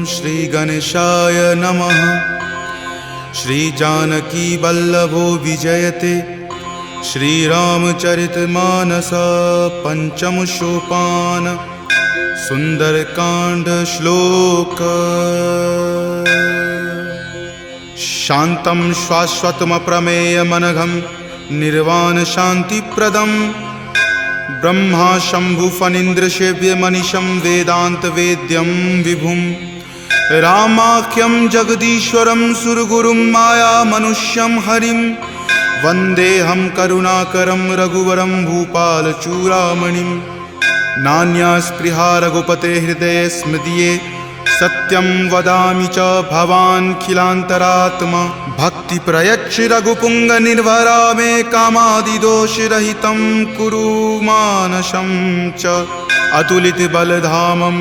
श्री गणेशाय नमः। श्री जानकी वल्लभो विजयते श्रीरामचरितमानस पंचम सोपान सुंदरकांड श्लोक। शांतं शाश्वतमप्रमेयमनघं निर्वाण शांतिप्रदं ब्रह्मा शंभु फणीन्द्रसेव्यमनिशं वेदांत वेद्यं विभुं रामाख्यं जगदीश्वरं सुरगुरुं माया मनुष्यं हरिं वन्देऽहं करुणाकरं रघुवरं भूपालचूडामणिं। नान्या स्पृहा रघुपते हृदये स्मृतिये सत्यं वदामि च भवान् खिलान्तरात्मा। भक्ति प्रयच्छ रघुपुंग निर्भरा मे कामादिदोषरहितं कुरु मानसं च। अतुलित बलधामं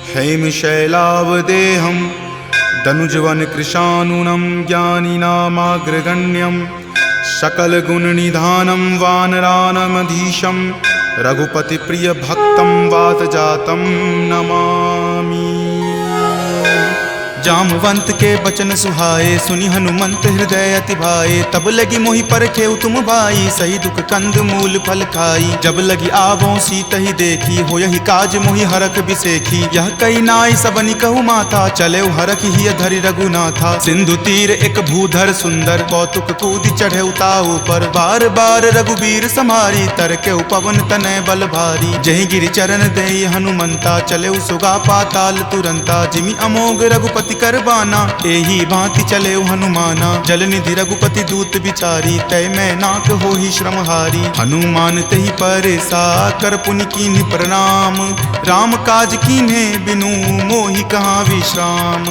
हेमशैलावदेहं दनुजवन कृशानुनं ज्ञानिनामाग्रगण्यं सकलगुणनिधानं वानरानमधीशं रघुपति प्रिय भक्तं वातजातं नमामि। जामवंत के बचन सुहाए सुनि हनुमंत हृदय अति भाए। तब लगी मोहि परखेउ तुम भाई सही दुख कंद मूल फल खाई। जब लगी आवों सीत ही देखी हो यही काज मोहि हरख बिसेखी। यह कई नाई सबनि कहु माथा चले हरख ही धरि रघुनाथा। सिंधु तीर एक भूधर सुंदर कौतुक कूदि चढ़े उताऊ पर। बार बार रघुबीर समारी तर के पवन तनय बल भारी। जहि गिरि चरण देई हनुमंता चले सुगा पाताल तुरंता। जिमि अमोघ रघुपति करबाना एही भांति चले हनुमाना। जल निधि रघुपति दूत बिचारी तय मैं नाक हो ही श्रमहारी। हनुमान तहि परेसा कर पुनि कीन्ह प्रणाम। राम काज कीन्हे बिनु मोहि कहाँ विश्राम।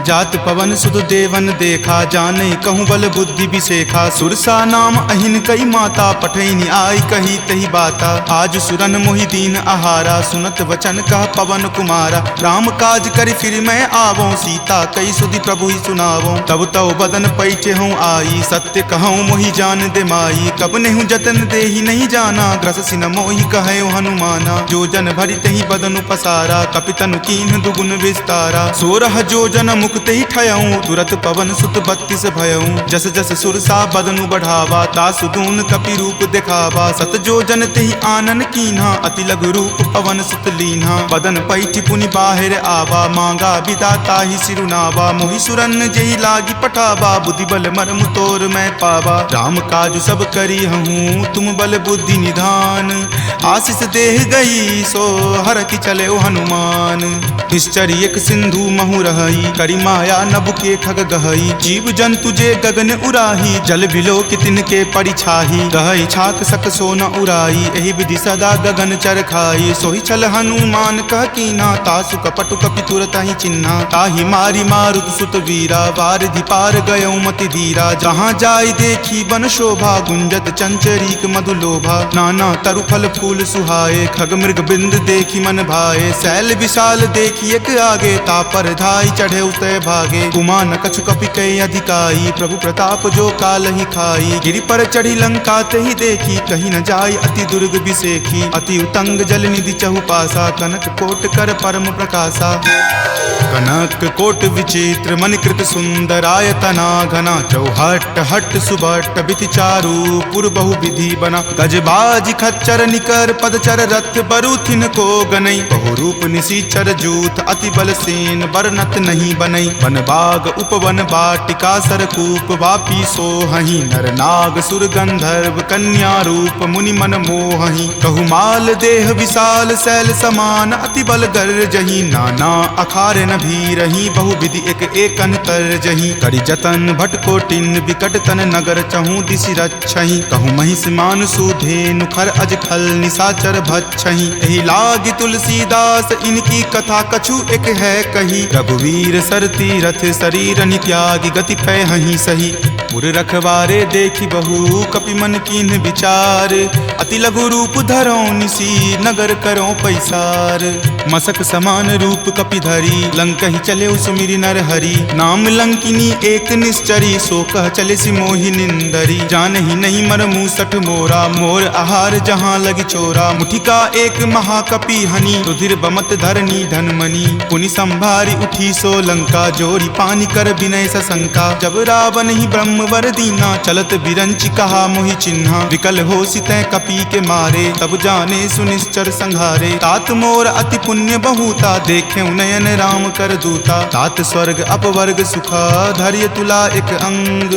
जात पवन सुत देवन देखा जानई कहूँ बल बुद्धि बिसेखा। सुरसा नाम अहिन कई माता पठैनी आई कही तही बाता। आज सुरन मोहि दीन आहारा सुनत वचन कह पवन कुमारा। राम काज करि फिर मैं आवों सीता कई सुधि प्रभु ही सुनावो। तब तव बदन पैठे हूँ आई सत्य कहूँ मोहि जान दे माई। कब नेहु जतन दे ही नहीं जाना ग्रससि न मोहि कहे हनुमाना। जो जन भरि तहि बदन पसारा कपितनु कीन्ह दुगुन विस्तारा। 16 जो जन मुक्त ही ठयऊँ तुरत पवन सुत 32 भयऊँ। जस जस सुरसा बदनु बढ़ावा तासु दून कपि रूप दिखावा। सत जो जन तेहि आनन कीन्हा अति लघु रूप पवन सुत लीन्हा। बदन पैठि पुनि बाहिर आवा मांगा विदाता ही सिरुनावा। मोहि सुरन जेहि लागी पठावा बुद्धि बल मर्म तोर मैं पावा। राम काज सब करी हूँ तुम बल बुद्धि निधान। आशीष देह गई सो हर की चले हनुमान। निश्चर एक सिंधु महु रही करी माया नभ के खग गहई। जीव जंतु जे गगन उराही जल बिलो कितिन के परिछाही। गहई छाक सक सो न उराई एहि विधि सदा गगन चर खाई। सोहि छल हनुमान कह कीना तासु कपटु कपि तुरत ही चिन्हा। ताहि मारी मारुत सुत वीरा वारिधि पार गयौ मति धीरा। जहाँ जाय देखी बन शोभा गुंजत चंचरीक मधु लोभा। नाना तरु फल फूल सुहाए खग मृग बिंद देखी मन भाए। शैल विशाल देखी एक आगे तापर धाई चढ़े उतय भागे। कुमान कछु कपि कई अधिकाई प्रभु प्रताप जो काल ही खाई। गिरि पर चढ़ी लंका तेहि देखी कहीं न जाय अति दुर्ग बिसेखी। अति उतंग जल निधि चहु पासा कनक कोट कर परम प्रकाशा। कनक कोट विचित्र मणिकृत सुंदरायतना घना। चौहट हट सुबट बिति चारु पुर बहु विधि बना। गजबाज खच्चर निकर पदचर रथ बरुथिन को गनई। बहु रूप निशिचर जूथ अति बल सेन बरनत नहीं बनई। वन बाग उपवन बाटिका सरकूप वापी सोहहि। नर नाग सुर गंधर्व कन्या रूप मुनि मन मोहहि। कहु माल देह विशाल शैल समान अति बल गर्जहि। नाना अखारे न भी रही बहु विधि एक एकन कर जही। करि जतन भट कोटिन विकट तन नगर चहु दिशि रक्षहि। कहु महिष मान सुधेनु खर अज खल निशाचर भक्षहि। एहि लागी तुलसीदास इनकी कथा कछु एक है कही। रघुवीर सर तीरथ शरीर नित्यागी गति पै हहि सही। पुर रखवारे देखी बहु कपि मन कीन्ह विचार। अति लघु रूप धरो निसी नगर करो पैसार। मसक समान रूप कपि धरी लंक ही चले उस सुमिरि नर हरि। नाम लंकिनी एक निश्चरी, सो कह चले सि मोहि निंदरी। जानहि नहीं मर मूसठ मोरा, मोर आहार जहाँ लगी चोरा। मुठिका एक महाकपि हनि, रुधिर बमत धरनी धनमणि। पुनि संभारी उठी सो लंका, जोरी पानी कर विनय सशंका। जब रावण ही ब्रह्म वर दीना, चलत बिरंचि कहा मोहि चिन्हा। विकल हो सितै कपि के मारे, तब जाने सुनिश्चर संघारे। तात मोर अति पुण्य बहुता, देखे नयन राम कर दूता। तात स्वर्ग अपवर्ग सुखा, धैर्य तुला एक अंग।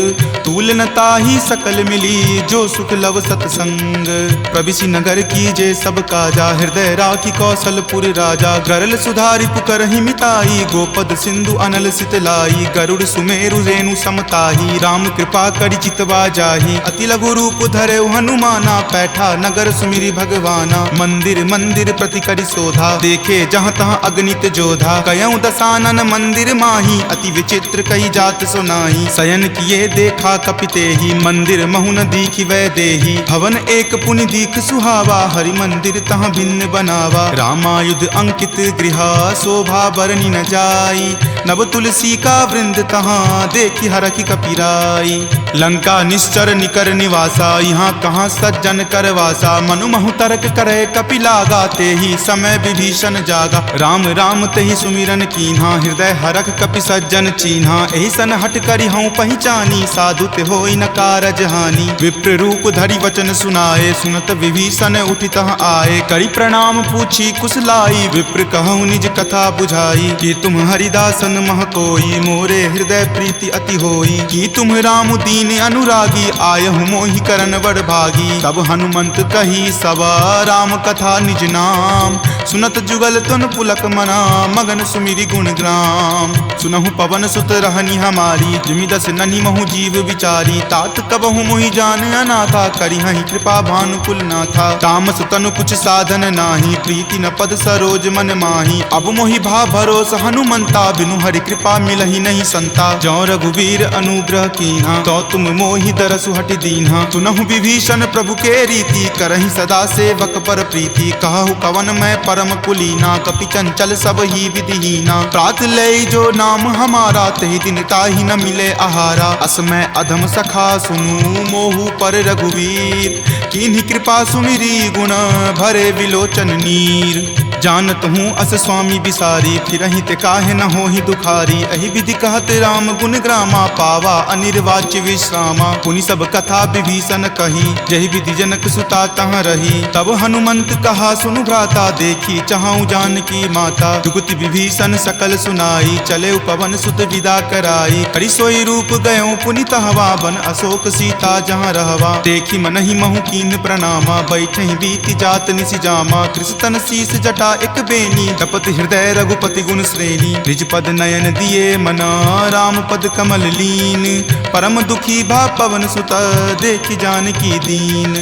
तूल न ताहि सकल मिली, जो सुख लव सतसंग। प्रविशि नगर की जे सब काजा, हृदय राखी कौशलपुर राजा। गरल सुधारि पुकरहि मिताई, गोपद सिंधु अनल सितलाई। गरुड़ सुमेरु रेणु समताही, राम कृपा करि चितवा जाहि। अति लघु रूप धरे हनुमाना, पैठा नगर सुमिरि भगवाना। मंदिर मंदिर प्रति करि शोधा, देखे जहाँ तहाँ अगणित जोधा। कयऊँ दसानन मंदिर माही, अति विचित्र कही जात सुनाही। शयन किए देखा कपितेहि, मंदिर महु न दीखि वै देहि। भवन एक पुनि दीख सुहावा, हरि मंदिर तहाँ भिन्न बनावा। रामायुध अंकित गृहा, शोभा बरनि न जाई। नव तुलसी का वृंद तहाँ, देखि हरखि कपिराई। लंका निश्चर निकर निवासा, यहाँ कहाँ सज्जन कर वासा। मनु महु तर्क करे कपि लागा, तेहि समय विभीषण जागा। राम राम तेहि सुमिरन कीन्हा, हृदय हरख कपि सज्जन चीन्हा। एहि सन हट करि हऊँ पहिचानी, साधु ते होई न कारज हानि। विप्र रूप धरि वचन सुनाए, सुनत विभीषण उठि तहाँ आए। करि प्रणाम पूछी कुशलाई, विप्र कहूँ निज कथा बुझाई। कि तुम हरिदासन मह कोई, मोरे हृदय प्रीति अति होई। कि तुम राम दीन अनुरागी, आयहु मोहि करन बड़ भागी। तब हनुमंत कही सवा, राम कथा निज नाम। सुनत जुगल तुन पुलक मना, मगन सुमिरि गुण ग्राम। सुनहु पवन सुत रहनी हमारी, जिमि दस ननि महु जीव विचारी। तात कबहु मोहि जान अनाथा, करिहहि कृपा भानुकुल नाथा। तामस तनु कुछ साधन नाही, प्रीति न पद सरोज मन माही। अब मोहि भा भरोस हनुमंता, बिनु हरि कृपा मिलहि नहीं संता। जौ रघुवीर अनुग्रह कीन्हा, तो तुम मोहि दरसु हटि दीन्हा। सुनहु विभीषण प्रभु के रीति, करहि सदा सेवक पर प्रीति। कहु कवन मैं परम कुलीना, कपि चंचल सब ही विधिहीना। प्रात लय जो नाम हमारा, तहि दिन ताहि न मिले आहारा। असमय अधम सखा सुनु, मोहु पर रघुवीर। कीन्ही कृपा सुमिरी, गुण भरे विलोचन नीर। जानत हूँ अस स्वामी बिसारी, फिरहि ते काहे न होहि दुखारी। एहि विधि कहत राम गुण ग्रामा, पावा अनिर्वाच्य विश्रामा। पुनि सब कथा विभीषण कही, जहि विधि जनक सुता तहाँ रही। तब हनुमंत कहा सुनु भ्राता, देखी चाहूँ जानकी माता। जुगति विभीषण सकल सुनाई, चले पवन सुत विदा कराई। हरि सोई रूप गयो पुनि तहवा, बन अशोक सीता जहाँ रहवा। देखी मनहि महु कीन प्रणामा, बैठे बीति जात निसि जामा। कृष्ण शीस जटा एक बेनी, तपत हृदय रघुपति गुण श्रेणी। निज पद नयन दिए मना, राम पद कमल लीन। परम दुखी भा पवन सुत, देखि जानकी दीन।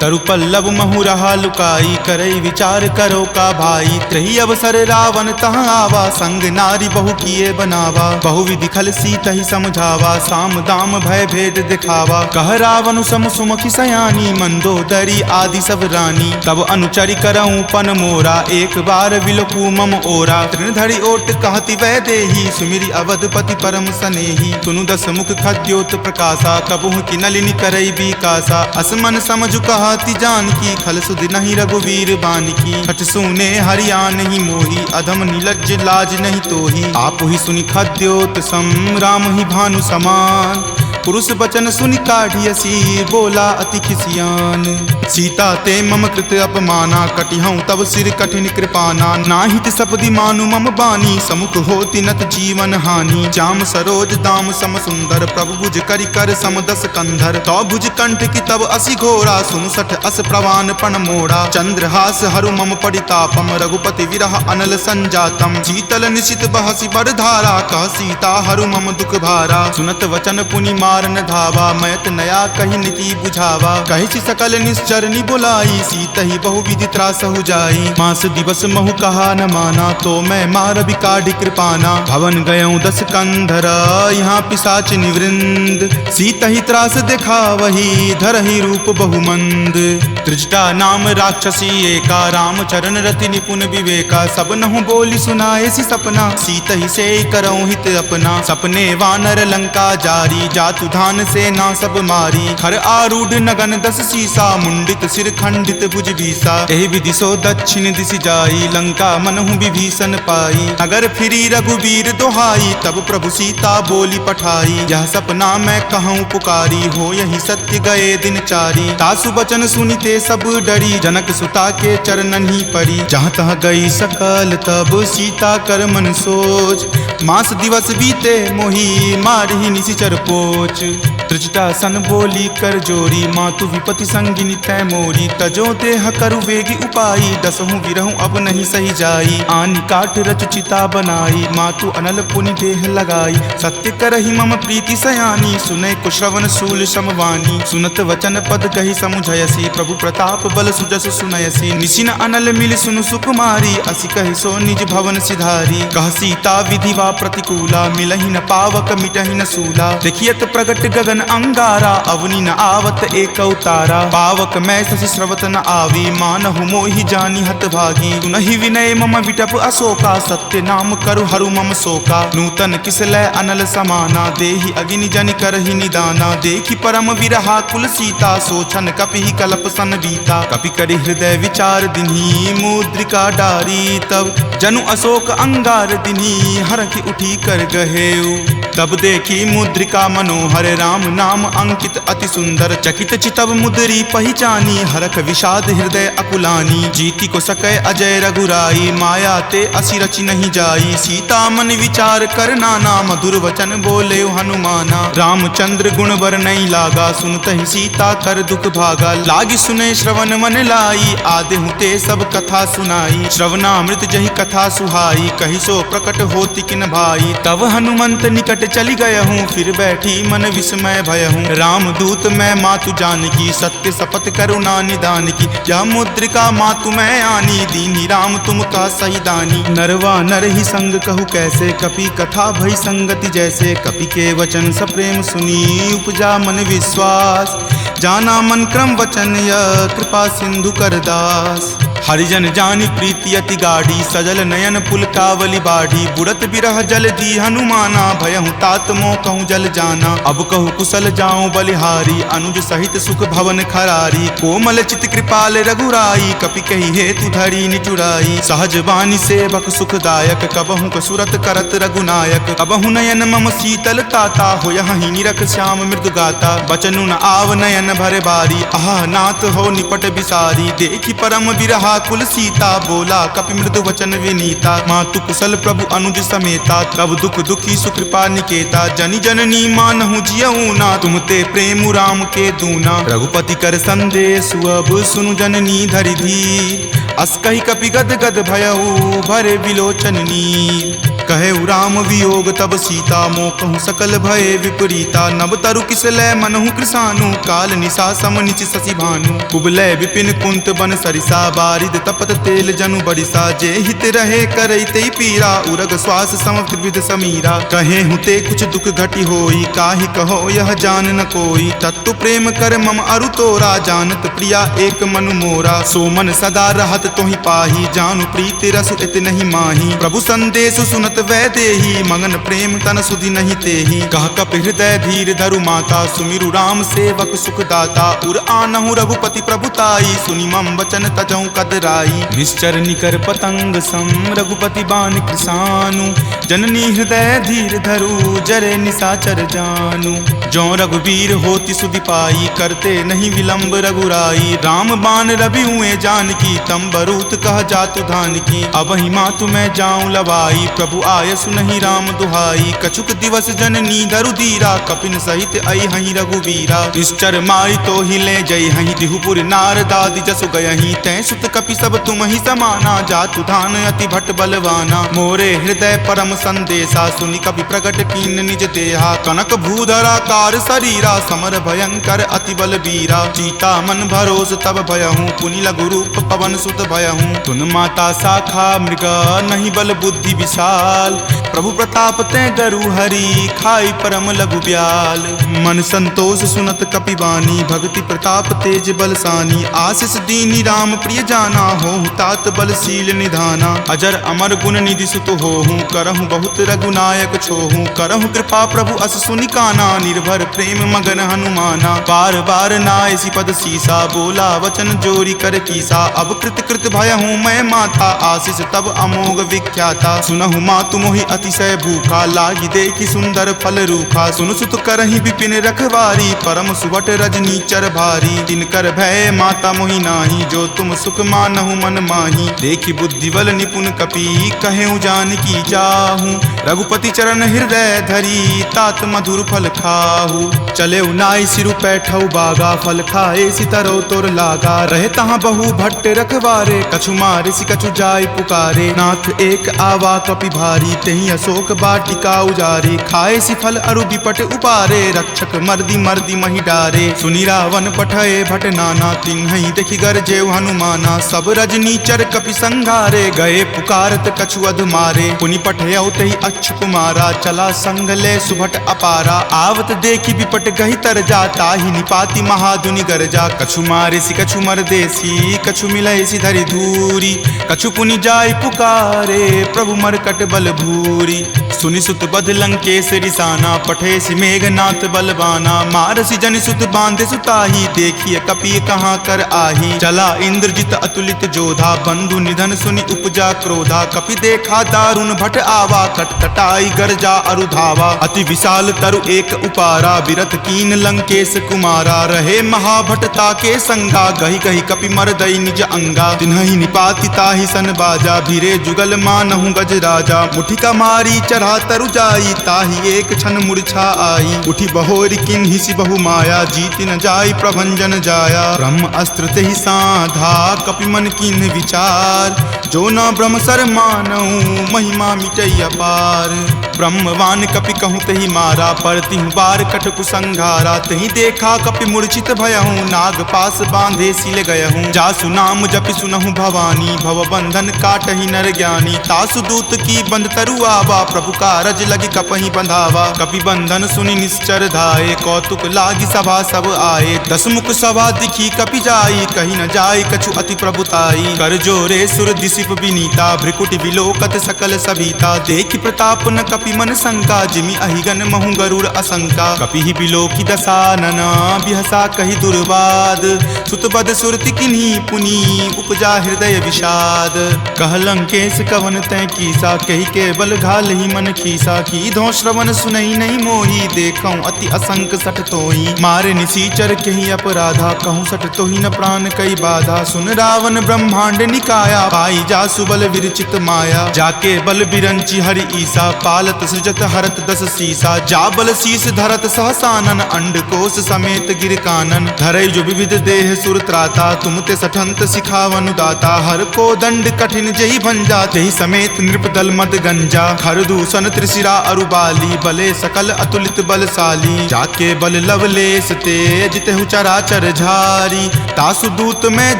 तरु पल्लव महु रहा लुकाई, करई विचार करो का भाई। त्रही अवसर रावण तहाँ आवा, संग नारी बहु किए बनावा। बहु विधि खल सीतहि समझावा, साम दाम भय भेद दिखावा। कह रावण सम सुमुखि सयानी, मंदोदरी आदि सब रानी। तब अनुचरि करऊँ पन मोरा, एक बार विलोकू मम ओरा। तृणधरि ओट कहति वै देही, सुमिरि अवधपति परम सनेही। सुनु दस मुख खद्योत प्रकाशा, कबहुँ की नलिनी करई बिकासा। असमन समझु कहति जानकी, खल सुधि नहीं रघुवीर बानकी। खट सुने हरिया नहीं मोही, अधम निलज्ज लाज नहीं तोही। आप ही सुनि खद्योत सम, राम ही भानु समान। पुरुष बचन सुनि काढ़ियसी, बोला अति खिसियान। सीता ते मम कृत अपमाना, कटिहऊँ तब सिर कठिन कृपाना। नाहित सपदि मानु मम बानी, समुख होति नत जीवन हानि। श्याम सरोज दाम सम सुंदर, प्रभु भुज करि कर सम दस कंधर। तो भुज कंठ की तब असि घोरा, सुनु सठ अस प्रवान पण मोड़ा। चंद्रहास हरु मम परितापम, रघुपति विरह अनल संजातम। शीतल निशित बहसि बड़ धारा, कह सीता हरु मम दुख भारा। सुनत वचन पुनि मारन धावा, मैत नया कही नीति बुझावा। कही सकल निश्चरनी बुलाई, सीत ही बहुविधि त्रास हो जाई। मास दिवस महु कहा न माना, तो मैं मार बिकाढ़ी कृपाना। भवन गयऊँ 10 कंधरा, यहाँ पिशाच निवृंद। सीत ही त्रास देखा वही, धरहि रूप बहुमंद। त्रिजटा नाम राक्षसी एका, राम चरण रति निपुण विवेका। सब नहु बोली सुनाए सी सपना, सीत ही से करऊँ हित अपना। सपने वानर लंका जारी, जातु धान से ना सब मारी। खर आरूढ़ नगन 10 सीसा, मुंडित सिर खंडित भुज बीसा। एहि विधि सो दक्षिण दिशि जाई, लंका मनहु विभीषण पाई। नगर फिरी रघुबीर दोहाई, तब प्रभु सीता बोली पठाई। यह सपना मैं कहूँ पुकारी, हो यही सत्य गए दिन चारी। तासु बचन सुनिते सब डरी, जनक सुता के चरणन ही परी। जहाँ तहाँ गई सकल तब सीता कर मन सोच। मास दिवस बीते मोही, मारहि निशिचर पोच। त्रिजटा सन बोली कर जोरी, मातु विपति संगिनी तै मोरी। तजो देह करु वेगी उपाई, दसहु विरहु अब नहीं सही जाई। आनि काट रच चिता बनाई, मातु अनल पुनि देह लगाई। सत्य करहि मम प्रीति सयानी, सुनै कुश्रवण शूल समवानी। सुनत वचन पद कहि समुझयसी, प्रभु प्रताप बल सुजस सुनयसी। निशिन अनल मिल सुनु सुकुमारी, असि कहि सो निज भवन सिधारी। कह सीता विधि वा प्रतिकूला, मिलहि न पावक मिटहि न सूला। देखियत प्रगट गगन अंगारा, अवनि न आवत एक तारा। पावक मैं शशि स्रवत न आवी, मानहु मोहि जानि हत भागी। सुनहि विनय मम विटप अशोका, सत्य नाम करु हरु मम शोका। नूतन किसलै अनल समाना, देहि अगिनि जनि करहि निदाना। देखि परम विरहा कुल सीता, सोचन कपिहि कलप सन बीता। कपि करि हृदय विचार दिन्ही, मुद्रिका डारी। तब जनु अशोक अंगार दिन्ही, हरखि उठी कर गहेऊ। तब देखी मुद्रिका मनोहर, राम नाम अंकित अति सुंदर। चकित चितव मुद्री पहचानी, हरख विषाद हृदय अकुलानी। जीति को सकै अजय रघुराई, माया ते असि रचि नहीं जाई। सीता मन विचार कर नाना, मधुर वचन बोले हनुमाना। रामचंद्र गुण बर नहीं लागा, सुनतहि सीता कर दुख भागा। लागी सुने श्रवण मन लाई, आदेहु ते सब कथा सुनाई। श्रवणामृत जहि कथा सुहाई, कहि सो प्रकट होति किन भाई। तब हनुमंत निकट चली गयहूँ, फिर बैठी मन विस्मय भयहूँ। राम दूत मैं मातु जानकी, सत्य शपथ करुणा निदान की। यह मुद्रिका मातु मैं आनी, दीनी राम तुम का सही दानी। नरवा नर ही संग कहु कैसे, कपि कथा भई संगति जैसे। कपि के वचन सप्रेम सुनी, उपजा मन विश्वास। जाना मन क्रम वचन यह, कृपा सिंधु कर दास। हरिजन जानि प्रीति अति गाढ़ी, सजल नयन पुलकावली बाढ़ी। बुड़त बिरह जल दी हनुमाना, भयहु तात मोह कहूँ जल जाना। अब कहु कुशल जाऊँ बलिहारी, अनुज सहित सुख भवन खरारी। कोमल चित कृपाल रघुराई, कपि कही हेतु धरी निचुराई। सहज बानी सेवक सुखदायक, कबहु कसुरत करत रघुनायक। कबहु नयन मम शीतल ताता, होयहि निरख श्याम मृदु गाता। बचनु न आव नयन भर बारी, आह नाथ हो निपट बिसारी। देखि परम बिरहा कुल सीता, बोला कपि मृदु वचन विनीता। मातु कुशल प्रभु अनुज समेता, तब दुख दुखी सुकृपा निकेता। जनि जननी मानहु जियऊ ना, तुम ते प्रेम राम के दूना। रघुपति कर संदेश अब सुनु जननी धरि धीर। अस कहि कपि गद गद भयऊ, भरे विलोचन नीर। कहे राम वियोग तब सीता, मोह कहूँ सकल भय विपरीता। नब तरु किसलै मनहु कृसानु, काल निशा सम निचि शशि भानु। कुबलय विपिन कुंत बन सरिसा, बारिद तपत तेल जनु बरिसा। जे हित रहे करैते पीरा, उरग श्वास सम त्रिविध समीरा। कहे हुते कुछ दुख घटी होई, काहि कहो यह जान न कोई। तत्व प्रेम कर मम अरु तोरा, जानत प्रिया एक मनु मोरा। सो मन सदा रहत तोहि पाही, जानु प्रीति रसु इत नहीं माही। प्रभु संदेश सुनत वै देही, मगन प्रेम तन सुधि नहीं तेही। कह कपि हृदय धीर धरु माता, सुमिरु राम सेवक सुख दाता। उर आनहु रघुपति प्रभुताई, सुनि मम वचन तजहु कदराई। निश्चर निकर पतंग सम, रघुपति बान कृसानु। जननी हृदय धीर धरु, जरे निशाचर जानु। जो रघुवीर होति सुधि पाई, करते नहीं विलंब रघुराई। राम बान रवि हुए जानकी, तम बरूत कह जातु धान की। अब ही मातु मैं जाऊं लवाई, प्रभु आय सुनहि राम दुहाई। कछुक दिवस जननी धरु धीरा, कपिन सहित आई हहीं रघुवीरा। निश्चर मारी तो हिले जय हहीं, दिहुपुर नारदादि जसु गयहीं। तै सुत कपि सब तुम ही समाना, जातु धान अति भट बलवाना। मोरे हृदय परम संदेशा सुनि कपि प्रकट कीन निज देहा कनक भूधराकार शरीरा समर भयंकर अति बल बीरा सीता मन भरोस तब भयहूँ पुनि लघु रूप पवन सुत भयहूँ तुन माता शाखा मृगा नहीं बल बुद्धि विशाल प्रभु प्रताप ते गरु हरि खाई परम लघु ब्याल मन संतोष सुनत कपिवानी भक्ति प्रताप तेज बलसानी आशीष दीनी राम प्रिय जाना हो तात बलशील निधाना अजर अमर गुण निधि सुत होहूँ करहूँ बहुत रघुनायक छोहूँ करहूँ कृपा प्रभु अस सुनि काना निर्भर प्रेम मगन हनुमाना बार बार नायसी पद सीसा बोला वचन जोरी कर कीसा अब कृत कृत भयहूँ मैं माता आशीष तब अमोघ विख्याता सुनहु मातु मोहि अतिशय भूखा लागी देखी सुंदर फल रूखा सुन सुत करहि विपिन रखवारी परम सुबट रजनी चर भारी तिनकर भय माता मोहि नाही जो तुम सुख मानहु मन माही देखी बुद्धि बल निपुण कपि कहेउ जानकी जाहू रघुपति चरण हृदय धरी तात मधुर फल खाहू चले नाई सिरु पैठौ बागा फल खाए सितरो तोर लागा रहे तहाँ बहु भट्ट रखवारे कछु मारे सि कछु जाय पुकारे नाथ एक आवा कपि भारी तही अशोक बाटिका उजारे खाए सि फल अरु विपट उपारे रक्षक मर्दी मर्दी मही डारे सुनि रावण पठये भट नाना तिन्हि देखि गरजेउ हनुमाना सब रजनी चर कपि संघारे गए पुकारत कछु अध मारे पुनि पठयउ तहि अच्छ कुमारा चला संग ले सुभट अपारा आवत देखि विपट गहि तर जाता ही निपाति महाधुनि गरजा कछु मारे सि कछु मरदेसी कछु मिलय सि धरि धूरी कछु पुनि जाय पुकारे प्रभु मरकट बल भूरी सुनि सुत बध लंकेश रिसाना पठे सि मेघनाथ बलवाना मारसि जनि सुत बांधे सुताही देखिए कपि कहाँ कर आही चला इंद्रजित अतुलित जोधा बंधु निधन सुनि उपजा क्रोधा कपि देखा दारुण भट आवा कटकटाई गरजा अरु धावा अति विशाल तरु एक उपारा विरत कीन लंकेश कुमारा रहे महाभटता के संगा गही गही कपि मरदई निज अंगा तिन्हि निपाति ताहि सन बाजा भिरे जुगल मानहु गज राजा मुठिका मारी चढ़ा तरु जाई ताहि एक क्षण मूर्छा आई उठी बहोरी किन्हि सि बहु माया जीति न जाई प्रभंजन जाया ब्रह्म अस्त्र तेहि साधा कपि मन किन्हि विचार जो न ब्रह्म सर मानहु महिमा मिटई अपार ब्रह्मवान कपि कहूँ तहि मारा परतिहु बार कटकु संघारा तहि देखा कपि मूर्छित भयहूँ नाग पास बांधे सिल गयहूँ जासु नाम जपि सुनहु भवानी भव बंधन काटहि नर ज्ञानी तासु दूत की बंध तरु आवा प्रभु कारज लगी कपहि बंधावा कपि बंधन सुनि निश्चर धाये कौतुक लागी सभा सब आए दस मुख सभा दिखी कपि जाई कहीं न जाई कछु अति प्रभुताई कर जोरे सुर दिसिप विनीता भ्रिकुटि विलोकत सकल सभीता देखि प्रताप न कपि मन शंका जिमि अहिगन महु गरुड़ असंका कपि ही बिलोकी दसानन बिहसा कहि दुर्वाद सुतबद सुरति किन्ही पुनि उपजा हृदय विषाद कह लंकेश कवन तै कीसा कहि के बल घाल ही मन खीसा की धो श्रवण सुनई नहीं मोही देखऊं अति असंक सठ तोही मारे निसीचर कहीं अपराधा कहूँ सठ तोही न प्राण कई बाधा सुन रावण ब्रह्मांड निकाया पाई जा सुबल विरचित माया जाके बल बिरंची हरि ईसा पालत सृजत हरत दस सीसा जा बल शीस धरत सहसानन अंड कोश समेत गिर कानन धरई जो विविध देह सुर त्राता तुम ते सठंत सिखावनु दाता हर को दंड कठिन जही भंजा जही समेत नृपदल मद गंजा खर दूषण त्रिशिरा अरुबाली बले सकल अतुलित बलशाली जाके बल लवलेश तेज तेहु चराचर झारी तासु दूत में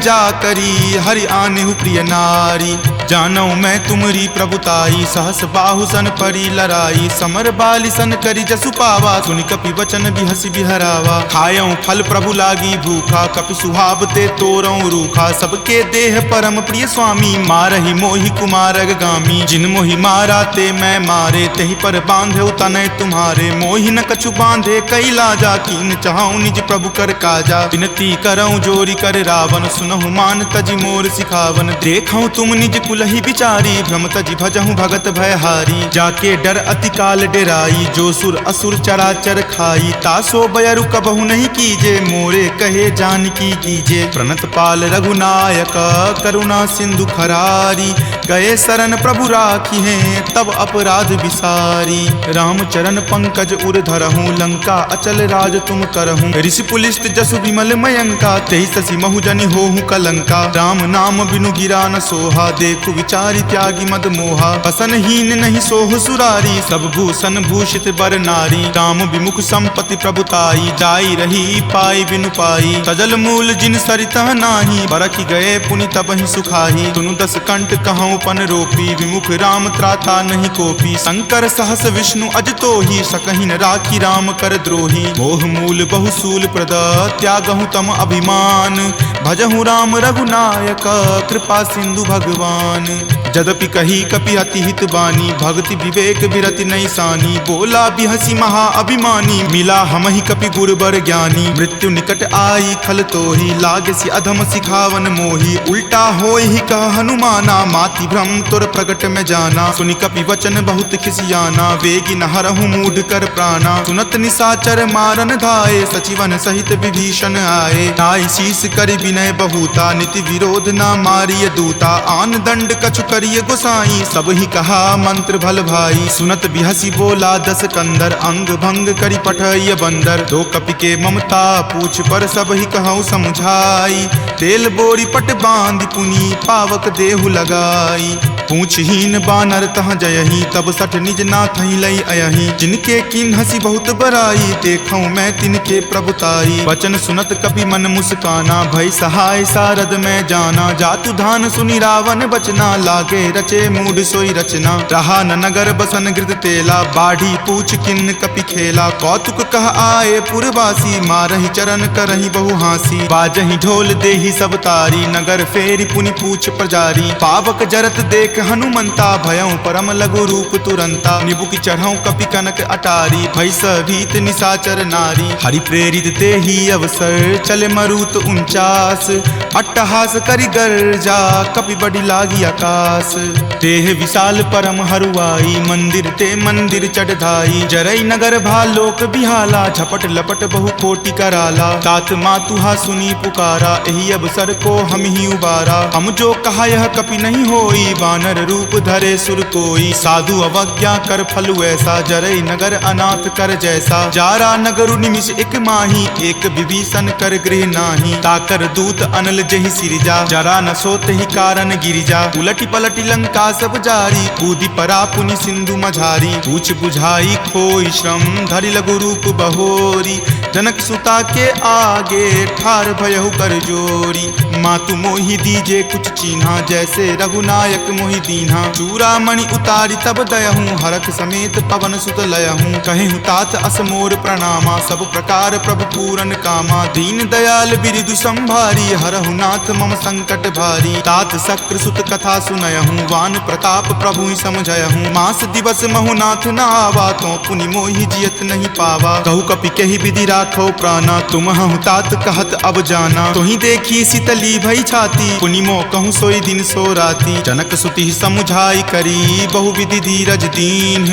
जा करी हरि आनेहु प्रिय नारी जानो मैं तुमरी प्रभुताई सहस बाहु सन परी लराई समर बाली सन करी जसु पावा सुनि कपि वचन बिहसि बिहरावा खायऊं फल प्रभु लागी भूखा कपि सुहाव ते तोरऊं रूखा सबके देह परम प्रिय स्वामी मारहि मोहि कुमारग गामी जिन मोहि मारा ते मैं मारे तही पर बांधे तनय तुम्हारे मोहि न कछु बांधे कई लाजा कीन चाहूं निज प्रभु कर काजा विनती करऊं जोरी कर रावण सुनहु मान तजि मोर सिखावन देखऊं तुम निज कुलहि बिचारी भ्रम तजि भजहूं भगत भयहारी जाके डर अति काल डेराई, जो सुर असुर चराचर खाई, तासो बयरु कबहु नहीं कीजे, मोरे कहे जानकी कीजे। प्रणत पाल रघुनायक करुणा सिंधु खरारी, गए शरण प्रभु राखी हैं तब अपराध विसारी। राम चरण पंकज उर धरहूँ, लंका अचल राज तुम करहूँ। ऋषि पुलिस्त जसु विमल मयंका, तेहि ससी महु जनि होहु कलंका। राम नाम बिनु गिरा न सोहा, देखु विचारी त्यागी मद मोहा। बसनहीन नहीं सोह सुरारी, सब भूषण भूषित बर नारी। राम विमुख संपत्ति प्रभुताई, जाई रही पाई बिनु पाई। सजल मूल जिन सरिता नाही, बरखि गए पुनि तबहि सुखाही। सुनु दस कंठ कहूँ पन रोपी, विमुख राम त्राता नहीं कोपी। शंकर सहस विष्णु अज तोहि, सकहि न राखी राम कर द्रोही। मोह मूल बहुसूल प्रद, त्यागहु तम अभिमान। भजहु राम रघुनायक, कृपा सिंधु भगवान। जदपि कही कपि अति हित बानी, भक्ति विवेक विरति नहीं सानी। बोला बिहसी महा अभिमानी, मिला हमहि कपि गुरबर ज्ञानी। मृत्यु निकट आई खल तोहि, लागसी अधम सिखावन मोहि। उल्टा होय ही कह हनुमाना, माति भ्रम तुर प्रगट में जाना। सुनि कपि वचन बहुत खिसियाना, वेगी न हरहु मूढ़ कर प्राणा। सुनत निसाचर मारन धाये, सचिवन सहित विभीषण आए। नाई शीस करि विनय बहुता, नीति विरोध ना मारिय दूता। आन दंड कछु करिय गोसाई, सब ही कहा मंत्र भल भाई। सुनत बिहसी बोला दस कंदर, अंग भंग करि पठय बंदर। दो कपि के ममता पूछ पर, सब ही कहूँ समझाई। तेल बोरी पट बांध पुनी, पावक देहु लगाई। पूछहीन बानर तह जयही, तब सठ निज नाथ ही लई अयही। जिनके किन हसी बहुत बराई, देखूं मैं तिनके प्रभुताई। वचन सुनत कपि मन मुस्काना, भय सहाय सारद में जाना। जातु धान सुनि रावण बचना, लागे रचे मूढ़ सोई रचना। रहा न नगर बसन गृत तेला, बाढ़ी पूछ किन कपि खेला। कौतुक कह आए पुरवासी, मारहि चरण करहि बहु हासी। बाजहि ढोल देहि सब तारी, नगर फेरी पुनि पूछ प्रजारी। पावक जरत देख हनुमंता, भयं परम लघु रूप तुरंता। निबुक चढ़ऊ कपि कनक अटारी, भय भीत निसाचर नारी। हरि प्रेरित ते ही अवसर, चले मरुत 49। अट्टहास करि गर्जा, कपि बड़ी लागी आकाश। देह विशाल परम हरुआई, मंदिर ते मंदिर चढ़ाई। जरई नगर भालोक बिहाला, झपट लपट बहु कोटि कराला। तात मातुहा सुनी पुकारा, एहि अवसर को हम ही उबारा। हम जो कहा यह कपि नहीं होई, वानर रूप धरे सुर कोई। साधु अवज्ञा कर फलु ऐसा, जरई नगर अनाथ कर जैसा। जारा नगरु निमिष एक माही, एक विभीषण कर गृह नाही। ताकर दूत अनल जहि सिरजा, जरा न सोते ही कारण गिरिजा। उलटी पलटी लंका सब जारी, कूदी परा पुनि सिंधु मझारी। पूछ बुझाई खोई श्रम, धरि लघु रूप बहोरी। जनक सुता के आगे, ठार भयहु कर जोरी। मातु मोहि दीजे कुछ चीन्हा, जैसे रघुनायक मोहि दीन्हा। चूड़ामणि उतारी तब दयहूँ, हरख समेत पवन सुत लयहूँ। कहेहु तात असमोर प्रणामा, सब प्रकार प्रभु पूरन कामा। दीन दयाल बिरिदु संभारी, हरहु नाथ मम संकट भारी। तात शक्र सुत कथा सुनयहूँ, वान प्रताप प्रभु ही समझयहूँ। मास दिवस महु नाथ न आवा, तो पुनि मोहि जियत नहीं पावा। कहु कपि कहि विधि राखो प्राणा, तुम हूँ तात कहत अब जाना। तुहि देखी शीतली भई छाती, पुनि मो कहूँ सोई दिन सो राती। जनक सुति समुझाई करी, बहु विधि धीरज दीन।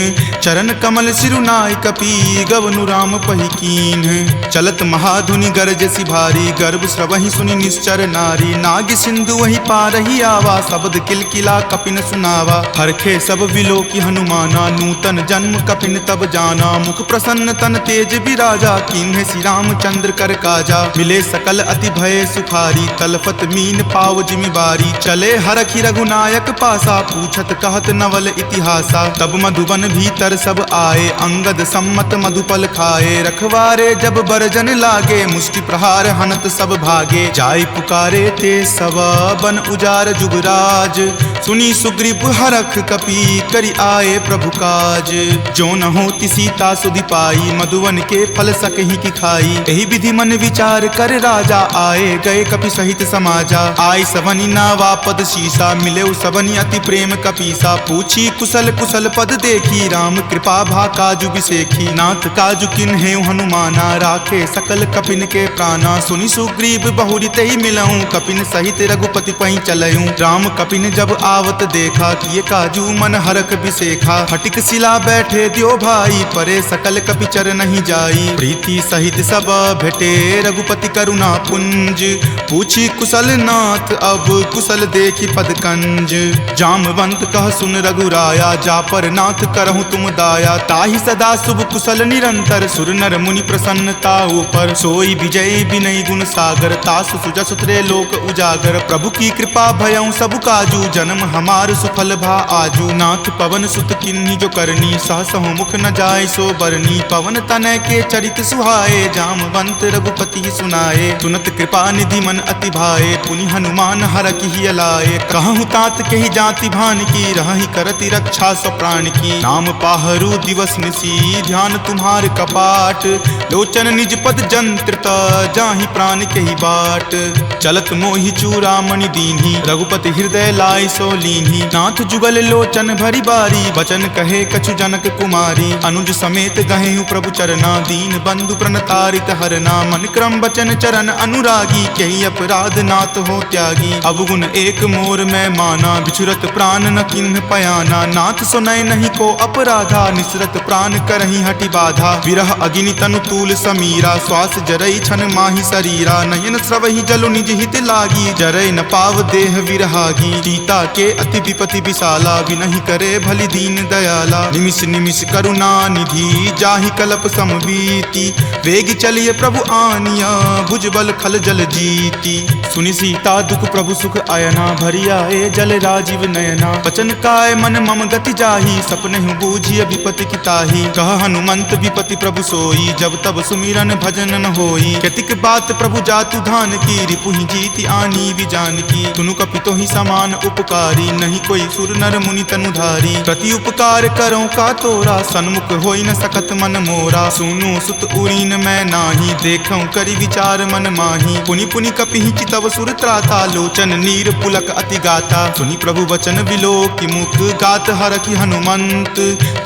चरण कमल सिरुनाय कपि, गवनु राम पहि कीन। चलत महाधुनि गरजसि भारी, गर्भ स्रवहि सुनि निश्चर नारी। नाग सिंधु वही पारहि आवा, शब्द किलकिला कपिन सुनावा। हरखे सब विलोकि हनुमाना, नूतन जन्म कपिन तब जाना। मुख प्रसन्न तन तेज विराजा, कीन्हे श्री रामचंद्र कर काजा। मिले सकल अति भय सुखारी, तलफत मीन पाव जिमि बारी। चले हरखि रघुनायक पासा, पूछत कहत नवल इतिहासा। तब मधुबन भीतर सब आए, अंगद सम्मत मधुपल खाए। रखवारे जब बरजन लागे, मुष्टि प्रहार हनत सब भागे। जाय पुकारे ते सब, बन उजार जुगराज। सुनी सुग्रीव हरख कपि, करि आए प्रभु काज। जो न होति सीता सुधि पाई, मधुवन के फल सकहि की खाई। यही विधि मन विचार कर राजा, आए गए कपि सहित समाजा। आई सबनी नावा पद शीसा, मिले सबनी अति प्रेम कपीसा। पूछी कुशल कुशल पद देखी, राम कृपा भा काजु बिसेखी। नाथ काजु किन्हे हनुमाना, राखे सकल कपिन के प्राणा। सुनि सुग्रीव बहुरी तहि मिलऊं, कपिन सहित रघुपति पहि चलऊं। राम कपिन जब आवत देखा, किए काजू मन हरक बिसेखा। फटिक शिला बैठे द्यो भाई, परे सकल कपिचर नहीं जाई। प्रीति सहित सब भेटे, रघुपति करुणा पुंज। पूछी कुशल नाथ, अब कुशल देखी पद कंज। जामवंत कह सुन रघुराया, जा पर नाथ करहु तुम दाया। ताहि सदा शुभ कुशल निरंतर, सुर नर मुनि प्रसन्नता ऊपर। सोई विजय विनय गुण सागर, तासु सुजस त्रय लोक उजागर। प्रभु की कृपा भयउ सब काजू, जन्म हमार सुफल भा आजू। नाथ पवन सुत किन्ही जो करनी, सहसहु मुख न जाय सो बरनी। पवन तनय के चरित सुहाए, जामवंत रघुपति सुनाए। सुनत कृपा निधि मन अति भाए, पुनि हनुमान हरखि हिय लाए। कहूँ तात के ही जाति भान की, रहहि करति रक्षा स्व प्राण की। नाम पाहरू दिवस निसी, ध्यान तुम्हार कपाट। लोचन निज पद जंत्रित, जाहि प्राण के ही बाट। चलत मोहि चूड़ामणि दीन्ही, रघुपति हृदय लाय सो लीन्ही। नाथ जुगल लोचन भरी बारी, बचन कहे कछु जनक कुमारी। अनुज समेत गहेहु प्रभु चरना, दीन बंधु प्रणतारित हरना। मन क्रम बचन चरण अनुरागी, कही अपराध नाथ हो त्यागी। अवगुण एक मोर में माना, बिछुरत प्राण न किन्ह पयाना। नाथ सुनय नहीं को अपराधा, निसरत प्राण करहि हटि बाधा। विरह अग्नि तनु तूल समीरा, श्वास जरई छन माहि शरीरा। नयन स्रवहि जलु निज हित लागी, जरय न पाव देह विरहागी। सीता के अति विपति विशाला, विनहि करे भली दीन दयाला। निमिष निमिष करुणा निधि, जाहि कलप समबीति। वेग चलिए प्रभु आनिया, भुजबल खल जल जीती। सुनि सीता दुख प्रभु सुख अयना, भरी आए जल राजीव नयना। बचन काय मन मम गति जाही, सपनेहु बूझिय विपति की ताही। कह हनुमंत विपति प्रभु सोई, जब तब सुमिरन भजन न होई। केतिक बात प्रभु जातु धान की, रिपुहि जीति आनी विजान की। तुनु कपितो ही समान उपकारी, नहीं कोई सुर नर मुनि तनुधारी। प्रति उपकार करो का तोरा, सन्मुख होई न सकत मन मोरा। सुनु सुत उरीन मैं नाही, देखऊं करि विचार मन माही। पुनि पुनि कपिहि चितव सुर त्राता, लोचन नीर पुलक अति गाता। सुनि प्रभु वचन विलोकि मुख, गात हरखि हनुमंत।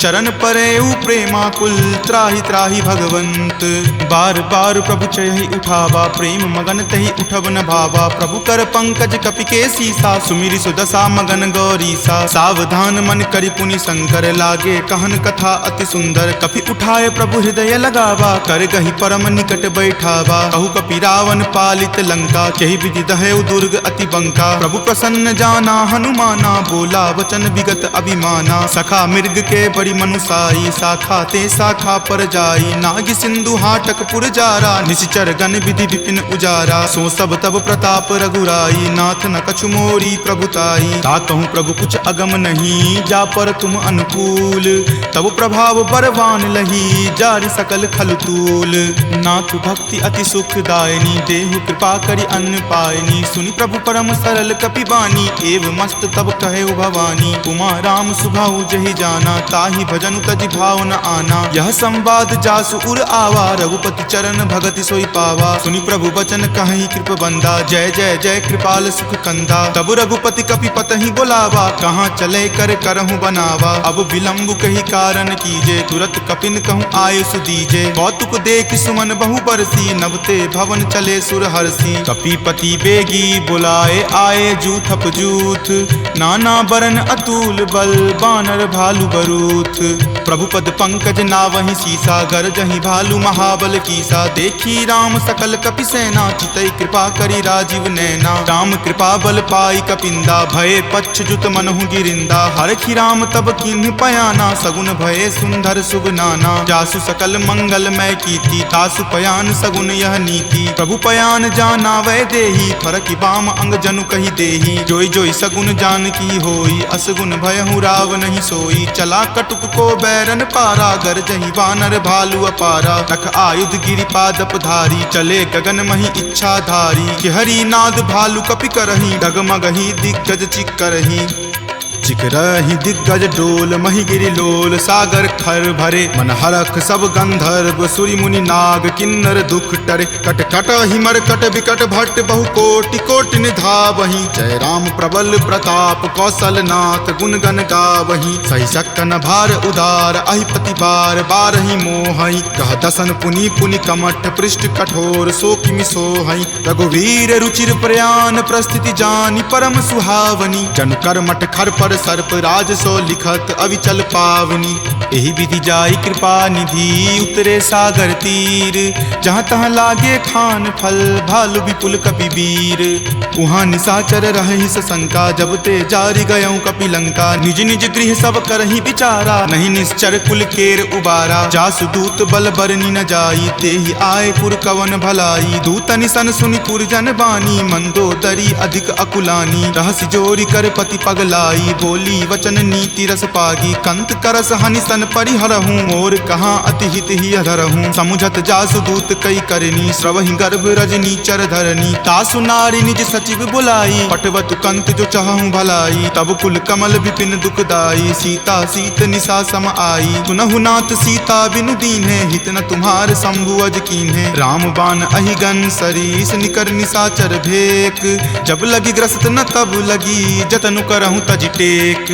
चरण परेउ प्रेमाकुल, त्राहि त्राहि भगवंत। बार बार प्रभु चयहि उठावा, प्रेम मगन तहि उठब न भावा। प्रभु कर पंकज कपि के सीसा, सुमिरि सुदशा मगन गौरीसा। सावधान मन करि पुनि शंकर, लागे कहन कथा अति सुंदर। कपि उठाए प्रभु हृदय लगावा, कर गहि परम निकट बैठावा। कहु कपि रावण पालित लंका, केहि विधि दहेउ दुर्ग अति बंका। प्रभु प्रसन्न जाना हनुमाना, बोला वचन विगत अभिमाना। सखा मृग के बड़ी मनुसाई, शाखा ते शाखा पर जाई। नाग सिंधु हाटक पुर जारा, निशिचर गण विधि विपिन उजारा। सो सब तब प्रताप रघुराई, नाथ न कछु मोरी प्रभुताई। ताकहु प्रभु कुछ अगम नहीं, जा पर तुम अनुकूल। तब प्रभाव बरवान लही, जारि सकल खल तूल। नाथ भक्ति अति सुखदायनी, देहु कृपा करि अन्न पायनी। सुनि प्रभु परम सरल कपि बानी, एव मस्त तब कहे भवानी। उमा राम सुभाउ जहि जाना, ताहि भजनु तजि भाव न आना। यह संवाद जासु उर आवा, रघुपति चरण भगति सोई पावा। सुनि प्रभु बचन कहि कृप बंदा, जय जय जय कृपाल सुख कंदा। तब रघुपति कपि पतहि बोलावा, कहाँ चले कर करहु बनावा। अब विलंब कही कारण कीजे, तुरत कपिन कहूँ आयुष दीजे। कौतुक देख सुमन बहु बरसी, नभते भवन चले सुर हरसी। कपिपति बेगी बुलाए, आए जूथप जूथ। नाना बरन अतुल बल, बानर भालु बरूथ। प्रभु पद पंकज नावहि सीसा, गरजहि भालु महाबल कीसा। देखी राम सकल कपि सेना, चितई कृपा करि राजीव नैना। राम कृपा बल पाई कपिंदा, भये पच्छ जुत मनहु गिरिंदा। हरखि राम तब किन्ह पयाना, सगुन भये सुंदर शुभ नाना। जासु सकल मंगल मय कीर्ति, तासु पयान सगुन यह नीति। प्रभु पयान जाना वै देही, फरकि बाम अंग जनु कहि देही। जोई जोई सगुन जान की होई, असगुन भयहु राव नहीं सोई। चला कटुक को बैरन पारा, गरजहि वानर भालु अपारा। तख आयुध गिरि पादप धारी, चले गगन महि इच्छा धारी। कि हरि नाद भालु कपि करहि, डगमगहि दिग्गज चिक्करहि। ऋषिक रही दिग्गज डोल, मही गिरि लोल सागर खर भरे। मन हरख सब गंधर्व सूरि मुनि नाग, किन्नर दुख टरे। कट कट हिमर कट विकट भट्ट बहु कोटि कोटि निधावहीं। जय राम प्रबल प्रताप कौशल नाथ, गुण गण गावहीं। सही सकन भार उदार, अहिपति बार बारहि मोहई। कह दसन पुनि पुनि कमठ, पृष्ठ कठोर सो किमि सोहई। रघुवीर रुचिर प्रयाण, प्रस्थिति जानि परम सुहावनी। जनु कर्मठ खर पर सर्प, राज सो लिखत अविचल पावनी। एहि विधि जाई कृपा निधि, उतरे सागर तीर। जहाँ तहाँ लागे खान फल, भालु विपुल कपिवीर। उहाँ निशाचर रहहि सशंका, जब ते जारि गयऊँ कपिलंका। निज निज गृह सब करहि विचारा, नहीं निश्चर कुल केर उबारा। जासु दूत बल बरनि न जाई, तेहि आए पुर कवन भलाई। दूत निसन सुनि पुरजन बानी, मंदोदरी अधिक अकुलानी। रहसि जोरी कर पति पगलाई, बोली वचन नीति रस पागी। कंत करस हनि सन परिहरहूँ, मोर कहाँ अति हित ही अधरहूँ। समुझत जासु दूत कई करनी, श्रवहि गर्भ रजनी चर धरनी। तासु नारी निज सचिव बुलाई, पटवतु कंत जो चाहूँ भलाई। तब कुल कमल विपिन दुखदाई, सीता सीत निशा सम आई। सुनहु नाथ सीता बिनु दीन्हे, हित न तुम्हार शंभु अज कीन्हे। राम बाण अहिगन सरीस, निकर निशाचर भेक। जब लगी ग्रस्त न तब लगी, जतनु करहूँ तज टेक।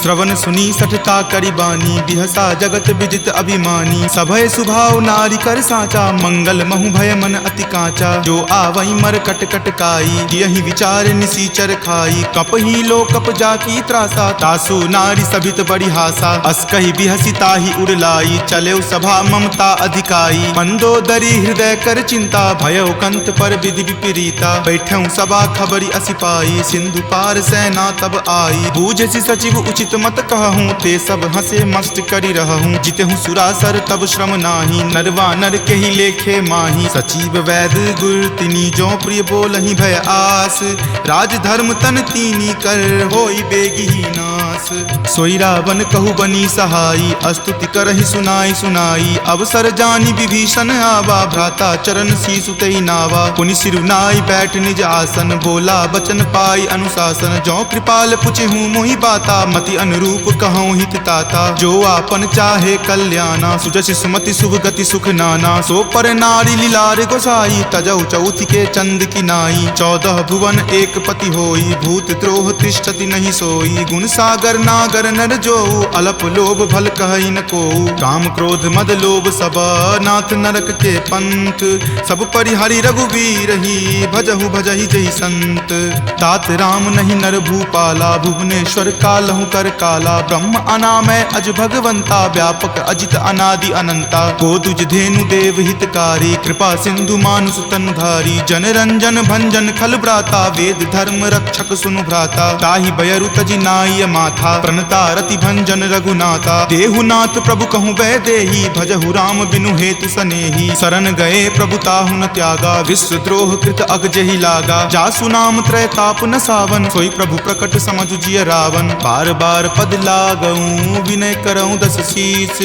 श्रवण सुनी सठता करि बानी, बिहसा जगत विजित अभिमानी। सभय सुभाव नारी कर साचा, मंगल महु भय मन अति काचा। जो आवई मर कट कट काई, यही विचार निसीचर खाई। कप ही लो कप जाकी त्रासा, तासु नारी सभित बड़ी हासा। अस कही बिहसी ताही उड़लाई, चले सभा ममता अधिकाई। मंदोदरी हृदय कर चिंता, भयो कंत पर विधि विपरीता। बैठऊँ सभा खबरी असिपाई, सिंधु पार सेना तब आई। बूझसी सचिव उचित मत कहूँ, ते सब हंसे मस्त करी रहूँ। जितहूँ सुरासर तब श्रम नाही, नरवा नर के ही लेखे माही। सचिव वैद गुर तिनी, जो प्रिय बोलहि भय आस। राज धर्म तन तीनी कर, होई बेगी ही नास। सोई रावण कहु बनी सहाई, स्तुति करहि सुनाई सुनाई। अवसर जानी विभीषण आवा, भ्राता चरण शीसु तेहि नावा। पुनि सिरुनाई बैठ निज आसन, बोला बचन पाई अनुशासन। जो कृपाल पुछहूँ मोहि बाता, मति अनुरूप कहूँ हित ताता। जो आपन चाहे कल्याणा, सुजस सुमति शुभ गति सुख नाना। सो पर नारी लीलार गोसाई, तजौ चौथि के चंद की नाई। 14 भुवन एक पति होई, भूत द्रोह तिष्ठति नहीं सोई। गुण सागर नागर नर जो, अलप लोभ भल कहई न को। काम क्रोध मद लोभ सब, नाथ नरक के पंथ। सब परिहरि रघुवीर ही, भजहु भजहि जहि संत। तात राम नहीं नर भूपाला, भुवनेश्वर कालहु कर काला। ब्रह्म अनामय अज भगवंता, व्यापक अजित अनादि अनंता। गोदुज धेनु देव हितकारी, कृपा सिंधु मानुष तनुधारी। जन रंजन भंजन खल भ्राता, वेद धर्म रक्षक सुनु भ्राता। ताहि बयरु तजि नाय माथा, प्रणता रति भंजन रघुनाथा। देहुनाथ प्रभु कहूँ वै देही, भजहु राम बिनु हेतु सनेही। शरण गए प्रभु ताहु न त्यागा, विश्व द्रोह कृत अग जहि लागा। जासु नाम त्रय ताप न सावन, सोई प्रभु प्रकट समझु जिय रावण। बार बार पद लागऊँ, विनय करऊँ दस शीस।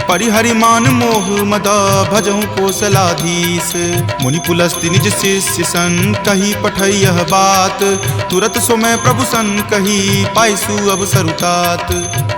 परिहरि मान मोह मद, भजहु कौशलाधीश। मुनि पुलस्ति निज शिष्य सन, कही पठई यह बात। तुरत सो मैं प्रभु सन कही, पाइसु अब सरुतात।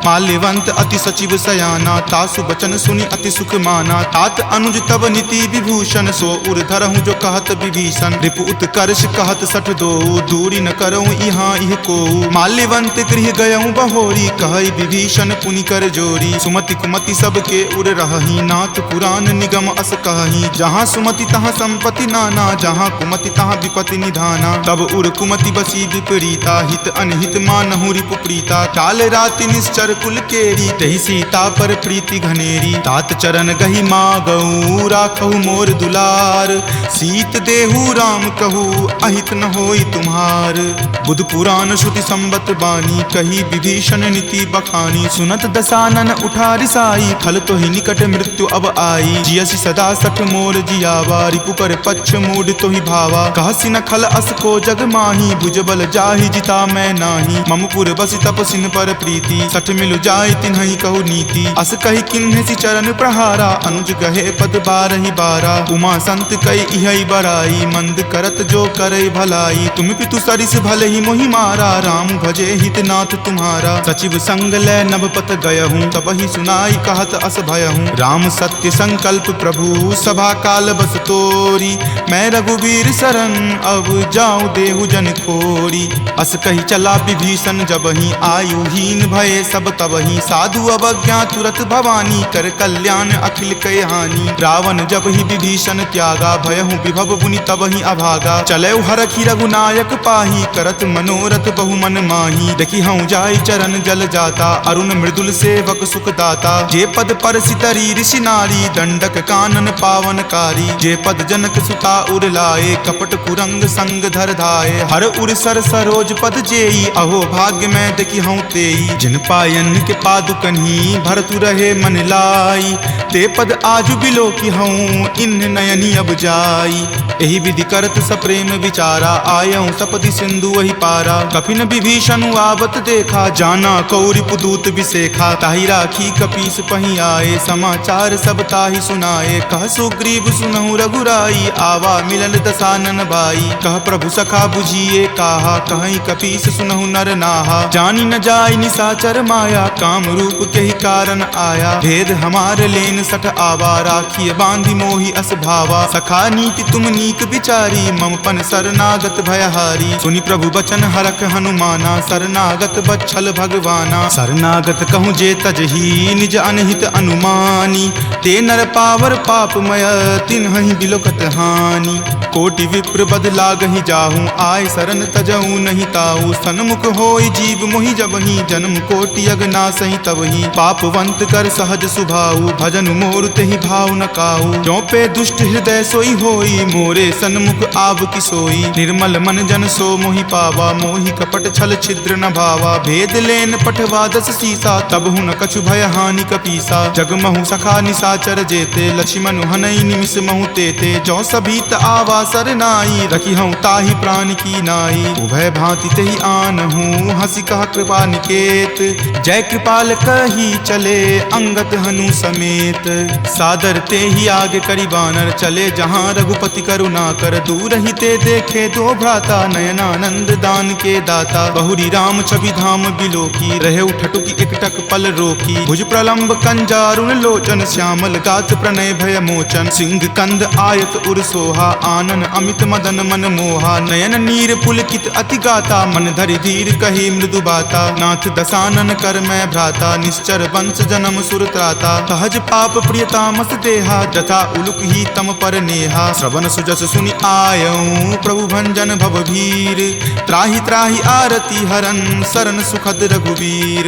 माल्यवंत अति सचिव सयाना, तासु बचन सुनि अति सुख माना। तात अनुज तब नीति विभूषण, सो उर धरहूँ जो कहत विभीषण। रिपु उत्कर्ष कहत सठ दो, दूरी न करऊँ यहाँ इह को। माल्यवंत गृह गयऊँ बहोरी, कहई विभीषण पुनि कर जोरी। सुमति कुमति सबके उर रहही, नाथ पुराण निगम अस कहही। जहाँ सुमति तहाँ संपत्ति नाना, जहाँ कुमति तहाँ विपत्ति निधाना। तब उर कुमति बसी विपरीता, हित अनहित मानहु रिपु प्रीता। काल राति निश्चर कुल केरी, तहि सीता पर प्रीति घनेरी। तात चरण गहि मागऊ, राखहु मोर दुलार। सीत देहु राम कहू, अहित न होई तुम्हार। बुध पुराण श्रुति संबत बानी, कही विभीषण नीति बखानी। सुनत दसानन उठा रिसाई, खल तो ही निकट मृत्यु अब आई। जियसि सदा सठ मोर जियावा, रिपु पर पक्ष मूड तो ही भावा। कहसि न खल अस को जग माही, भुजबल जाहि ताहि जिता मैं नाही। ममपुर बसि तपसिन पर प्रीति, सठ मिलु जाय तिन्हि कहु नीति। अस कहि किन्हे सि चरण प्रहारा, अनुज गहे पद बारहि बारा। उमा संत कई इहै बराई, मंद करत जो करे भलाई। तुम पितु सरिस भले ही मोहि मारा, राम भजे हितनाथ तुम्हारा। सचिव संग लै नभपत गयहूँ, तब ही सुनाई कहत अस भयहूँ। राम सत्य संकल्प प्रभु, सभा काल बस तोरी। मैं रघुवीर शरण, अब जाऊँ देहु जन खोरी। अस कही चला विभीषण जबहि, आयुहीन भये सब तबहि। साधु अवज्ञा तुरत भवानी, कर कल्याण अखिल कय हानि। रावण जब ही विभीषण त्यागा, भयहु विभव मुनि तबहि अभागा। चले हरखी रघुनायक पाही, करत मनोरथ बहु मन माही। देखी हूँ जाय चरण जल जाता, अरुण मृदुल सेवक सुख दाता। जे पद पर सितरी ऋषि नारी, दंडक कानन पावनकारी। जे पद जनक सुता उर लाए, कपट कुरंग संग धर धाये। हर उर सर सरोज पद जेई, अहो भाग्य में देखी हूँ तेई। जिन पायन के पादुकन्ही, भरतु रहे मन लाई। ते पद आजु बिलो की हूँ, इन नयनी अब जाई। एहि विधि करत सप्रेम विचारा, आयऊँ सपदि सिंधु वही पारा। कपिन विभीषण आवत देखा, जाना कौरि पुदूत विसेखा। ताहि राखी कपीस पही आए, समाचार सब ताहि सुनाए। कह सुग्रीव सुनहु रघुराई, आवा मिलन दसानन भाई। कह प्रभु सखा बुझिए काहा, कहीं कपीस सुनहु नर नाहा। जानी न जाय निसाचर माया, काम रूप के ही कारण आया। भेद हमार लेन सठ आवा, राखिए बांधि मोहि अस भावा। सखा नीति तुम नीक विचारी, ममपन शरणागत भयहारी। सुनि प्रभु बचन हरख हनुमाना, शरणागत बच्छल भगवाना। शरणागत कहूँ जे तजही, निज अनहित अनुमानी। ते नर पावर पापमय, तिन्हि बिलोकत हानि। कोटि विप्र बद लागहि जाहूँ, आय शरण तजहूँ नहीं ताऊ। सन्मुख होय जीव मोहि जबहि, जन्म कोटि अगनासहि तबहि। पापवंत कर सहज सुभाऊ, भजन मोर तेहि भाव न काऊ। जो पे दुष्ट हृदय सोई होई, मोरे सन्मुख आब की सोई। निर्मल मन जन सो मोहि पावा, मोहि कपट छल छिद्र न भावा। भेद लेन पठवा दस सीसा, तब हूँ न कछु भय हानि कपीसा। जगमहु सखा निसाचर जेते, लक्ष्मण हनई निमिष महु तेते। जो सभीत आवा सरनाई, रखी हूँ ताहि प्राण की नाई। उभय भांति तेहि आनहूँ, हंसी कह कृपा निकेत। जय कृपाल कही चले, अंगत हनु समेत। सादर ते ही आगे करी बानर, चले जहाँ रघुपति करुणा कर। दूर ही ते देखे दो भ्राता, नयनानंद दान के दाता। बहुरी राम छवि धाम बिलोकी, रहे उठटुकी एकटक पल रोकी। भुज प्रलंब कंजारुण लोचन, श्यामल गात प्रणय भय मोचन। सिंह कंद आयत उर सोहा, आनन अमित मदन मन मोहा। नयन नीर पुलकित अति गाता, मन धरि धीर कही मृदु बाता। नाथ दसानन कर मैं भ्राता, निश्चर वंश जन्म सुर त्राता। सहज पाप प्रियतामस देहा, जथा उलुक ही तम पर नेहा। श्रवण सुजस सुनि आयऊँ, प्रभु भंजन भव भीर। त्राहि त्राहि आरती हरन, शरण सुखद रघुवीर।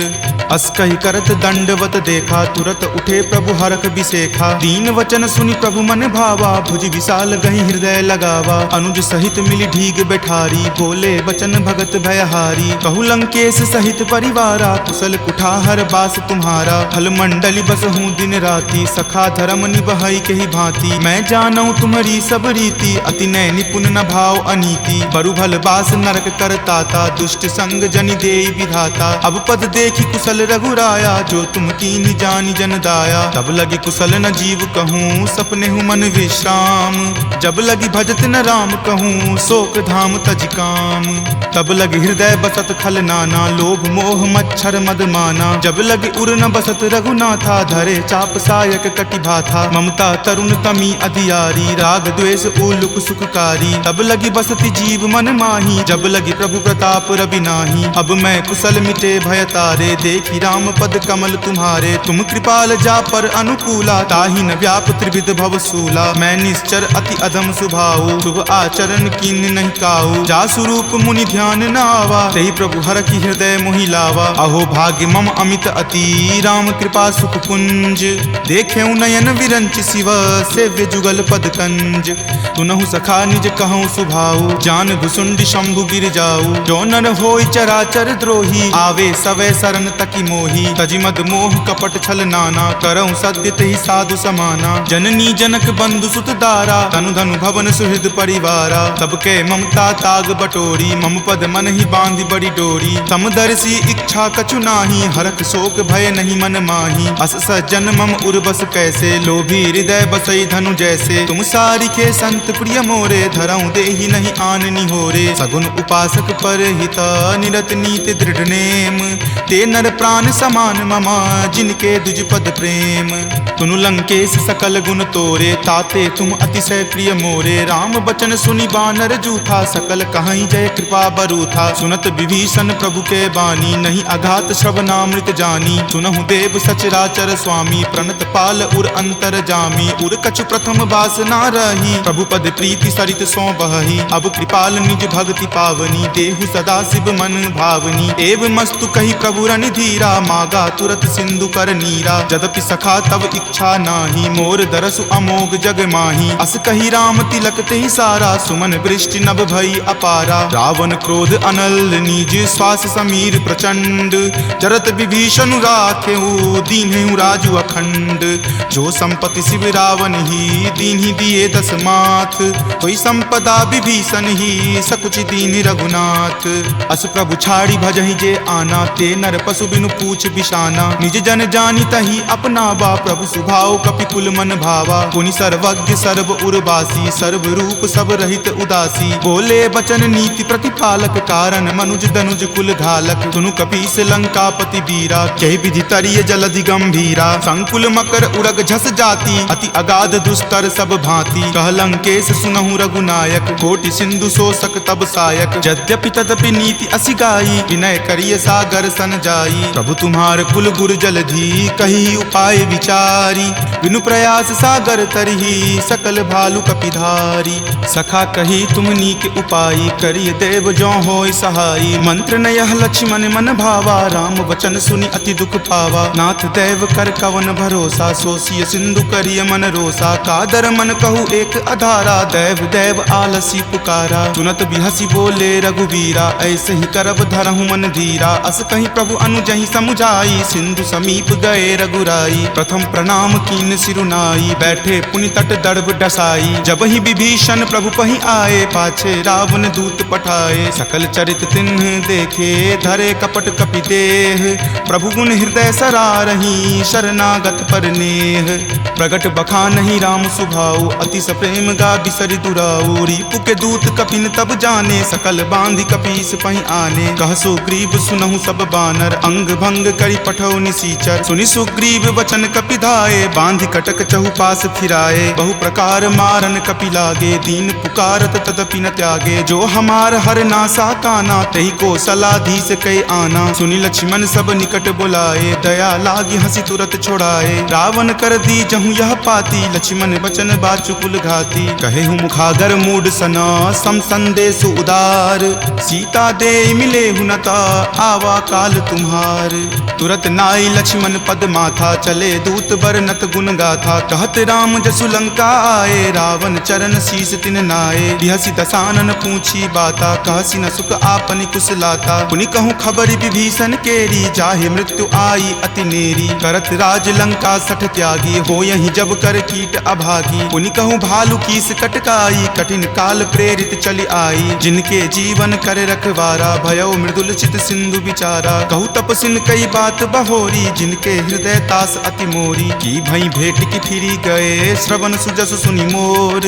अस कहि करत दंडवत देखा, तुरत उठे प्रभु हरख बिसेखा। दीन वचन सुनि प्रभु मन भावा, भुज विशाल गहि हृदय लगावा। अनुज सहित मिली ढीग बैठारी, बोले वचन भगत भयहारी। कहु लंकेश सहित परिवारा, कुशल कुठार बास तुम्हारा। फल मंडली बस हूँ दिन राति, सखा धर्म निबहई के ही भांति। मैं जानऊँ तुम्हारी सब रीति, अति नय निपुण न भाव अनीति। बरु भल बास नरक करताता, दुष्ट संग जनि देई विधाता। अब पद देखी कुशल रघुराया, जो तुम कीन्ही जानि जन दाया। तब लगी कुशल न जीव कहूँ, सपने हूँ मन विश्राम। जब लगी भजत न राम कहूँ, शोक धाम तज काम। तब लगी हृदय बसत खल नाना, लोभ मोह मच्छर मद माना। जब लगी उर न बसत रघुनाथा, धरे चाप सायक कटि भाथा। ममता तरुण तमी अधियारी, राग द्वेष उलुक सुखकारी। तब लगी बसति जीव मन माही, जब लगी प्रभु प्रताप रवि नाही। अब मैं कुशल मिटे भय तारे, देखी राम पद कमल तुम्हारे। तुम कृपाल जा पर अनुकूला, ताहि न व्याप त्रिविध भव सूला। मैं निश्चर अति अधम सुभाऊ, शुभ आचरण कीन नहीं काऊ। जा स्वरूप मुनि ध्यान न आवा, तेहि प्रभु हर की हृदय मोहि लावा। अहो भाग्य मम अमित अति, राम कृपा सुख पुंज। देखे नयन विरंच शिव, सेव्य जुगल पद कंज। तुनहु सखा निज कहूँ सुभाऊ, जान भुसुंडी शंभु गिर जाऊ। जो नर होय चराचर द्रोही, आवे सवै शरण तकी मोही। तजि मद मोह कपट छल नाना, करऊँ सद्य तेहि साधु समाना। जननी जनक बंधु सुत दारा, तनु धनु भवन सुहृद परिवारा। तब के ममता ताग बटोरी, मम पद मन ही बांधी बड़ी डोरी। तम दर्शी इच्छा कछु नाही, हरख शोक भय नहीं मन माही। अस सज्जन मम उर्बस कैसे, लोभी हृदय बसई धनु जैसे। तुम सारिखे संत प्रिय मोरे, धरऊं देहि नहीं आन निहोरे। सगुन उपासक पर हिता, निरत नीति दृढ़ नेम। ते नर प्राण समान ममा, जिनके दुज पद प्रेम। तुनु लंकेश सकल गुण तोरे, ताते तुम अतिशय प्रिय मोरे। राम बचन सुनि बानर जूथा, सकल कहाई जय कृपा बरूथा। सुनत विभीषण प्रभु के बानी, नहीं अघात श्रवणामृत जानी। सुनहु देव सचराचर स्वामी, प्रणत पाल उर अंतर जामी। उर कछु प्रथम बास ना रही, प्रभु पद प्रीति सरित सो बही। अब कृपाल निज भक्ति पावनी, देहु सदा शिव मन भावनी। एव मस्तु कही प्रभु रण धीरा, मागा तुरत सिंधु कर नीरा। जदपि सखा तब इच्छा नाही, मोर दरसु अमोघ जग माही। अस कही राम तिलक तेहि सारा, सुमन वृष्टि नभ भई अपारा। रावण क्रोध अनल निज, श्वास समीर प्रचंड। जरत विभीषण राखेहु, दीन्हु राजु अखंड। जो संपत्ति शिव रावण ही, दीन्हि दिए दस माथ। कोई संपदा विभीषण ही, सकुच दीन रघुनाथ। अस प्रभु छाड़ी भजहि जे आना, ते नर पशु बिनु पूछ बिशाना। निज जन जानी तहि अपनावा, प्रभु सुभाव कपिकुल मन भावा। पुनि सर्वज्ञ सर्व उर्वासी, सर्व रूप सब रहित उदासी। बोले बचन नीति प्रतिपालक, कारण मनुज दनुज कुल घालक। सुनु कपीस लंकापति वीरा, कहि विधि तरिय जलधि गंभीरा। संकुल मकर उड़ग झस जाति, अति अगाध दुस्तर सब भांति। कह लंकेश सुनहु रघुनायक, कोटि सिंधु शोषक तब सायक। यद्यपि तदपि नीति असि गाई, विनय करिय सागर सन जाई। प्रभु तुम्हार कुल गुर जलधि, कही उपाय विचारी। बिनु प्रयास सागर तरही, सकल भालु कपिधारी। सखा कही तुम नीक उपाई, करिय देव जो होय सहाई। मंत्र न यह लक्ष्मण मन भावा, राम वचन सुनि अति दुख पावा। नाथ देव कर कवन भरोसा, सोसिय सिंधु करिय मन रोसा। कादर मन कहु एक अधारा, देव देव आलसी पुकारा। सुनत बिहसी बोले रघुवीरा, ऐसे ही करब धरहु मन धीरा। अस कहीं प्रभु अनुजहि समुझाई, सिंधु समीप गए रघुराई। प्रथम प्रणाम कीन सिरुनाई, बैठे पुनि तट दर्भ डसाई। जब ही विभीषण प्रभु पहि आए, पाछे रावण दूत पठाए। सकल चरित तिन्ह देखे, धरे कपट कपि देह। प्रभु गुण हृदय सरारही, शरणागत पर नेह। प्रगट बखानहि राम सुभाऊ, अति सप्रेम गा बिसरि दुराऊ। रिपु के दूत कपिन तब जाने, सकल बांधि कपीस पहि आने। कह सुग्रीव सुनहु सब बानर, अंग भंग करि पठौ निसीचर। सुनि सुग्रीव वचन कपिधाए, बांधि कटक चहुपास फिराए। बहु प्रकार मारन कपि लागे, दीन पुकारत तदपि न त्यागे। जो हमार हर नासा काना, तहि को सलाधीस कई आना। सुनि लक्ष्मण सब निकट बुलाए, दया लागी हंसी तुरत छोड़ाए। रावण कर दी जहु यह पाती, लक्ष्मण बचन बाचु कुल घाती। कहे हूँ मुखागर मूड सना, सम संदेश उदार। सीता दे मिले हुनता, आवा काल तुम्हार। तुरत नाई लक्ष्मण पद माथा, चले दूत बरनत गुण गाथा। कहत राम जसु लंका आए, रावण चरण शीस तिन नाये। बिहसी दसानन पूछी बाता, कहसी न सुख आपनि कुशलाता। पुनि कहूँ खबरि विभीषण केरी, जाहे मृत्यु आई अति नेरी। करत राज लंका सठ त्यागी, हो यही जब कर कीट अभागी। पुनि कहूँ भालु कीस कटकाई, कठिन काल प्रेरित चली आई। जिनके जीवन करे रखवारा, भयो मृदुल चित सिंधु विचारा। कहूँ तपसिन कई बात बहोरी, जिनके हृदय तास अति मोरी। की भई भेट की फिरी गए, श्रवण सुजस सुनि मोर।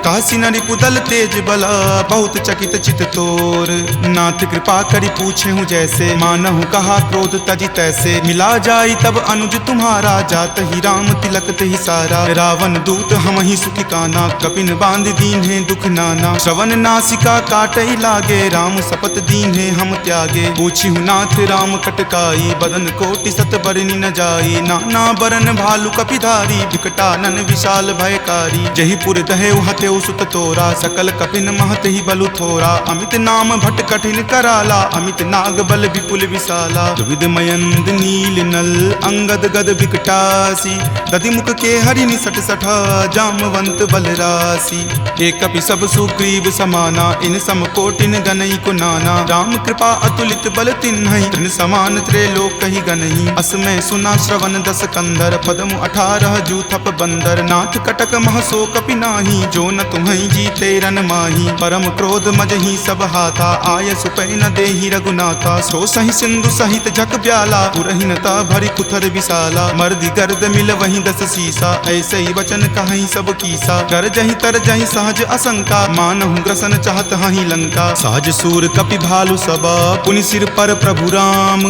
कहसी न रिपुदल तेज बला, बहुत चकित चित तोर। नाथ कृपा करि पूछे हूँ जैसे, मानहु कहा क्रोध तजी तैसे। मिला जाई तब अनुज तुम्हारा, जात ही राम तिलक तेहि सारा। रावण दूत हम ही सुखी काना, कपिन बांध दीन है दुख नाना। श्रवण नासिका काटई लागे, राम सपत दीन है हम त्यागे। पूछी हूँ नाथ राम कटकाई, बदन कोटि सत बरनी न जाई। नाना बरन भालु कपिधारी, विकटानन विशाल भयकारी। जही पुर दहेउ हतेउ सुत तोरा, सकल कपिन महत ही बलु थोरा। अमित नाम भट कठिन कराला, अमित नाग बल विपुल विशाला। विविध मयंद नील नल, अंगद गद विकटासी। दधि मुख के हरि निसट सठा, जामवंत बल राशि। एक कपि सब सुग्रीव समाना, इन सम कोटिन गनई को नाना। राम कृपा अतुलित बल तिन्हई, तृण समान त्रैलोक कहि गनहि। असमय सुना श्रवण दस कंधर, पदमु 18 जूथप बंदर। नाथ कटक महसो कपि नाही, जो न तुम्हें जीते रन माही। परम क्रोध मजही सब हाथा, आय सुपै न देहि रघुनाथा। सो सही सिंधु सहित झक ब्याला, पुरहीनता भरी कुथर विशाला। मर्दी गर्द मिल वहीं 10 सीसा, ऐसे ही वचन कहीं सब कीसा। कर जही तर जही सहज असंका, मानहु ग्रसन चाहत हहीं लंका। सहज सूर कपि भालु सबा, पुनि सिर पर प्रभु राम।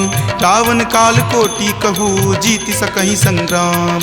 रावण काल कोटि कहू, जीति सकहि संग्राम।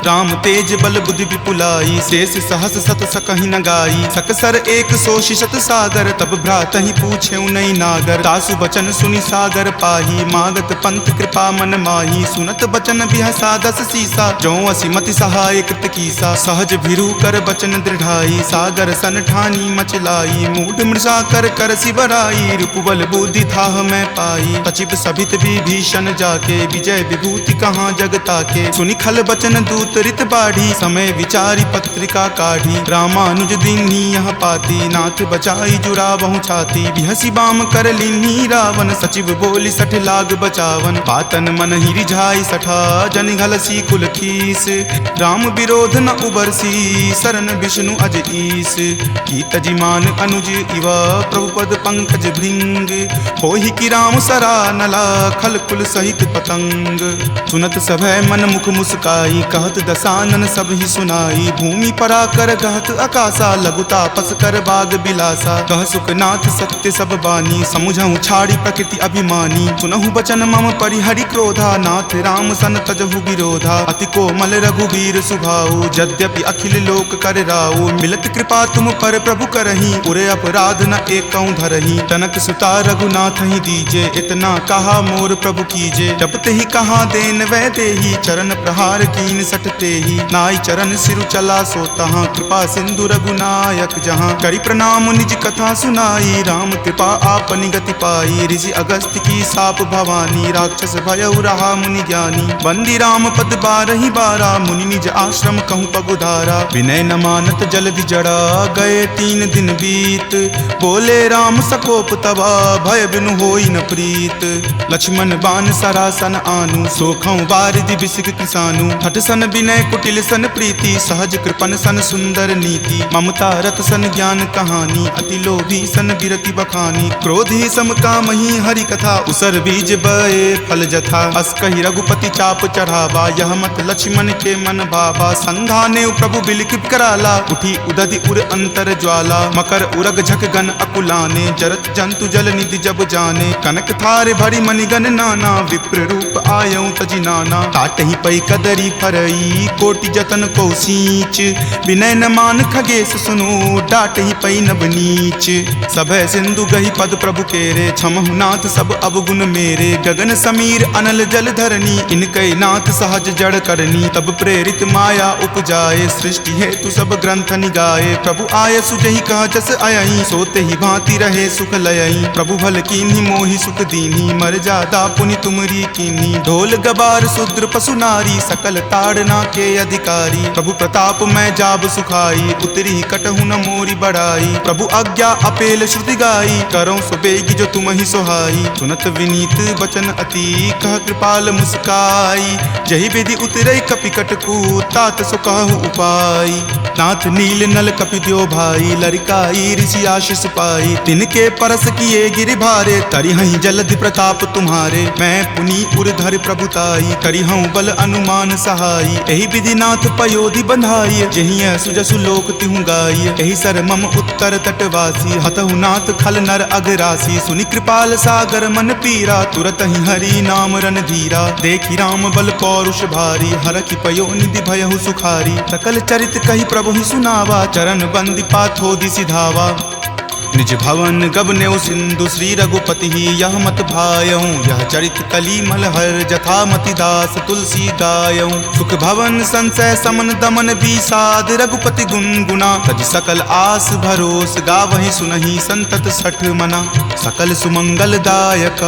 राम तेज बल बुद्धि विपुलाई, शेष सहस सत सकहि न गाई। सकसर एक सोषि शत सागर, तब भ्रातहि पूछेउ नहीं नागर। तासु बचन सुनि सागर पाही, मागत पंथ कृपा मन माही। सुनत बचन बिहसा 10 सीसा, जो असि मति सहाय कृत कीसा। सहज भिरू कर बचन दृढ़ाई, सागर सन ठानी मचलाई। मूढ़ मृषा कर कर सिबराई, रिपुबल बुद्धि थाह मैं पाई। सचिव सभित विभीषण जाके, विजय विभूति कहाँ जगता के। सुनि खल बचन दूत रित बाढ़ी, समय विचारी पत्रिका काढ़ी। रामानुज दीन्ही यह पाती, नाथ बचाई जुड़ावहु छाती। बिहसी बाम कर लीन्ही रावण, सचिव बोली सठ लाग बचावन। पातन मन ही रिझाई सठा, जन घलसी कुल खीस। राम विरोध न उबरसी, शरण विष्णु अज ईस। की तजिमान अनुज इवा, प्रभुपद पंकज भृंग। होहि की राम सरा नला, खल कुल सहित पतंग। सुनत सभय मन मुख मुस्काई, कहत दसानन सब ही सुनाई। भूमि परा कर गहत आकाशा, लघु तापस कर बाग बिलासा। कह सुखनाथ सत्य सब बानी, समुझहु छाड़ी प्रकृति अभिमानी। सुनहु बचन मम परिहरि क्रोधा, नाथ राम सन तजहु विरोधा। अति कोमल रघुबीर सुभाऊ, यद्यपि अखिल लोक कर राऊ। मिलत कृपा तुम पर प्रभु करही, उरे अपराध न एकौ धरही। तनक सुता रघुनाथ ही दीजे, इतना कहा मोर प्रभु कीजे। जपते ही कहा देन वै देही, चरण प्रहार कीन सटते ही। नाई चरण सिरु चला सो तहाँ, कृपा सिंधु रघुनायक जहाँ। करि प्रणाम निज कथा सुनाई, राम कृपा आपनि गति पाई। ऋषि अगस्त्य की साप भवानी, राक्षस भयउ रहा मुनि ज्ञानी। बंदी राम पद 12 बारा, मुनि निज आश्रम कहूँ पगुधारा। विनय न मानत जलधि जड़ा, गए 3 दिन बीत। बोले राम सकोप तबा, भय बिनु होई न प्रीत। लक्ष्मण बान सरासन आनु, सोखौ बारिधि बिसिक किसानु। हठ सन विनय कुटिल सन प्रीति, सहज कृपन सन सुंदर नीति। ममता रत सन ज्ञान कहानी, अति लोभी सन बिरति बखानी। क्रोधी सम कामहि हरि कथा, उसर बीज बए फल जथा। अस कहि रघुपति चाप चढ़ावा, यह मत लक्ष्मण के मन भावा। संधाने प्रभु बिलिख कराला, उठी उदधि उर अंतर ज्वाला। मकर उरग झक गन अकुलाने, जरत जंतु जल निधि जब जाने। कनक थारे भरी मणिगन नाना, विप्र रूप आयऊ तजि नाना। काटहि पै कदरी फरई, कोटि जतन को सींच। विनय न मान खगेश सुनो, डाटहि पै नब नीच। सभय सिंधु गहि पद प्रभु केरे, क्षमहु नाथ सब अवगुण मेरे। गगन समीर अनल जल धरनी, इनकै नाथ सहज जड़ करनी। तब प्रेरित माया उपजाए, सृष्टि हेतु सब ग्रंथ निगाए। प्रभु आय सुजहि कह जस अयहि, सोते ही भांति रहे सुख लयहि। प्रभु भल कीन्ही मोहि सुख दीन्ही, मर जादा पुनि तुमरी कीन्ही। ढोल गबार शूद्र पशु नारी, सकल ताड़ना के अधिकारी। प्रभु प्रताप मैं जाब सुखाई, उतरी कटहु न मोरी बढ़ाई। प्रभु आज्ञा अपेल श्रुति गाई, करौं सुबेगी जो तुम ही सोहाई। सुनत विनीत बचन अति, कह कृपाल मुस्काई। जहि विधि उतरई कपि कटकू, तात सो कहु उपाय। नाथ नील नल कपि द्यो भाई, लरिकाई ऋषि आशीष पाई। तिनके परस किए गिरि भारे, तरिहहि जलधि प्रताप तुम्हारे। मैं पुनि उरधर प्रभुताई, करिहऊँ बल अनुमान सहाई। एहि विधि नाथ पयोधि बंधाई, जहिं सुजसु लोक तिहु गाई। एहि सर मम उत्तर तटवासी, हतहु नाथ खल नर अगरासी। सुनि कृपाल सागर मन पीरा, तुरत ही हरि नाम रन धीरा। देखि राम बल पौरुष भारी, हरखि पयो निधि भयहु सुखारी। सकल चरित कहि प्रभु ही सुनावा, चरण बंदी पाथोधि सिधावा। निज भवन गबनेउ सिंधु, श्री रघुपति ही यह मत भायऊँ। यह चरित कली मलहर, जथा मति दास तुलसी गायऊँ। सुख भवन संशय समन दमन विषाद, रघुपति गुनगुना। तज सकल आस भरोस, गावहि सुनहि संतत सठ मना। सकल सुमंगल दायक,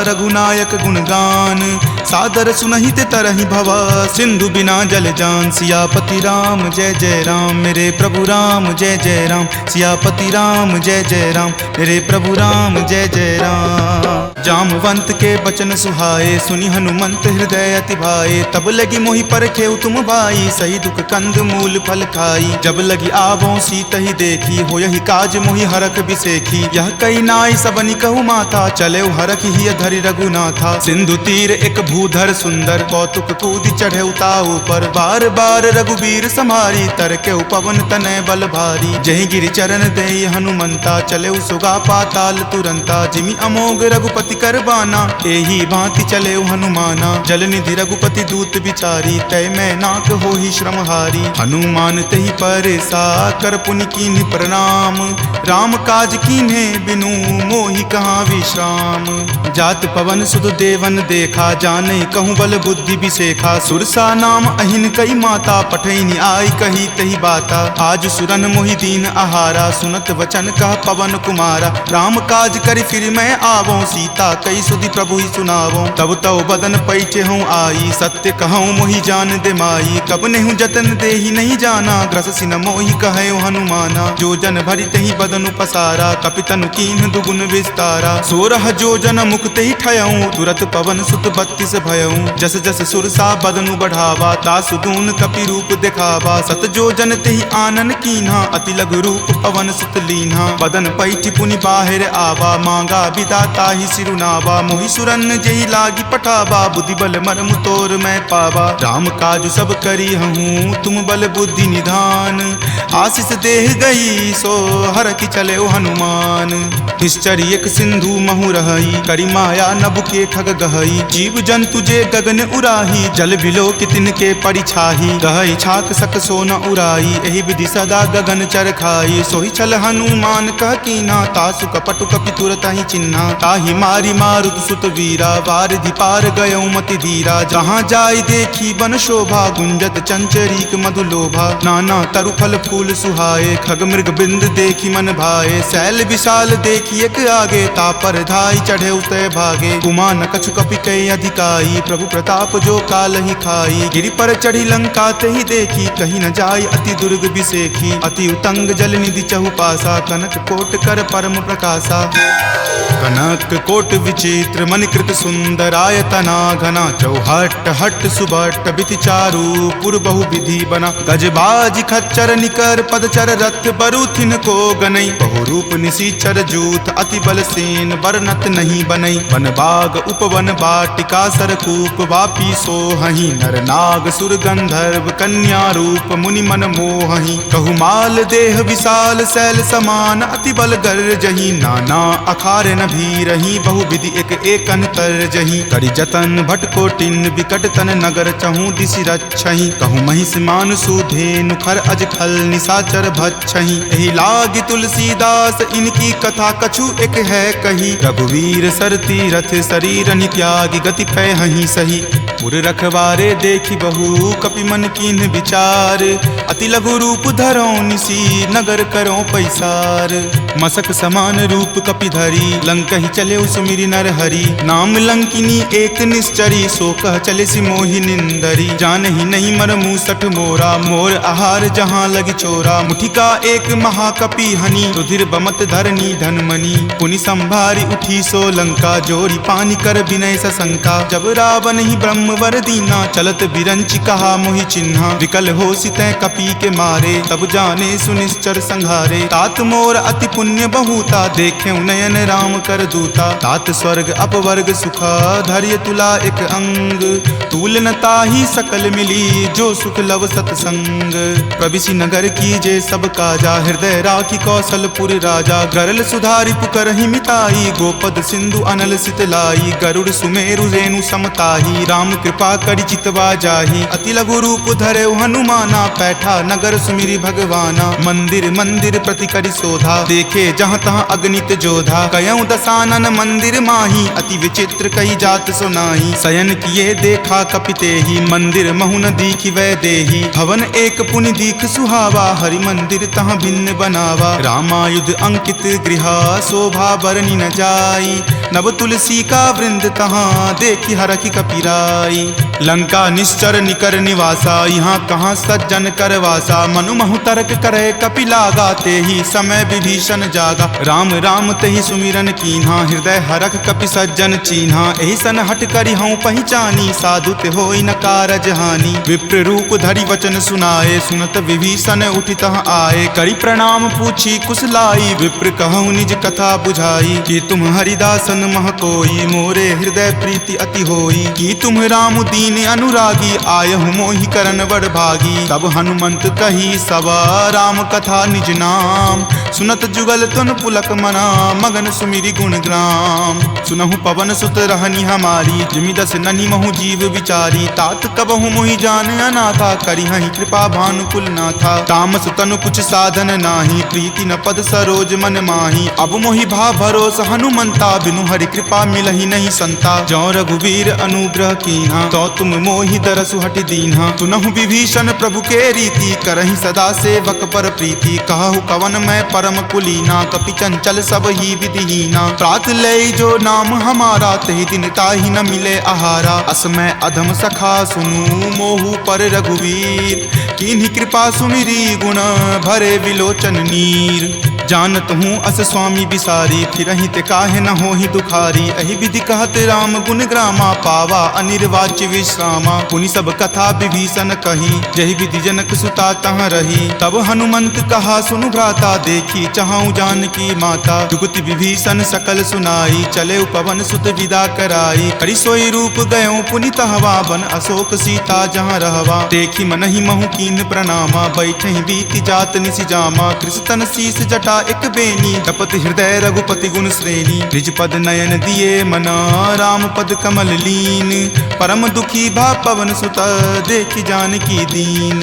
रघुनायक गुणगान। सादर सुनहि ते तरहि भवा, सिंधु बिना जल जान। सियापति राम जय जय राम, मेरे प्रभु राम जय जय राम। सियापति राम जय जय राम, मेरे प्रभु राम जय जय राम। जामवंत के बचन सुहाए, सुनि हनुमंत हृदय अति भाए। तब लगी मोहि परखेउ तुम भाई, सही दुख कंद मूल फल खाई। जब लगी आवों सीत ही देखी, हो यही काज मोहि हरख बिसेखी। यह कई नाई सबनि कहु माता, चले हरख ही धरि रघुनाथा। सिंधु तीर एक भूधर सुंदर, कौतुक कूद चढ़े उताऊ पर। बार बार रघुबीर संहारी, तरके पवन तनय बल भारी। जहि गिरि चरण देई हनुमंता, चले सुगा पाताल तुरंता। जिमि अमोघ रघुपति कर बाना, एही भांति चले हनुमाना। जल निधि रघुपति दूत बिचारी, तय मैं नाक होहि श्रमहारी। हनुमान तहि परेसा, कर पुनि कीन्ह प्रणाम। राम काज कीन्हे बिनु, मोहि कहाँ विश्राम। जात पवन सुत देवन देखा, जाने कहूँ बल बुद्धि बिसेखा। सुरसा नाम अहिन कई माता, पठैनि आई कही तही बाता। आज सुरन मोहि दीन आहारा, सुनत वचन कह पवन कुमारा। राम काज करि फिर मैं आवों, सीता कई सुधि प्रभु ही सुनावों। तब तव बदन पैठे हूँ आई, सत्य कहूँ मोहि जान दे माई। कब नेहु जतन देहि नहीं जाना, ग्रस सिन मोहि कहयो हनुमाना। जो जन भरि तहि बदनु पसारा, कपितनु कीन्ह दुगुन विस्तारा। 16 जो जन मुक्त ही ठयऊँ, तुरत पवन सुत 32 भयऊँ। जस जस सुरसा बदनु बढ़ावा, तासु दून कपि रूप दिखावा। सत जो जन तेहि आनन कीन्हा, अति लघु रूप पवन सुत लीन्हा। बदन पैठि पुनि बाहिर आवा, मांगा विदाता ही सिरुनावा। मोहि सुरन जेहि लागी पठावा, बुद्धि बल मर्म तोर मैं पावा। राम काज सब करी हूँ, तुम बल बुद्धि निधान। आशीष देह गई सो हरखि चले हनुमान। निश्चर एक सिंधु महु रहई, करी माया नभ के खग गहई। जीव जंतु जे गगन उराही, जल बिलो कि तिनके परिछाही। गहई छाक सक सो न उराई, एहि विधि सदा गगन चर खाई। सोहि छल हनुमान कह कीन्हा, तासु कपटु कपि तुरत ही चिन्हा। ताहि मारी मारुत सुत वीरा, वारिधि पार गयो मति धीरा। जहाँ जाय देखी बन शोभा, गुंजत चंचरीक मधु लोभा। नाना तरु फल फूल सुहाए, खग मृग बिंद देखी मन भाए। शैल विशाल देखी एक आगे, तापर धाई चढ़े उतय भागे। गुमान कछु कपि कई अधिकाई, प्रभु प्रताप जो काल ही खाई। गिरि पर चढ़ी लंका तेहि देखी, कहीं न जाय अति दुर्ग बिसेखी। अति उतंग जल निधि चहुपासा, कनक कोट कर परम प्रकाशा। कनक कोट विचित्र मणिकृत सुंदरायतना घना। चौहट हट सुबट बिति चारु, पुर बहु विधि बना। गजबाज खच्चर निकर पदचर, रथ बरुथिन को गनई। बहु रूप निशिचर जूथ, अति बल सेन बरनत नहीं बनई। वन बाग उपवन बाटिका सरकूप, वापी सोहहि। नर नाग सुर गंधर्व कन्या रूप, मुनि मन मोहहि। कहु माल देह विशाल शैल समान, अति बल गर्जहि। नाना अखार न भीरहि, बहु विधि एक एकन तरजहि। करि जतन भट कोटिन, विकट तन नगर चहु दिशि रक्षहि। कहु महिष मानुषु धेनु, खर अज खल निशाचर भक्षहि। एहि लागी तुलसीदास, इनकी कथा कछु एक है कही। रघुवीर सर तीरथ, शरीर नित्यागी, गति पैहि सही। पुर रखवारे देखी बहु, कपि मन कीन्ह विचार। अति लघु रूप धरो निसी, नगर करो पैसार। मसक समान रूप कपि धरी, लंकहि चले सुमिरि नर हरि। नाम लंकिनी एक निश्चरी, सो कह चले सि मोहि निंदरी। जानहि नहीं मर मूसठ मोरा, मोर आहार जहाँ लगी चोरा। मुठिका एक महाकपि हनि, रुधिर बमत धरनी धनमणि। पुनि संभारी उठी सो लंका, जोरी पानी कर विनय सशंका। जब रावण ही ब्रह्म वर दीना, चलत बिरंचि कहा मोहि चिन्हा। विकल हो सितै कपि के मारे, तब जाने सुनिश्चर संघारे। तात मोर अति पुण्य बहुता, देखे नयन राम कर दूता। तात स्वर्ग अपवर्ग सुखा, धैर्य तुला एक अंग। तूल न ताहि सकल मिली, जो सुख लव सतसंग। प्रविशि नगर कीजे सब काजा, हृदय राखी कौशलपुर राजा। गरल सुधारि पुकरहि मिताई, गोपद सिंधु अनल सितलाई। गरुड़ सुमेरु रेणु समताही, राम कृपा करि चितवा जाहि। अति लघु रूप धरे हनुमाना, पैठा नगर सुमिरि भगवाना। मंदिर मंदिर प्रति करि शोधा, देखे जहाँ तहाँ अगणित जोधा। कयऊँ दसानन मंदिर माही, अति विचित्र कही जात सुनाई। शयन किए देखा कपितेहि, मंदिर महु न दीखि वै देहि। भवन एक पुनि दीख सुहावा, हरि मंदिर तहाँ भिन्न बनावा। रामायुध अंकित गृहा, शोभा बरनि न जाई। नव तुलसी का वृंद तहाँ, देखि हरखि कपिराई। लंका निश्चर निकर निवासा, यहाँ कहाँ सज्जन करवासा। मनु महु तर्क करे कपि लागा, तेहि समय विभीषण जागा। राम राम तेहि सुमिरन कीन्हा, हृदय हरख कपि सज्जन चीन्हा, एहि सन हट करि हूँ पहचानी, साधु ते होई न कारज हानि। विप्र रूप धरि वचन सुनाए, सुनत विभीषण उठि तह आए, करि प्रणाम पूछी कुशलाई, विप्र कहूँ निज कथा बुझाई। कि तुम हरिदासन मह कोई, मोरे हृदय प्रीति अति होई, कि तुम राम दीन अनुरागी, आयहु मोहि करन बड़ भागी। तब हनुमंत कही सब राम कथा निज नाम, सुनत जुगल तुन पुलक मना, मगन सुमिरि गुण ग्राम। सुनहु पवन सुत रहनी हमारी, जिमि दस ननि महु जीव विचारी, तात कबहु मोहि जान अनाथा, करिहहि कृपा भानुकुल नाथा। तामस तनु कुछ साधन नाही, प्रीति न पद सरोज मन माही, अब मोहि भा भरोस हनुमंता, बिनु हरि कृपा मिलहि नहीं संता। जौ रघुवीर अनुग्रह कीन्हा, तो तुम मोहि दरसु हटि दीन्हा। सुनहु विभीषण प्रभु के रीति, करहि सदा सेवक पर प्रीति, कहु कवन मैं परम कुलीना, कपि चंचल सब ही विधिहीना। प्रात लय जो नाम हमारा, तेहि दिन ताहि न मिले आहारा। अस मैं अधम सखा सुनु, मोहु पर रघुवीर, कीन्ही कृपा सुमिरी, गुण भरे विलोचन नीर। जानत हूँ अस स्वामी बिसारी, फिरहि ते काहे न होहि दुखारी। एहि विधि कहत राम गुण ग्रामा, पावा अनिर्वाच्य विश्रामा। पुनि सब कथा विभीषण कही, जहि विधि जनक सुता तहाँ रही। तब हनुमंत कहा सुनु भ्राता, देखी चाहूँ जानकी माता। जुगति विभीषण सकल सुनाई, चले पवन सुत विदा कराई। हरि सोई रूप गयो पुनि तहवा, बन अशोक सीता जहाँ रहवा। देखी मनहि महु कीन प्रणामा, बैठहि बीति जात निसि जामा। कृष्ण शीस जटा एक बेनी, जपत हृदय रघुपति गुण श्रेणी। निज पद नयन दिए मना, राम पद कमल लीन। परम दुखी भा पवन सुत, देखि जानकी दीन।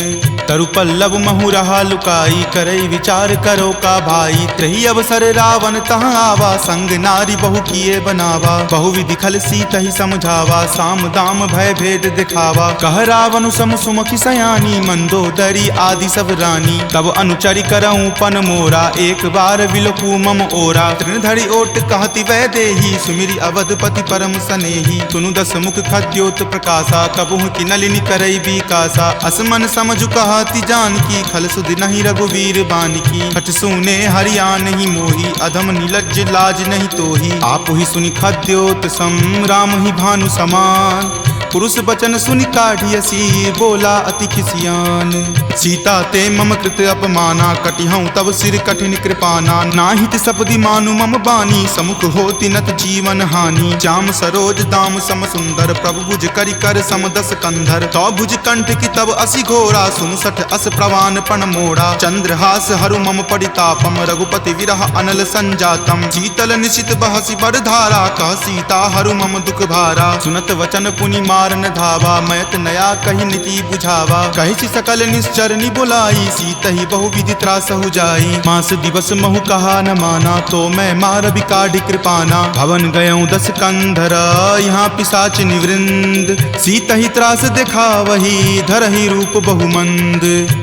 तरु पल्लव महु रहा लुकाई, करई विचार करो का भाई। त्रही अवसर रावण तहाँ आवा, संग नारी बहु किए बनावा। बहुविधि खल सीतहि समझावा, साम दाम भय भेद दिखावा। कह रावण सम सुमुखी सयानी, मंदोदरी आदि सब रानी। तब अनुचरि करऊँ पन मोरा, एक बार विलोकु मम ओरा। तृणधरि ओट कहति वै देही, सुमिरि अवधपति परम सनेही। सुनु दस मुख खद्योत प्रकाशा, कबहु की नलिनी करई विकासा। असमन समझु कहति जानकी, खल सुधि नहीं रघुवीर बानकी। हठ सुने हरिया नहीं मोही, अधम निलज्ज लाज नहीं तोही। आप ही सुनि खद्योत सम, राम ही भानु समान। पुरुष बचन सुनि काढ़ियसी, बोला अति खिसियान। सीता ते मम कृत अपमाना, कटिहऊँ तब सिर कठिन कृपाना। नाहित सपदि मानु मम बानी, समुख होति नत जीवन हानि। श्याम सरोज दाम सम सुंदर, प्रभु भुज करि कर सम दस कंधर। तो भुज कंठ की तब असि घोरा, सुनु सठ अस प्रवान पण मोड़ा। चंद्रहास हरु मम परितापम, रघुपति विरह अनल संजातम। शीतल निशित बहसि बड़ धारा, कह सीता हरु मम दुख भारा। सुनत वचन पुनि मारन धावा, मैत नया कही नीति बुझावा। कहि सकल निश्चरनि बुलाई, सीत ही बहु विधि त्रासहु जाई। मास दिवस महु कहा न माना, तो मैं मार बिकाढ़ कृपाना। भवन गयऊँ 10 कंधर, यहाँ पिशाच निवृंद। सीत ही त्रास देखा वही, धरहि रूप बहुमंद।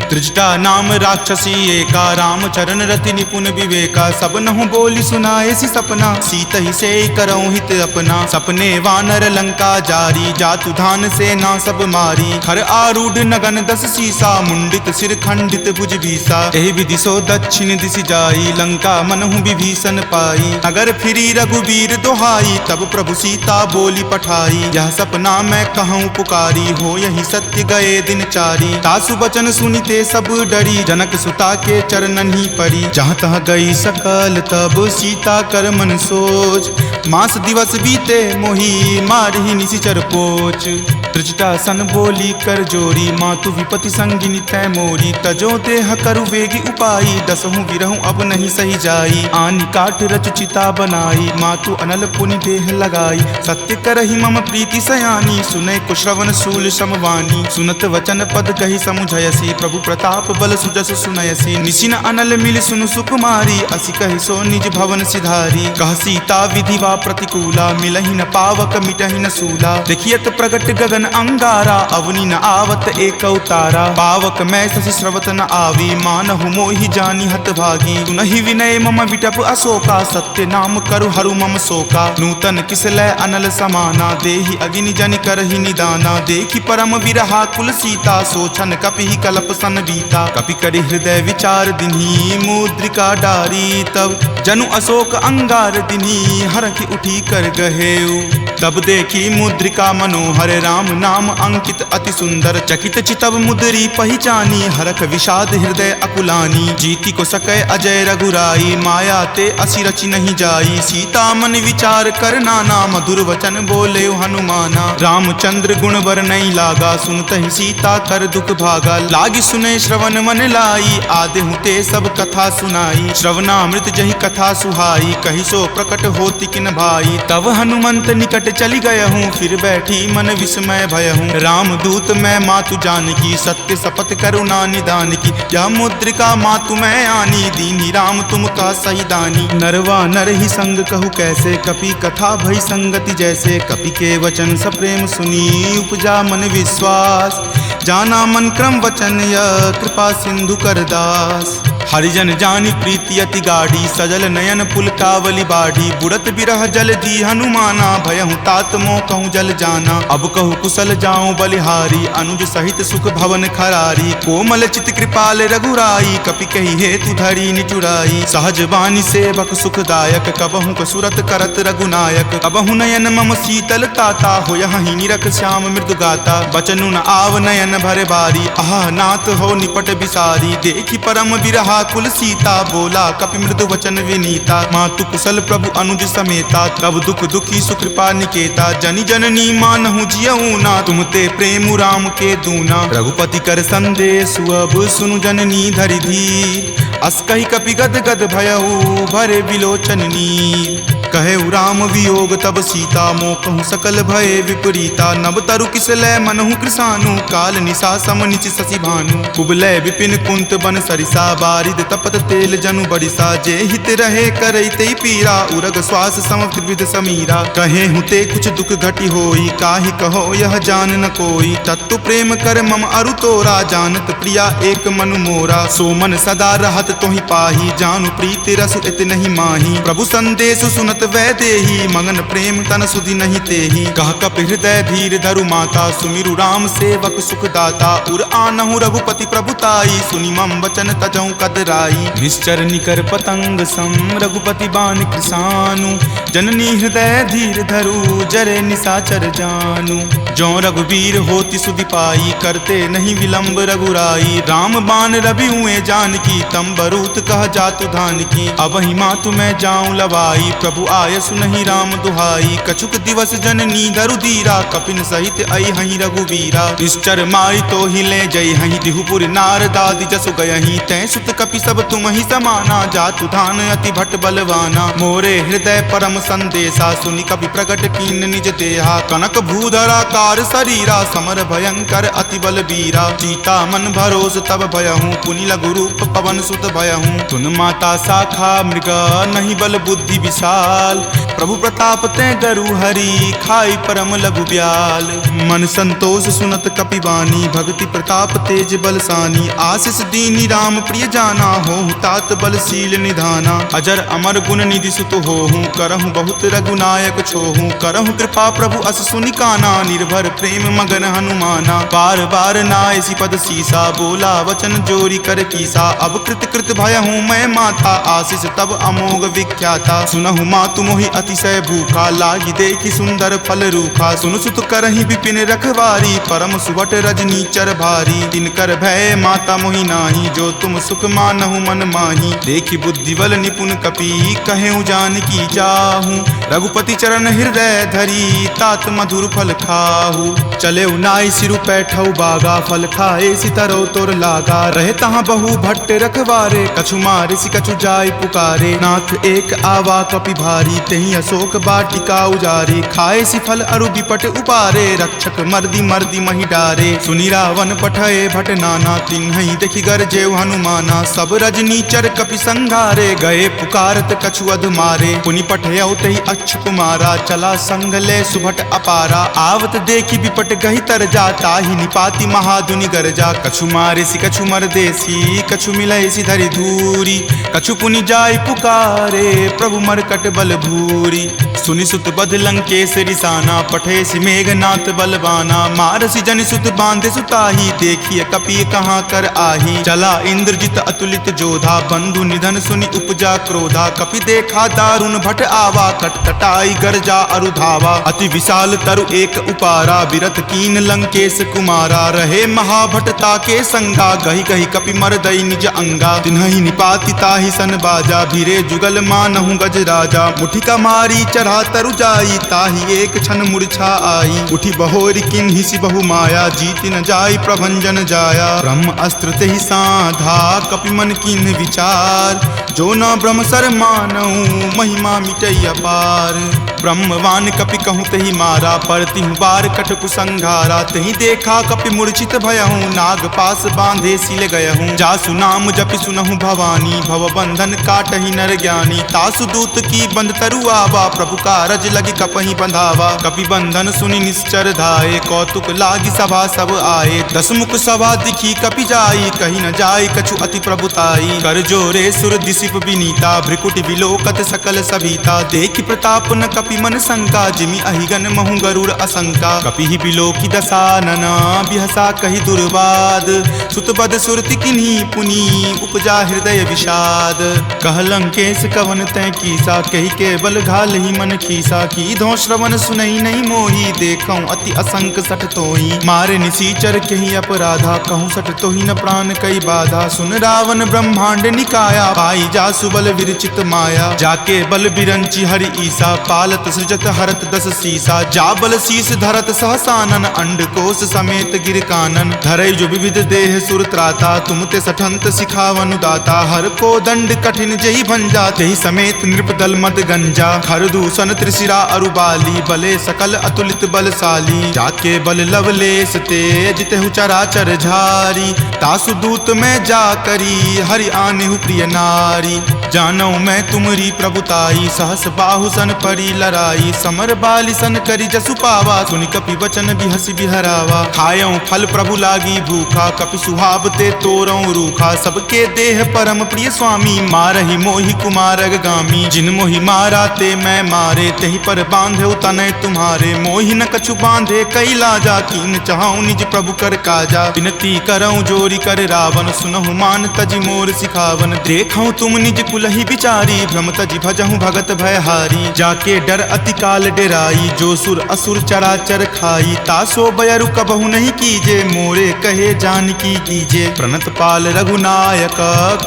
त्रिजटा नाम राक्षसी एका, राम चरण रति निपुण विवेका। सब नहु बोली सुनाए सी सपना, सीत ही से करऊँ हित अपना। सपने वानर लंका जारी, जातु धान से ना सब मारी। खर आरूढ़ नगन 10 सीसा, मुंडित सिर खंडित भुज भीसा। एहि विधि सो दक्षिण दिशि जाई, लंका मनहु विभीषण पाई। अगर फिरी रघुवीर दोहाई, तब प्रभु सीता बोली पठाई। यह सपना मैं कहूँ पुकारी, हो यही सत्य गए दिन चारी। तासु बचन सुनिते सब डरी, जनक सुता के चरणन ही परी। जहाँ तहाँ गई सकल तब सीता कर मन सोच। मास दिवस बीते मोही, मारहि निशिचर पोच। त्रिजटा सन बोली कर जोरी, मातु विपति संगिनी तै मोरी। तजो देह करु वेगी उपाई, दसहु विरहु अब नहीं सही जाई। आनि काठ रच चिता बनाई, मातु अनल पुनि देह लगाई। सत्य करहि मम प्रीति सयानी, सुनै कुश्रवण शूल समवानी। सुनत वचन पद कहि समुझयसी, प्रभु प्रताप बल सुजस सुनयसी। निशिन अनल मिल सुनु सुकुमारी, असि कहि सो निज भवन सिधारी। कह सीता विधि वा प्रतिकूला, मिलहि न पावक मिटहि न सूला। देखियत प्रगट गगन अंगारा, अवनी न आवत एक अवतारा। पावक मैं शशि श्रवत न आवी, मानहु मोहि जानी हत भागी। सुनहि विनय मम विटप अशोका, सत्य नाम करु हरु मम शोका। नूतन किसलय अनल समाना, देहि अग्नि जनि करहि निदाना। देखि परम विरहा कुल सीता, सोचन कपि कलप सन बीता। कपि करि हृदय विचार दिन्ही, मुद्रिका डारी तब जनु अशोक अंगार दिन्ही। हरखि उठी कर गहेऊ, तब देखी मुद्रिका मनोहर। राम नाम अंकित अति सुंदर, चकित चितव मुद्री पहचानी। हरख विषाद हृदय अकुलानी, जीति को सकै अजय रघुराई। माया ते असि रचि नहीं जाई, सीता मन विचार कर नाना। मधुर वचन बोले हनुमाना, रामचंद्र गुण वर नहीं लागा। सुनत ही सीता कर दुख भागा, लागी सुने श्रवण मन लाई। आदेहु ते सब कथा सुनाई, श्रवणामृत जहि कथा सुहाई। कहि सो प्रकट होति किन भाई, तब हनुमंत निकट चली गय हूँ। फिर बैठी मन विस्मय भय हूँ, राम दूत मैं मातु जानकी। सत्य शपथ करुणा निदान की, यह मुद्रिका मातु मैं आनी। दीनी राम तुम का सही दानी, नरवा नर ही संग कहु कैसे। कपि कथा भई संगति जैसे, कपि के वचन सप्रेम सुनी। उपजा मन विश्वास, जाना मन क्रम वचन यह। कृपा सिंधु कर दास, हरिजन जानी प्रीति अति गाढ़ी। सजल नयन पुलकावली बाढ़ी, बुड़त बिरह जल दी हनुमाना। भयहु तात मोह कहूँ जल जाना, अब कहूँ कुशल जाऊं बलिहारी। अनुज सहित सुख भवन खरारी, कोमल चित कृपाल रघुराई। कपि कही हेतु धरी निचुराई, सहज बानी सेवक सुखदायक। कबहु कसुरत करत रघुनायक, कबहु नयन मम शीतल ताता। हो यही निरख श्याम मृदु गाता, बचनु न आव नयन भर बारी। आह नाथ हो निपट बिसारी, देखी परम बिरहा कुल सीता। बोला कपि मृदु वचन विनीता, मातु कुशल प्रभु अनुज समेता। तब दुख दुखी सुकृपा निकेता, जनि जननी मानहु जियऊ ना। तुम ते प्रेम राम के दूना, रघुपति कर संदेश अब सुनु जननी धरि धीर। अस कहि कपि गद गद भयऊ, भरे विलोचन नीर। कहे राम वियोग तब सीता, मोकहु सकल भय विपरीता। नब तरु किसलय मनहु कृसानु, काल निशा सम निच शशि भानु। कुबलय विपिन कुंत बन सरिसा, बारिद तपत तेल जनु बरिसा। जे हित रहे करैते पीरा, उरग श्वास सम त्रिविध समीरा। कहे हुते कुछ दुख घटी होई, काहि कहो यह जान न कोई। तत्तु प्रेम कर मम अरु तोरा, जानत प्रिया एक मनु मोरा। सो मन सदा रहत तोहि पाही, जानु प्रीति रस इत नहीं माही। प्रभु संदेश सुनत वै देही, मगन प्रेम तन सुधि नहीं तेही। कह कपि हृदय धीर धरु माता, सुमिरु राम सेवक सुख दाता। उर आनहु रघुपति प्रभुताई, सुनि मम वचन तजहु कदराई। निश्चर निकर पतंग सम, रघुपति बान कृसानु। जननी हृदय धीर धरु, जरे निशाचर जानु। जो रघुवीर होति सुधि पाई, करते नहीं विलंब रघुराई। राम बान रवि हुए जानकी, तम बरूत कह जातु धान की। अब ही मातु मैं जाऊं लवाई, प्रभु आय सुनहि राम दुहाई। कछुक दिवस जननी धरु धीरा, कपिन सहित आई हहि रघुवीरा। निश्चर मारी तो ही ले जई हहि, दिहुपुर नार दादि जसु गयहि। तै सुत कपि सब तुम ही समाना, जातु धान अति भट बलवाना। मोरे हृदय परम संदेशा, सुनि कपि प्रकट कीन निज देहा। कनक भूधरा कार शरीरा, समर भयंकर अति बलबीरा। सीता मन भरोस तब भयहूँ, पुनि लघु रूप पवन सुत भयहूँ। तुन माता शाखा मृग, नहीं बल बुद्धि विशाल। प्रभु प्रताप ते गरु हरि, खाई परम लघु ब्याल। मन संतोष सुनत कपि बानी, भक्ति प्रताप तेज बलसानी। आशीष दीनी राम प्रिय जाना, होहु तात बलशील निधाना। अजर अमर गुण निधि सुत होहु, करहु बहुत रघुनायक छोहु। करहु कृपा प्रभु अस सुनि काना, निर्भर प्रेम मगन हनुमाना। बार बार नायसी पद सीसा, बोला वचन जोरी कर कीसा। अब कृत कृत भयहूँ मैं माता, आशीष तब अमोघ विख्याता। सुनहु मातु मोहि अतिशय भूखा, लागी देखी सुंदर फल रूखा। सुन सुत करहि विपिन रखवारी, परम सुवट रजनी चर भारी। तिनकर भय माता मोहि नाही, जो तुम सुख मानहु मन माही। देखी बुद्धि बल निपुण कपि, कहेउ जानकी चाहूँ। रघुपति चरण हृदय धरी, तात मधुर फल खाहू। चले नाई सिरु पैठऊ बागा, फल खाए सितरो तोर लागा। रहे तहाँ बहु भट्ट रखवारे, कछु मारे सि कछु जाय पुकारे। नाथ एक आवा कपि भारी, भारी, तेहि अशोक बाटिका उजारे, खाए सिफल अरु विपट उपारे, रक्षक मर्दी मर्दी मही डारे। सुनि रावण पठए भट नाना, तिन्हि देखि गरजे हनुमाना, सब रजनीचर कपि संघारे, गए पुकारत कछु अध मारे। पुनि पठयउ तहि अक्ष कुमारा, चला संग ले सुभट अपारा, आवत देखि विपट गहि तर जा, ताहि निपाति महाधुनि गरजा। कछु मारे सि कछु मर देसी, कछु मिलय सि धरि धूरी, कछु पुनि जाय पुकारे, प्रभु मरकट बल भूरी। सुनि सुत बध लंकेश रिसाना, पठे सि मेघनाथ बलवाना, मारसि जनि सुत बांधे सुताही, देखिए कपि कहाँ कर आही। चला इंद्रजित अतुलित जोधा, बंधु निधन सुनि उपजा क्रोधा, कपि देखा दारुण भट आवा, कटकटाई गरजा अरु धावा। अति विशाल तरु एक उपारा, बिरत कीन लंकेश कुमारा, रहे महाभटता के संगा, गहि गहि कपि मर दई निज अंगा। तिन्हि निपाति ताहि सन बाजा, भीरे जुगल मानहु गज राजा, मुठिका मारी चढ़ा तरु जाई, ताहि एक क्षण मूर्छा आई। उठी बहोरी किन्हि सि बहु माया, जीत न जाई प्रभंजन जाया। ब्रह्म अस्त्र तेहि साधा, कपि मन किन्ह विचार, जो न ब्रह्म सर मानऊ, महिमा मिटई अपार। ब्रह्मवान कपि कहूँ तहि मारा, पर तिहु बार कटकु संघारा, तहि देखा कपि मूर्छित भयहूँ, नाग पास बांधे सिल गयहूँ। जासु नाम जपि सुनहु भवानी, भव बंधन काटहि नर ज्ञानी। तासु दूत की बंध तरु आवा, प्रभु कारज लगी कपहि बंधावा। कपि बंधन सुनि निश्चर धाये, कौतुक लागी सभा सब आए। दसमुख सभा दिखी कपि जाई, कही न जाय कछु अति प्रभुताई। कर जोरे सुर दिसिप विनीता, भ्रिकुटि विलोकत सकल सभीता। देखि प्रताप न कपि मन शंका, जिमि अहिगन महु गरुड़ असंका। कपि ही बिलोकी दसानना, बिहसा कहि दुर्वाद। सुतबद सुरति किन्ही पुनि, उपजा हृदय विषाद। कह लंकेश कवन तै कीसा, कहि के बल घाल ही मन खीसा। की धो श्रवण सुनई नहीं मोही, देखऊं अति असंक सठ तोही। मारे निसीचर कहि अपराधा, कहूँ सठ तोही न प्राण कई बाधा। सुन रावण ब्रह्मांड निकाया, पाई जासु बल विरचित माया। जाके बल बिरंची हरि ईसा, पालत सृजत हरत दस सीसा। जा बल शीस धरत सहसानन, अंड कोश समेत गिर कानन। धरई जो विविध देह सुर त्राता, तुम ते सठंत सिखावनु दाता। हर को दंड कठिन जही भंजा, तेहि समेत नृपदल मद गंजा। खर दूषण त्रिशिरा अरुबाली, बले सकल अतुलित बलशाली। जाके बल लवलेश तेज, जितेहु चराचर झारी। तासु दूत में जा करी, हरि आनेहु प्रिय नारी। जानऊ मैं तुमरी प्रभुताई, सहस बाहु सन परी लराई। समर बाली सन करी जसु पावा, सुनि कपि वचन बिहसि बिहरावा। खायऊ फल प्रभु लागी भूखा, कपि सुहावते तोरऊ रूखा। सबके देह परम प्रिय स्वामी, मारहि मोहि कुमारग गामी। जिन मोहि मारा ते मैं मारे, तेहि पर बांधे तनय तुम्हारे। मोहि न कछु बांधे कई लाजा, कीन चाहूं निज प्रभु कर काजा। विनती करऊं जोरी कर रावण, सुनहु मान तजि मोर सिखावन। देखऊं तुम निज कुलहि विचारी, भ्रम तजि भजहु भगत भयहारी। जाके डर अति काल डेराई, जो सुर असुर चराचर खाई। तासो बयरु कबहु नहीं कीजे, मोरे कहे जानकी कीजे। प्रणत पाल रघुनायक,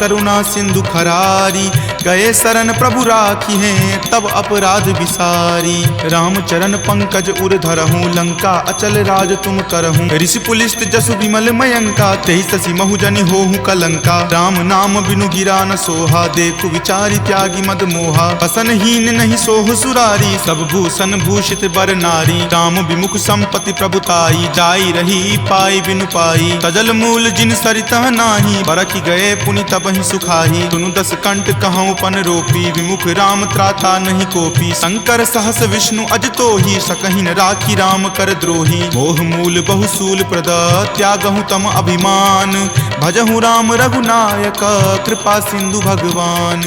करुणा सिंधु खरारी। गए शरण प्रभु राखी हैं, तब अपराध विसारी। राम चरण पंकज उर धरहूँ, लंका अचल राज तुम करहूँ। ऋषि पुलिस्त जसु विमल मयंका, तेहि ससी महु जनि होहु कलंका। राम नाम बिनु गिरा न सोहा, देखु विचारि त्यागी मद मोहा। बसन हीन नहीं सोह सुरारी, सब भूषण भूषित बर नारी। राम विमुख संपत्ति प्रभुताई, जाई रही पाई बिनु पाई। तजल मूल जिन सरितह नाही, बरखि गए पुनि तबहि सुखाही। तुनु दस कंठ कहूँ पन रोपी, विमुख राम त्राता नहीं कोपी। शंकर सहस विष्णु अज तोहि, सकहि न राखी राम कर द्रोही। मोह मूल बहुसूल प्रद, त्यागहु तम अभिमान। भजहु राम रघुनायक, कृपा सिंधु भगवान।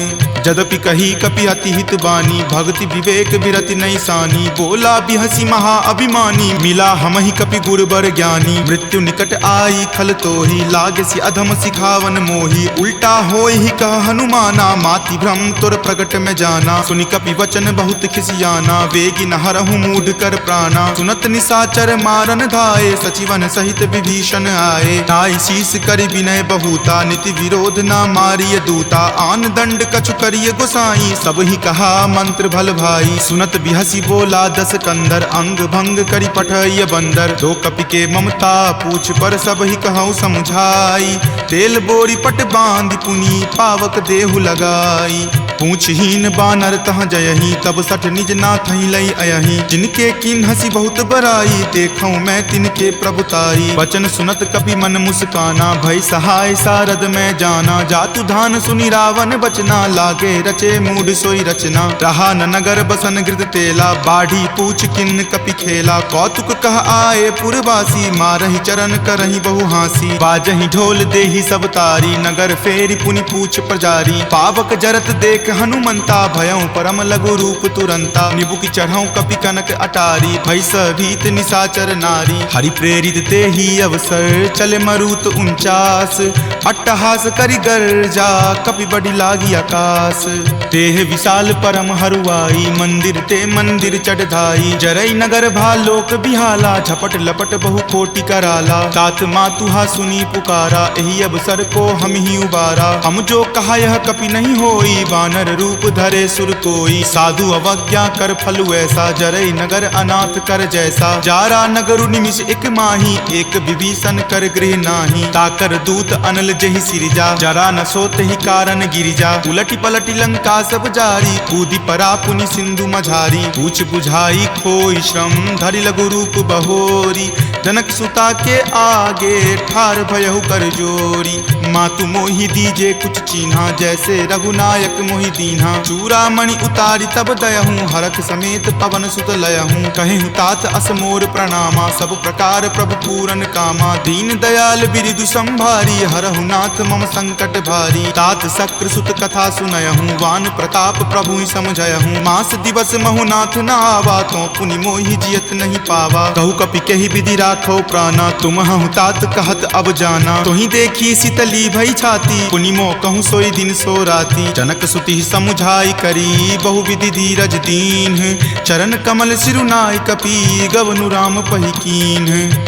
जदपि कही कपि अति हित बानी, भक्ति विवेक बिरति नहीं सानी। बोला बिहसी महा अभिमानी, मिला हमहि कपि गुरबर ज्ञानी। मृत्यु निकट आई खल तोहि, लागसी अधम सिखावन मोहि। उल्टा होय ही कह हनुमाना, माति भ्रम तुर प्रगट में जाना। सुनि कपि वचन बहुत खिसियाना, वेगी न हरहु मूढ़ कर प्राणा। सुनत निसाचर मारन धाये, सचिवन सहित विभीषण आए। नाई शीस करि विनय बहुता, नीति विरोध न मारिय दूता। आन दंड कछु करिय गोसाई, सब ही कहा मंत्र भल भाई। सुनत बिहसी बोला दस कंदर, अंग भंग करि पठय बंदर। दो कपि के ममता पूछ पर, सब ही कहूँ समझाई। तेल बोरी पट बांध पुनि, पावक देहु लगाई। पूछहीन बानर तह जयही, तब सठ निज नाथ ही लई अयही। जिनके किन हसी बहुत बराई, देखऊं मैं तिनके प्रभुताई। वचन सुनत कपि मन मुस्काना, भई सहाय सारद में जाना। जातु धान सुनि रावण बचना, लागे रचे मूड सोई रचना। रहा न नगर बसन गृद तेला, बाढ़ी पूछ किन्न कपि खेला। कौतुक कह आए पुरवासी, मारहि चरण करहि बहु हासी। बाजहि ढोल देहि सब तारी, नगर फेरी पुनि पूछ प्रजारी। पावक जरत देख हनुमंता, भयं परम लघु रूप तुरंता। निबुक चढ़ऊ कपि कनक अटारी, भई भीत निशाचर नारी। हरि प्रेरित तेहि अवसर, चले मरुत 49। अट्टहास करि गर्जा, कपि बड़ी लागी आकाश। तेह विशाल परम हरुआई, मंदिर ते मंदिर चढ़ाई। जरई नगर भालोक बिहाला, झपट लपट बहु कोटि कराला। तात मातुहा सुनी पुकारा, एहि अवसर को हम ही उबारा। हम जो कहा यह कपि नहीं होई, वानर रूप धरे सुर कोई। साधु अवज्ञा कर फल ऐसा, जरई नगर अनाथ कर जैसा। जारा नगरु निमिष एक माही, एक विभीषण कर गृह नाही। ताकर दूत अनल जहि सिरजा, जरा न सोत ही कारण गिरिजा। उलटी पलटी लंका सब जारी, कूदी परा पुनि सिंधु मझारी। पूछ बुझाई खोई श्रम, धरि लघु रूप बहोरी। जनक सुता के आगे, ठार भयहु कर जोरी। मातु मोहि दीजे कुछ चीन्हा, जैसे रघुनायक मोहि दीन्हा। चूड़ामणि उतारी तब दयहूँ, हरख समेत पवन सुत लयहूँ। कहेहूँ तात असमोर प्रणामा, सब प्रकार प्रभु पूरन कामा। दीन दयाल बिरिदु संभारी, हरहु नाथ मम संकट भारी। तात शक्र सुत कथा सुनयहूँ, वान प्रताप प्रभु ही समझयहूँ। मास दिवस महु नाथ न आवा, तो पुनि मोहि जियत नहीं पावा। कहु कपि केहि विधि राखो प्राणा, तुम हूँ तात कहत अब जाना। तुहि देखी शीतली भई छाती, पुनि मो कहूँ सोई दिन सो राती। जनक सुति समुझाई करी, बहु विधि धीरज दीन। चरण कमल सिरुनाय कपि, गवनु राम पहि कीन।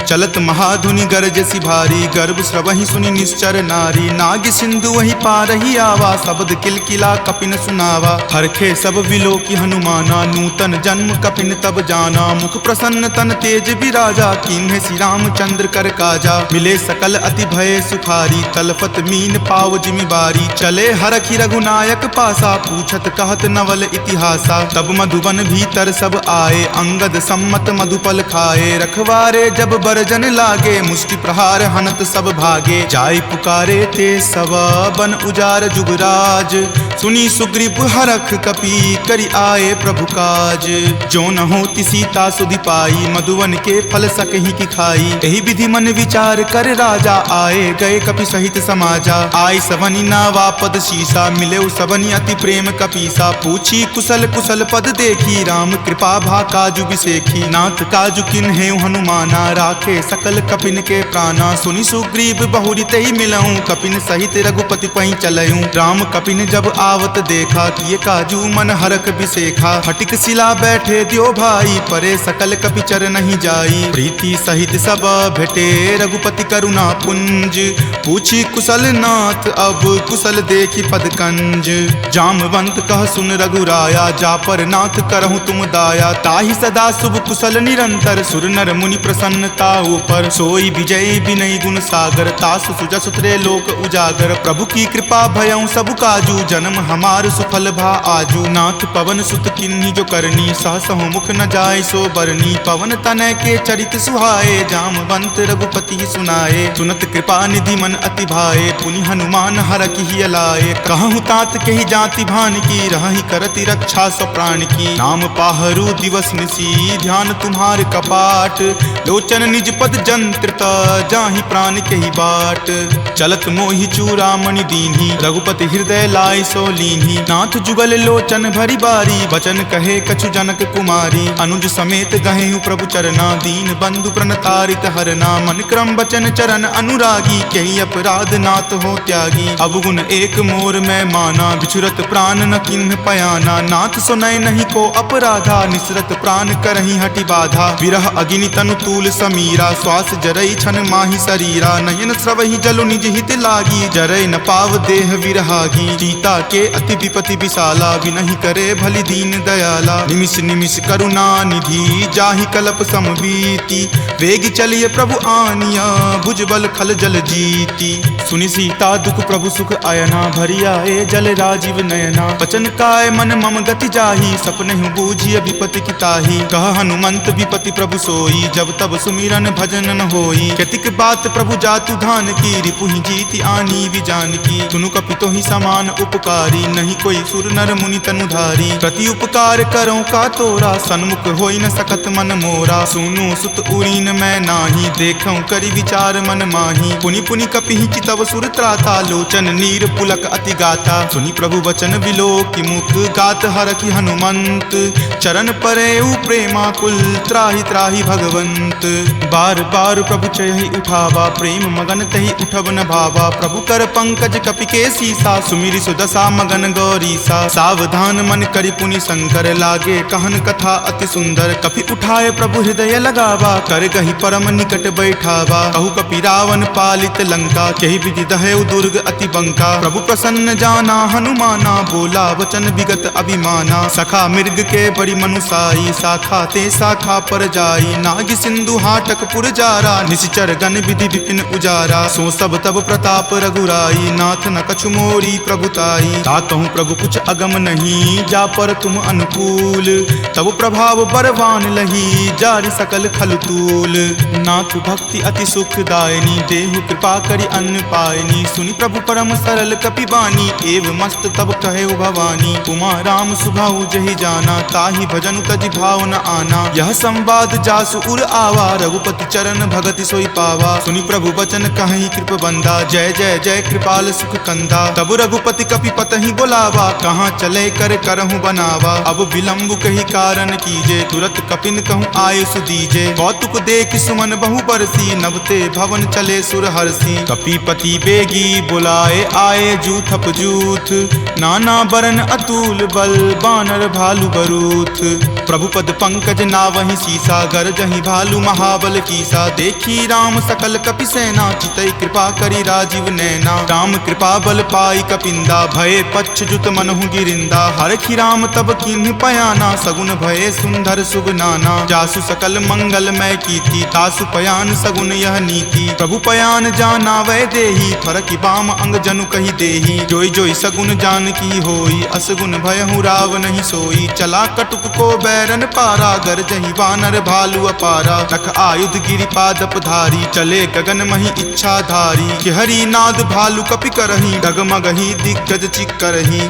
चलत महाधुनि गरजसि भारी, गर्भ स्रवहि सुनि निश्चर नारी। नाग सिंधु वही पारहि आवा, शब्द किलकिला कपिन सुनावा। हरखे सब विलोकी हनुमाना, नूतन जन्म कपिन तब जाना। मुख प्रसन्न तन तेज विराजा, कीन्हे श्री रामचंद्र कर काजा। मिले सकल अति भय सुखारी, तलफत मीन पाव जिमि बारी। चले हरखि रघुनायक पासा, पूछत कहत नवल इतिहासा। तब मधुबन भीतर सब आए, अंगद सम्मत मधुपल खाए। रखवारे जब बरजन लागे, मुष्टि प्रहार हनत सब भागे। जाय पुकारे ते सब, बन उजार जुगराज। सुनी सुग्रीव हरख कपि, करि आए प्रभु काज। जो न होति सीता सुधि पाई, मधुवन के फल सकहि की खाई। एहि विधि मन विचार कर राजा, आए गए कपि सहित समाजा। आई सबनि नावा पद शीसा, मिले सबनि अति प्रेम कपीसा। पूछी कुशल कुशल पद देखी, राम कृपा भा काजु बिसेखी। नाथ काजु किन्हेउ हनुमाना, राखे सकल कपिन के प्राणा। सुनि सुग्रीव बहुरी तेहि मिलऊं, कपिन सहित रघुपति पहि चलऊं। राम कपिन जब आवत देखा, किए काजू मन हरख बिसेखा। फटिक सिला बैठे द्यो भाई, परे सकल कपि चर नहीं जाई। प्रीति सहित सब भेटे, रघुपति करुणा पुंज। पूछी कुशल नाथ, अब कुशल देखी पद कंज। जामवंत कह सुन रघुराया, जा पर नाथ करहु तुम दाया। ताहि सदा शुभ कुशल निरंतर, सुर नर मुनि प्रसन्नता ऊपर। सोई विजय विनय गुण सागर, तासु सुजस त्रे लोक उजागर। प्रभु की कृपा भयं सब काजू, जन्म हमार सुफल भा आजू। नाथ पवन सुत किन्ही जो करनी, सहसहु मुख न जाय सो बरनी। पवन तनय के चरित सुहाए, जामवंत रघुपति सुनाए। सुनत कृपा निधि मन अति भाए, पुनि हनुमान हरखि हिय लाए। कहूँ तात कही जाति भान की, रहहि करति रक्षा स्व प्राण की। नाम पाहरू दिवस निसी, ध्यान तुम्हार कपाट। लोचन निज पद जंत्रित, जाहि प्राण कही बाट। चलत मोहि चूड़ामणि दीन्ही, रघुपति हृदय लाय सो लीन्ही। नाथ जुगल लोचन भरी बारी, वचन कहे कछु जनक कुमारी। अनुज समेत गहेहु प्रभु चरना, दीन बंधु प्रणतारित हरना। मन क्रम वचन चरण अनुरागी, कही अपराध नाथ हो त्यागी। अवगुण एक मोर में माना, बिछुरत प्राण न किन्ह पयाना। नाथ सुनय नहीं को अपराधा, निसरत प्राण करहि हटि बाधा। विरह अग्नि तनु तूल समीरा, श्वास जरई छन माहि शरीरा। नयन स्रवहि जलु निज हित लागी, जरय न पाव देह विरहागी। सीता के अति विपति विशाला, विनहि करे भलि दीन दीन दयाला, निमिष निमिष करुणा निधि जाहि कल्प समबीति, वेग चलिए प्रभु आनिया भुजबल खल जल जीती। सुनि सीता दुख प्रभु सुख आयना, भरिया ए जल राजीव नयना, बचन काय मन मम गति जाहि, सपनेहु बूझिय विपति की ताहि। कह हनुमंत विपति प्रभु सोई, जब तब सुमिरन भजन न होई। केतिक बात प्रभु जातु धान की, रिपुहि जीति आनी विजान की। सुनु कपितो ही समान उपकारी, नहीं कोई सुर नर मुनि तनुधारी। प्रति उपकार करो का तोरा, सन्मुख होई न सकत मन मोरा। सुनु सुत उरीन मैं नाही, देखऊं करि विचार मन माही। पुनि पुनि कपिहि चितव सुर त्राता, लोचन नीर पुलक अति गाता। सुनि प्रभु वचन विलोकि मुख, गात हरखि हनुमंत। चरण परेउ प्रेमाकुल, त्राहि त्राहि भगवंत। बार बार प्रभु चयहि उठावा, प्रेम मगन तहि उठब न भावा। प्रभु कर पंकज कपि के सीसा, सुमिरि सुदशा मगन गौरीसा। सावधान मन करि पुनि शंकर, लागे कहन कथा अति सुंदर। कपि उठाए प्रभु हृदय लगावा, कर गहि परम निकट बैठावा। कहु कपि रावण पालित लंका, केहि विधि दहेउ दुर्ग अति बंका। प्रभु प्रसन्न जाना हनुमाना, बोला वचन विगत अभिमाना। सखा मृग के बड़ी मनुसाई, शाखा ते शाखा पर जाई। नाग सिंधु हाटक पुर जारा, निश्चर गण विधि विपिन उजारा। सो सब तब प्रताप रघुराई, नाथ न कछु मोरी प्रभुताई। ता कहूँ प्रभु कुछ अगम नहीं, जा पर तुम अनुकूल। तब प्रभाव बरवान लही, जारि सकल खल तूल। नाथ भक्ति अति सुखदायनी, देहु कृपा करि अन्न पायनी। सुनि प्रभु परम सरल कपिबानी, एव मस्त तब कहे भवानी। उमा राम सुभाऊ जहि जाना, ताहि भजनु तजि भाव न आना। यह संवाद जासु उर आवा, रघुपति चरण भगति सोई पावा। सुनि प्रभु बचन कहि कृप बंदा, जय जय जय कृपाल सुख कंदा। तब रघुपति कपि पतहि बोलावा, कहाँ चले कर करहु बनावा। अब विलंब कही कारण कीजे, तुरत कपिन कहूँ आये सुदीजे। कौतुक देख सुमन बहु बरसी, नवते भवन चले सुर हरसी। कपिपति बेगी बुलाए आए, जूथप जूथ। नाना बरन अतुल बल, बानर भालु बरूथ। प्रभु पद पंकज नावहि सीसा, गरजहि भालु महाबल कीसा। देखी राम सकल कपि सेना, चितई कृपा करि राजीव नैना। राम कृपा बल पाई कपिंदा, भये पच्छ जुत मनहु गिरिंदा। हरखि राम तब किन्हि पयाना, सगुन भये सुंदर शुभ नाना। जासु सकल मंगलमय कीर्ति, तासु पयान सगुन यह नीति। प्रभु पयान जाना वै देही, फरकि बाम अंग जनु कहि देही। जोई जोई सगुन जान की होई, असगुन भयहु राव नहीं सोई। चला कटुक को बैरन पारा, गरजहि वानर भालु अपारा। रख आयुध गिरिपादप धारी, चले गगन मही इच्छा धारी। कि हरि नाद भालु कपि करही, डगमगहि दिग्गज चिक्करही।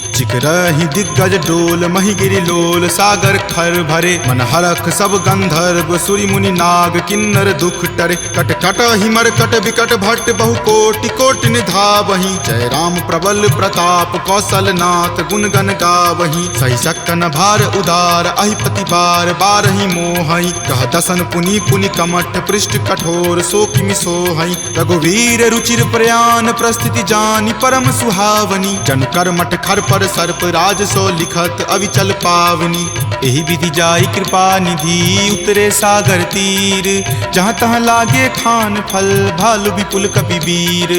चिकरहि दिग्गज डोल, मही गिरि लोल। सागर खर भरे मन हरख, सब गंधर्व सुरि मुनि नाग। किन्नर दुख टरे, कट कट हिमर कट विकट भट्ट। बहु कोटि कोटि निधावहि, जय राम प्रबल प्रताप। कौशल नाथ गुण गण गावहि, सही सकन भार उदार। अहिपति बार बारहि मोहहि, कह दसन पुनि पुनि कमठ। पृष्ठ कठोर सो किमि सोहहि, रघुवीर रुचिर प्रयान। प्रस्थिति जानि परम सुहावनी, जन कर मठ खर पर सर्प। राज सो लिखत अविचल पावनी, एहि विधि जाई कृपा निधि। उतरे सागर तीर, जहाँ तहाँ लागे खान फल। भालु विपुल कपि वीर,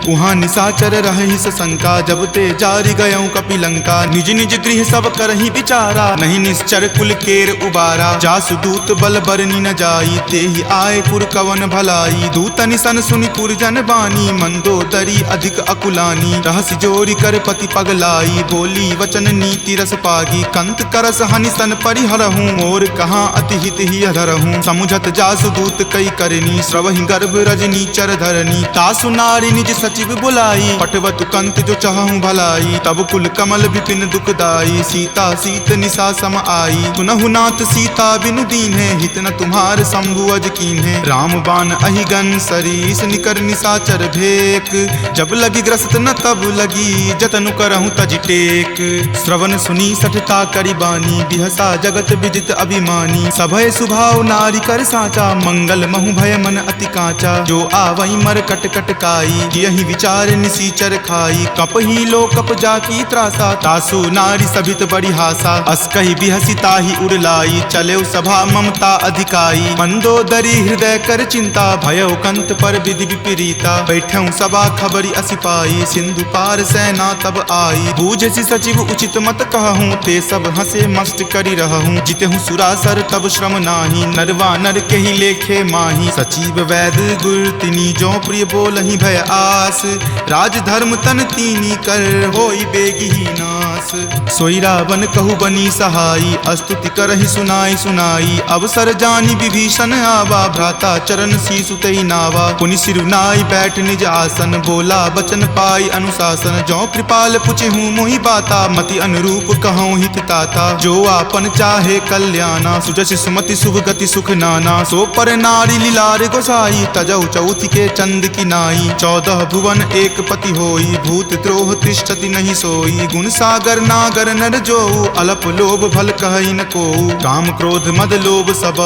उहाँ निशाचर रहि शंका। जब ते जारि गयऊँ कपि लंका, निज निज गृह सब करहि विचारा। नहीं निश्चर कुल केर उबारा, जासु दूत बल बरनी न जाई। तेहि आए पुर कवन भलाई, दूतनि सन सुनि पुरजन बानी। मंदोदरी अधिक अकुलानी, रहसि जोरि कर पति पगलाई। बोली वचन नीति रस पागी, कंत करस हनि सन परिहरहूँ। मोर कहाँ अति हित ही अधरहूँ, समुझत जासु दूत कई करनी। श्रवहि गर्भ रजनी चर धरनी, तासु नारी निज सचिव बुलाई। पटवतु कंत जो चहूँ भलाई, तब कुल कमल विपिन दुखदाई। सीता सीत निशा सम आई, सुनहु नाथ सीता बिनु दीन्हे। हित न तुम्हार शंभु अज कीन्हे, राम बाण अहिगन सरीस। निकर निशाचर भेक, जब लगी ग्रस्त न तब लगी। जतनु करहूँ तज टेक, श्रवण सुनी सठता करि बानी। बिहसा जगत विदित अभिमानी, सभय सुभाव नारी कर साचा। मंगल महु भय मन अति काचा, जो आवई मर कट कट काई। यही विचार निसीचर खाई, कपही लो कप जाकी त्रासा, तासु नारी सभित बड़ी हासा, अस कही बिहसी ताही उड़लाई, चले सभा ममता अधिकाई, मंदोदरी हृदय कर चिंता, भयउ कंत पर विधि विपरीता, बैठऊं सभा खबरी असिपाई, सिंधु पार सेना तब आई, बूझसी सचिव उचित मत कहूँ, ते सब हंसे मस्त करी रहूं, जितहूँ सुरासर तब श्रम नाही, नरवा नर के ही लेखे माही, सचिव वैद गुर तिनी जो प्रिय बोलहि भय आस, राज धर्म तन तीनी कर होई बेगी ही नास, सोई रावण कहु बनी सहाई, अस्तुति करहि सुनाई सुनाई, अवसर जानी विभीषण आवा, भ्राता चरण शीसु तई नावा, पुनि सिरुनाई बैठ निज आसन, बोला बचन पाई अनुशासन, जो कृपाल पुछहूँ मोहि बाता, मति अनुरूप कहूँ हित ताता, जो आपन चाहे कल्याणा, सुजसि सुमति शुभ गति सुख नाना, सो पर नारी लीलार गोसाई, तजौ चौथि के चंद की नाई, 14 भुवन एक पति होई, भूत द्रोह तिष्ठति नहीं सोई, गुण सागर नागर नर जो, अलप लोभ भल कहई न को, काम क्रोध मद लोभ सब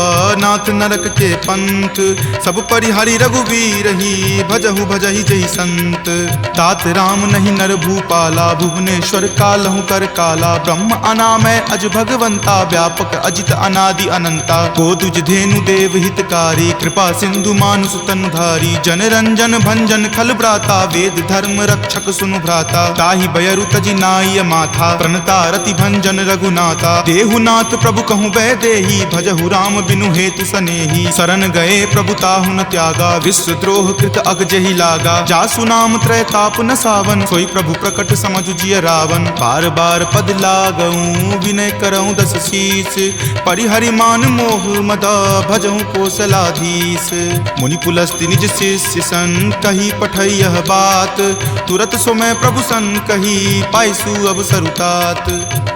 नाथ नरक के पंथ, सब परिहरि रघुवीर ही, भजहु भजहि जहि संत, तात राम नहीं नर भूपाला, भुवनेश्वर कालहु कर काला, ब्रह्म अनामय अज भगवंता, व्यापक अजित अनादि अनंता, गोदुज धेनु देव हितकारी, कृपा सिंधु मानुष तनुधारी, जन रंजन भंजन खल भ्राता, वेद धर्म रक्षक सुनु भ्राता, ताहि बयरु तजि नाय माथा, प्रणता रति भंजन रघुनाथा, देहुनाथ प्रभु कहूँ वै देही, भजहु राम बिनु हेतु सनेही, शरण गए प्रभु ताहु न त्यागा, विश्व द्रोह कृत अग जहि लागा, जासु नाम त्रय ताप न सावन, सोई प्रभु प्रकट समझु जिय रावण, बार बार पद लागऊं विनय करऊं दस शीस, परिहरि मान मोह मदा, भजहु कौशलाधीश, मुनि पुलस्ति निज शिष्य सन, कही पठई यह बात, तुरत सो मैं प्रभु सन कही, पाइसु अब सरुतात,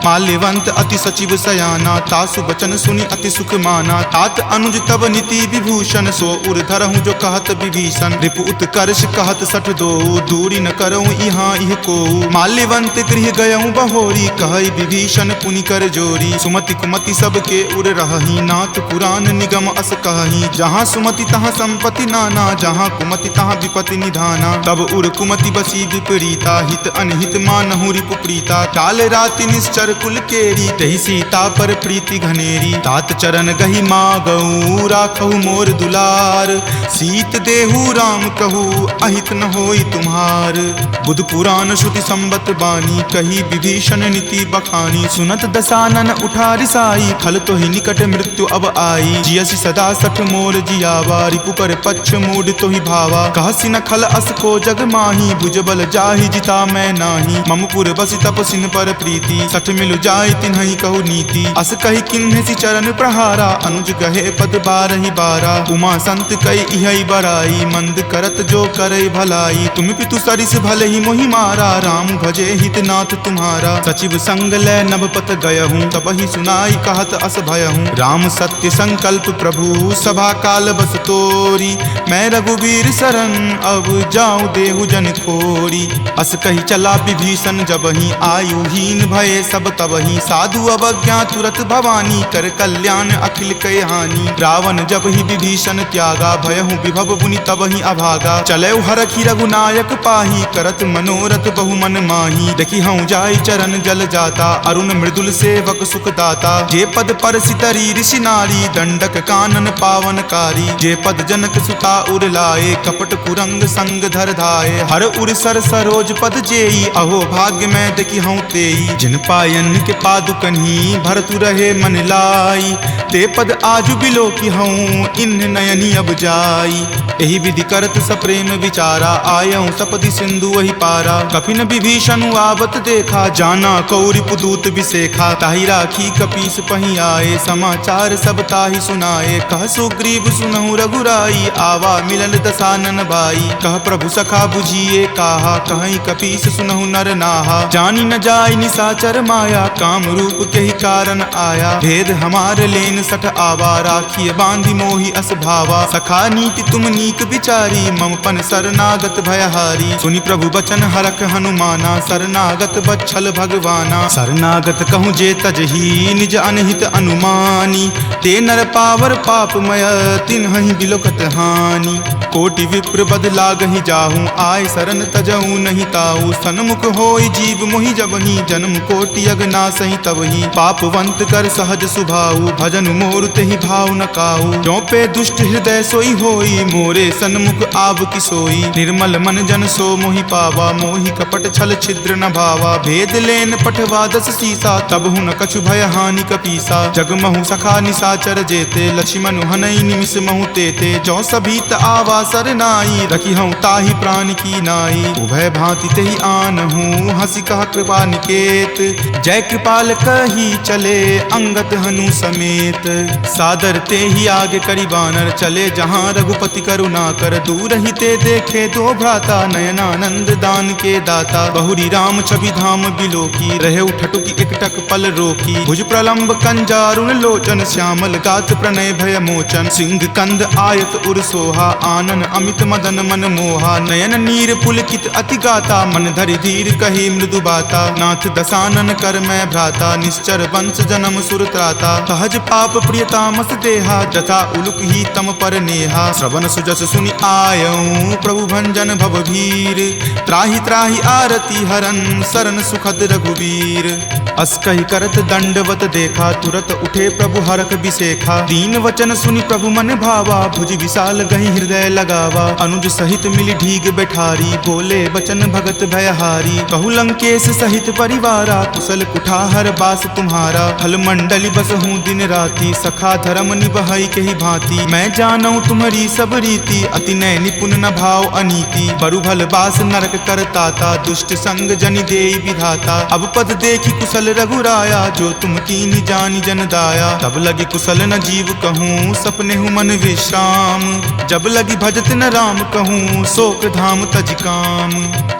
माल्यवंत अति सचिव सयाना, तासु बचन सुनि अति सुख माना, तात अनुज तब नीति विभूषण, सो उर धरहूँ जो कहत विभीषण, रिपु उत्कर्ष कहत सठ दो, दूरी न करऊँ यहाँ इह को, माल्यवंत गृह गयऊँ बहोरी, कहई विभीषण पुनि कर जोरी, सुमति कुमति सबके उर रहही, नाथ पुराण निगम अस कहही, जहाँ सुमति तहाँ संपत्ति नाना, जहाँ कुमति तहाँ विपत्ति निधाना, तब उर कुमति बसी विपरीता, हित अनहित मानहु रिपु प्रीता, काल राति निश्चर कुल केरी, तहि सीता पर प्रीति घनेरी, तात चरण गहि मागऊ राखहु मोर दुलार, सीत देहु राम कहू अहित न होई तुम्हार, बुध पुराण श्रुति संबत बानी, कही विभीषण नीति बखानी, सुनत दसानन उठा रिसाई, खल तो ही निकट मृत्यु अब आई, जियसि सदा सठ मोर जियावा, रिपु कर पक्ष मूड तो ही भावा, कहसी न खल अस को जग माही, भुज बल जाहि जिता मैं नाही, मम पुर बसि तपसिन पर प्रीति, सठ मिलु जाय तिन्हहि कहु नीति, अस कहि किन्हसि चरण प्रहारा, अनुज गहे पद बारहि बारा, उमा संत कई इहै बराई, मंद करत जो करई भलाई, तुम पितु सरिस भले ही मोहि मारा, राम भजे हित नाथ तुम्हारा, सचिव संग लै नभपत गयहूँ, तबहि सुनाई कहत अस भयहूँ, राम सत्य संकल्प प्रभु सभा काल बस तोरी, मैं रघुवीर शरण अब जाऊँ देहु जन खोरी, अस कही चला विभीषण जबहि, आयुहीन भये सब तबहि, साधु अवज्ञा तुरत भवानी, कर कल्याण अखिल कै हानि, रावण जब ही विभीषण त्यागा, भयहु विभव पुनि तबहि अभागा, चलऊ हरखि रघुनायक पाही, करत मनोरथ बहु मन माही, देखि हूँ जाय चरण जल जाता, अरुण मृदुल सेवक सुख दाता, जे पद पर सितरी ऋषि नारी, दंडक कानन पावनकारी, जे पद जनक सुता उर लाए, कपट कुरंग संग धर धाये, हर उर सर सरोज पद जेई, अहो भाग्य में देखि हूँ तेई, जिन पायन के पादुकन्ही भरतु रहे मन लाई, ते पद आजु बिलो की हूँ इन्ह नयनी अब जाई, एहि विधि करत सप्रेम विचारा, आयऊँ सपदि सिंधु वही पारा, कपिन विभीषण आवत देखा, जाना कौरि पुदूत विसेखा, ताहि राखी कपीस पही आए, समाचार सब ताहि सुनाए, कह सुग्रीव सुनहु रघुराई, आवा मिलन दसानन भाई, कह प्रभु सखा बुझिए काहा, कहीं कपीस सुनहु नर नाहा, जानी न जाय निसाचर माया, काम रूप के ही कारण आया, भेद हमार लेन सठ आवा, राखिय बांधि मोहि अस भावा, सखा नीति तुम नीक विचारी, मम पन शरणागत भयहारी, सुनि प्रभु बचन हरख हनुमाना, शरणागत बच्छल भगवाना, शरणागत कहूँ जे तजही निज अनहित अनुमानी, ते नर पावर पापमय तिन्हहि बिलोकत हानि, कोटि विप्र बद लागहि जाहो, जाऊं, आय शरण तजऊ नहीं ताऊ। सन्मुख होई जीव मोहि जबहि, जन्म कोटि अगना सही तबहि। पापवंत कर सहज सुभाऊ, भजन मोर तेहि भाव न काऊ। जो पे दुष्ट हृदय सोई होई, मोरे सन्मुख आव की सोई। निर्मल मन जन सो मोहि पावा, मोहि कपट छल छिद्र न भावा। भेद लेन पठवा दस सीसा, तब हुन कछु भय हानि कपीसा। जग महु सखा निसाचर जेते, लक्ष्मण हनई निमिष महु तेते। जो सभीत आवा सरनाई, रखी हूँ ताहि प्राण की नाई। उभय भांति तेहि आनहूँ, हंसी कहा कृपा निकेत। जय कृपाल कही चले, अंगत हनु समेत। सादर ते ही आगे करी बानर, चले जहाँ रघुपति करुणा कर। दूर ही ते देखे दो भ्राता, नयनानंद दान के दाता। बहुरी राम छवि धाम बिलोकी, रहे उठटुकी एकटक पल रोकी। भुज प्रलंब कंजारुण लोचन, श्यामल गात प्रणय भय मोचन। सिंह कंद आयत उर सोहा, आनन अमित मदन मन मोहा। नयन नीर पुलकित अति गाता, मन धरि धीर कही मृदु बाता। नाथ दसानन कर मैं भ्राता, निश्चर वंश जन्म सुर त्राता। सहज पाप प्रियतामस देहा, जथा उलुक ही तम पर नेहा। श्रवण सुजस सुनि आयऊँ, प्रभु भंजन भव भीर। त्राहि त्राहि आरती हरन, शरण सुखद रघुवीर। अस कहि करत दंडवत देखा, तुरत उठे प्रभु हरख बिसेखा। दीन वचन सुनि प्रभु मन भावा, भुज विशाल गहि हृदय लगावा। अनुज सहित मिली ढीग बैठारी, बोले बचन भगत भयहारी। कहु लंकेश सहित परिवारा, कुशल कुठाहर बास तुम्हारा। फल मंडली बस हूँ दिन राति, सखा धर्म निबहई के ही भांति। मैं जानऊ तुम्हारी सब रीति, अति नय निपुण न भाव अनीति। बरु भल बास नरक करताता, दुष्ट संग जनि देई विधाता। अब पद देखी कुशल रघुराया, जो तुम कीन्ही जानि जन दाया। तब लगी कुशल न जीव कहूँ, सपने हूँ मन विश्राम। जब लगी भजत न राम कहूँ, शोक धाम तज काम।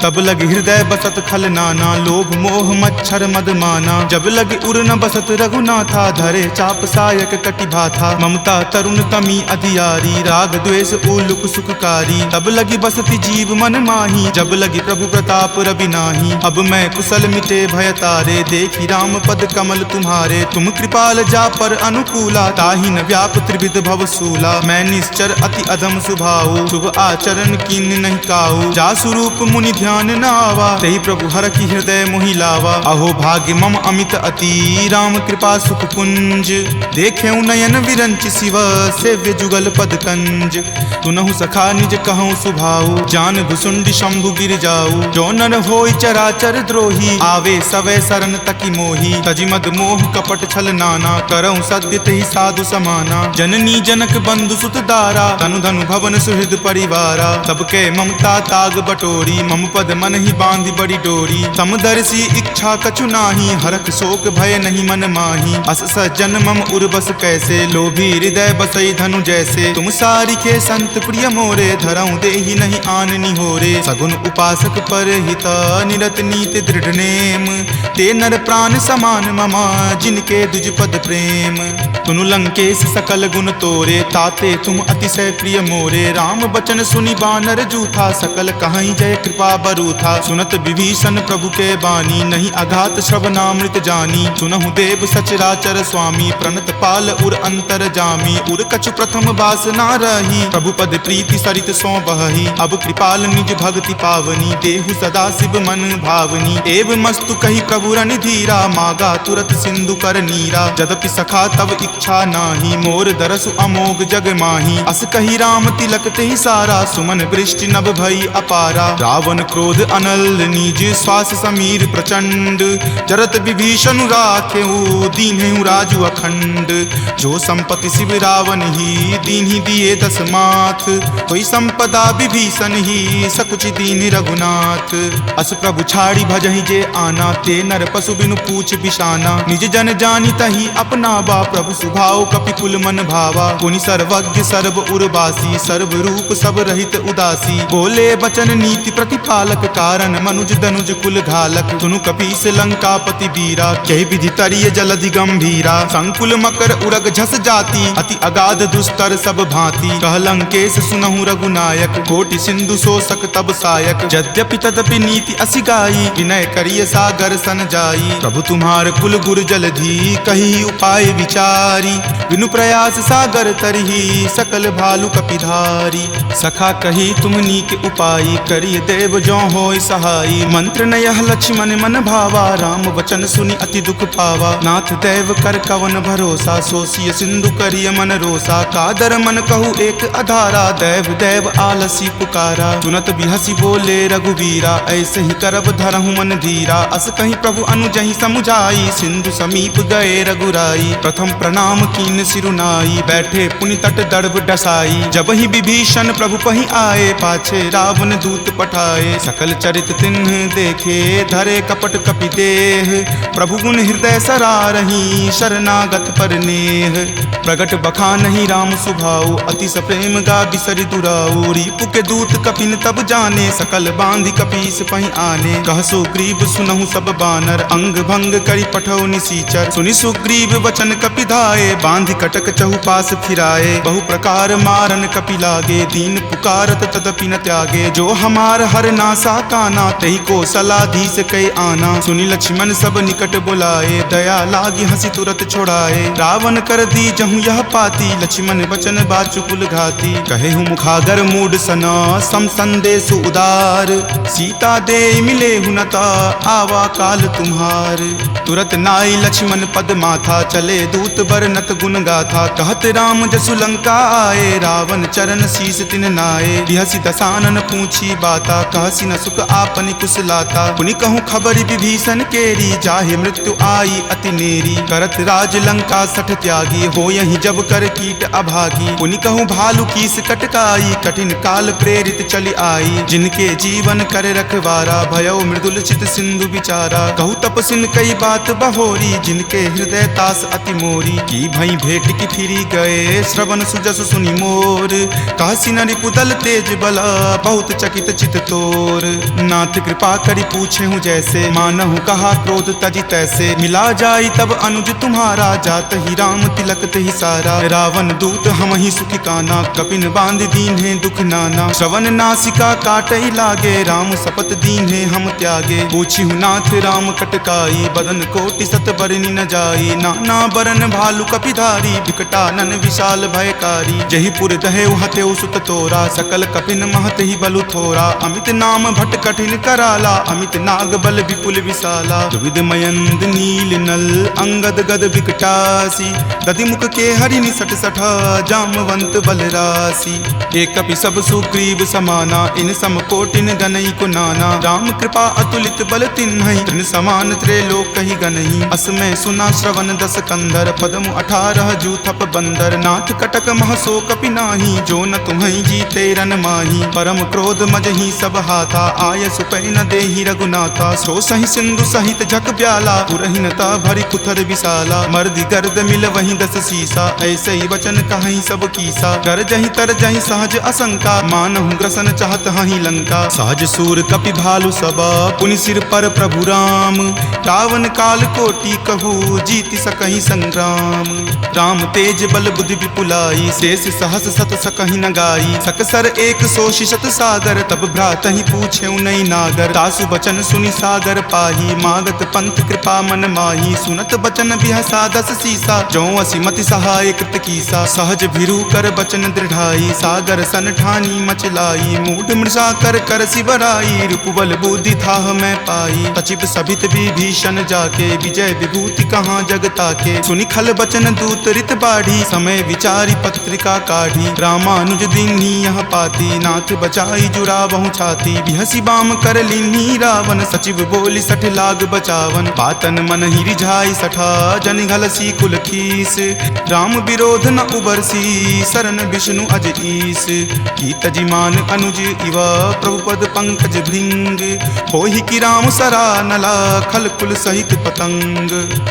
तब लगी हृदय बसत खल नाना, लोभ मोह मच्छर मद माना। जब लगी उर न बसत रघुनाथा, धरे चाप सायक कटि भाथा। ममता तरुण तमी अधियारी, राग द्वेष उलुक सुखकारी। तब लगी बसती जीव मन माही, जब लगी प्रभु प्रताप रवि नाही। अब मैं कुशल मिटे भय तारे, देखी राम पद कमल तुम्हारे। तुम कृपाल जा पर अनुकूला, ताहि न व्याप त्रिविध भव सूला। मैं निश्चर अति अधम सुभाऊ, शुभ आचरण कीन नहीं काऊ। जा स्वरूप मुनि ध्यान न आवा, तेहि प्रभु हर की हृदय मोहि लावा। अहो भाग्य मम अमित अति, राम कृपा सुख पुंज। देखे नयन विरंच शिव, सेव्य जुगल पद कंज। तुनहु सखा निज कहूँ सुभाऊ, जान भुसुंड शंभु गिर जाऊ। जो नर होई चराचर द्रोही, आवे सवै शरण तकी मोही। तजिमद मोह कपट छल नाना, करऊँ सत्य तेहि साधु समाना। जननी जनक बंधु सुत दारा, तनु धनु भवन सुहृद परिवारा। सबके ममता ताग बटोरी, मम पद मन ही बांधि बड़ी डोरी। समदर्शी इच्छा कछु नाही, हरख शोक भय नहीं मन माही। अस सज्जन मम उर्बस कैसे, लोभी हृदय बसई धनु जैसे। तुम सारिखे संत प्रिय मोरे, धरऊँ देहि नहीं आननि होरे। सगुन उपासक पर हित, निरत नीति दृढ़ नेम। ते नर प्राण समान ममा, जिनके दुज पद प्रेम। तुनु लंकेश सकल गुण तोरे, ताते तुम अतिशय प्रिय मोरे। राम बचन सुनि बानर जूथा, सकल कहीं जय कृपा बरूथा। सुनत विभीषण प्रभु के बानी, नहीं अघात श्रवणामृत जानी। सुनहु देव सचराचर स्वामी, प्रणत पाल उर अंतर जामी। उर कछु प्रथम बास ना रही, प्रभु पद प्रीति सरित सो बहही। अब कृपाल निज भक्ति पावनी, देहु सदा शिव मन भावनी। एव मस्तु कही प्रभु रण धीरा, मागा तुरत सिंधु कर नीरा। यद्यपि सखा तब इच्छा नाही, मोर दरसु अमोघ जग माही। अस कही राम तिलक तेहि सारा, सुमन वृष्टि नभ भई अपारा। रावण क्रोध अनल निज, श्वास समीर प्रचंड। जरत विभीषण राखेऊ, दीन्हेउ राजु अखंड। जो संपत्ति शिव रावण ही, दीन्हि दिए दस माथ। कोई संपदा विभीषण ही, सकुच दीन्हि रघुनाथ। अस प्रभु छाड़ी भजहि जे आना, ते नर पशु बिनु पूछ बिशाना। निज जन जानि तहि अपनावा, प्रभु सुभाव कपिकुल मन भावा। पुनि सर्वज्ञ सर्व उर्वासी, सर्व रूप सब रहित उदासी। बोले बचन नीति प्रतिपालक, कारण मनुज दनुज कुल घालक। सुनु कपीस लंकापति वीरा, कहि विधि तरिय जलधि गंभीरा। संकुल मकर उरग झस जाति, अति अगाध दुस्तर सब भांति। कह लंकेश सुनहु रघुनायक, कोटि सिंधु शोषक तब सायक। यद्यपि तदपि नीति असि गाई, विनय करिय सागर सन जाई। प्रभु तुम्हार कुल गुर जलधि, कही उपाय विचारी। बिनु प्रयास सागर तरही, सकल भालु कपिधारी। सखा कही तुम के उपाई, करिय देव जो होय सहाई। मंत्र न यह लक्ष्मण मन भावा, राम वचन सुनि अति दुख पावा। नाथ देव कर कवन भरोसा, सोसिय सिंधु करिय मन रोसा। कादर मन कहु एक अधारा, देव देव आलसी पुकारा। तुनत बिहसी बोले रघुवीरा, ऐसे ही करब धरहु मन धीरा। अस कहीं प्रभु अनुजहि समुझाई, सिंधु समीप गए रघुराई। प्रथम प्रणाम कीन सिरुनाई, बैठे पुनि तट दर्भ डसाई। जब ही विभीषण प्रभु पहि आए, पाछे रावण दूत पठाए। सकल चरित तिन्ह देखे, धरे कपट कपि देह। प्रभु गुण हृदय सरारहि, शरणागत पर नेह। प्रगट बखानहि राम सुभाऊ, अति सप्रेम गा बिसरि दुराऊ। रिपु के दूत कपिन तब जाने, सकल बांधि कपीस पहि आने। कह सुग्रीव सुनहु सब बानर, अंग भंग करि पठौ निसीचर। सुनि सुग्रीव वचन कपि धाये, बांधि कटक चहुपास फिराए। बहु प्रकार मारन कपि लागे, दीन पुकारत तदपि न त्यागे। जो हमार हर नासा काना, तहि को सलाधीस कै आना। सुनि लक्ष्मण सब निकट बुलाए, दया लागी हंसी तुरत छोड़ाए। रावण कर दी जहु यह पाती, लक्ष्मण वचन बाचुकुल घाती। कहे हूँ मुखागर मूड सना, सम संदेश उदार। सीता दे मिले हुनता, आवा काल तुम्हार। तुरत नाई लक्ष्मण पद माथा, चले दूत बरनत गुण गाथा। कहत राम जसु लंका आए, रावण चरण शीस तिन नाये। बिहसी दसानन पूछी बाता, कहसी न सुख आपनि कुशलाता। पुनि कहूँ खबर विभीषण केरी, चाहे मृत्यु आई अति नेरी। करत राज लंका सठ त्यागी, हो यही जब कर कीट अभागी। पुनि कहूँ भालू कीस कटकाई, कठिन काल प्रेरित चली आई। जिनके जीवन कर रखवारा, भयो मृदुल चित सिंधु विचारा। कहूँ तपसिन कई बात बहोरी, जिनके हृदय तास अति मोरी। की भई भेंट की फिरी गए, श्रवण सुजस सुनि मोर। काशी नरि पुदल तेज बला, बहुत चकित चित तोर। नाथ कृपा करि पूछे हूँ जैसे, मानहु कहा क्रोध तजि तैसे। मिला जाई तब अनुज तुम्हारा, जात ही राम तिलक तहि सारा। रावण दूत हम ही सुखी काना, कपिन बांध दीन है दुख नाना। श्रवण नासिका काटई लागे, राम शपथ दीन है हम त्यागे। पूछी हूँ नाथ राम कटकाई, बदन कोटि सत बरनि न जाई। नाना बरन भालू कपिधारी, विकटानन विशाल भयकारी। जही पुर दहे हतेउ सुत तोरा, सकल कपिन महत ही बलु थोरा। अमित नाम भट कठिन कराला, अमित नाग बल विपुल विशाला। दुविध मयंद नील नल, अंगद गद विकटासी। दधि मुख के हरि निसट सठा, जामवंत बलरासी। एक कपि सब सुग्रीव समाना, इन सम कोटिन गनई को नाना। राम कृपा अतुलित बल तिन्हई, तृण समान त्रैलोक कहि गनहि। असमय सुना श्रवण दस कंधर, पदमु 18 जूथप बंदर। नाथ कटक महसो कपि नाही, जो न तुम्हई जीते रन माही। परम क्रोध मजहि सब हाथा, आय सुपै न देहि रघुनाथा। सो सहि सिंधु सहित झक ब्याला, पुरहिनता भरि कुथर विशाला। मर्दि गर्द मिल वहीं 10 सीसा, ऐसे ही वचन कहहि सब कीसा। कर जहि तर जहि सहज असंका, मानहु ग्रसन चाहत हहि लंका। सहज सूर कपि भालु सबा, पुनि सिर पर प्रभु राम। रावण काल कोटि कहू, जीति सकहि संग्राम। राम तेज बल बुद्धि विपुलाई, शेष सहस सत सकहि न गाई। सकसर एक सोषिषत सागर, तब भ्रातहि पूछे नई नागर। तासु बचन सुनि सागर पाही, मागत पंथ कृपा मन माही। सुनत बचन बिहसा 10 सीसा, जो असिमति सहाय कृत कीसा। सहज भिरू कर बचन दृढ़ाई, सागर सन ठानी मचलाई। मूढ़ मृषा कर कर सिबराई, रूपबल बुद्धि थाह मैं पाई। सचिव सभित विभीषण जाके, विजय विभूति कहाँ जग ताके। सुनि खल बचन दूत रित बाढ़ी, समय विचारी पत्रिका काढ़ी। रामानुज दीन्ही यह पाती, नाथ बचाई जुरावहु छाती। बिहसी बाम कर लीन्ही रावण, सचिव बोली सठ लाग बचावन। बातन मन ही रिझाई सठा, जन घलसी कुल खीस। राम विरोध न उबरसी, सरन विष्णु अज ईस। की तजिमान अनुज इवा, प्रभुपद पंकज भृंग। होहि की राम सरा नला, खल कुल सहित पतंग।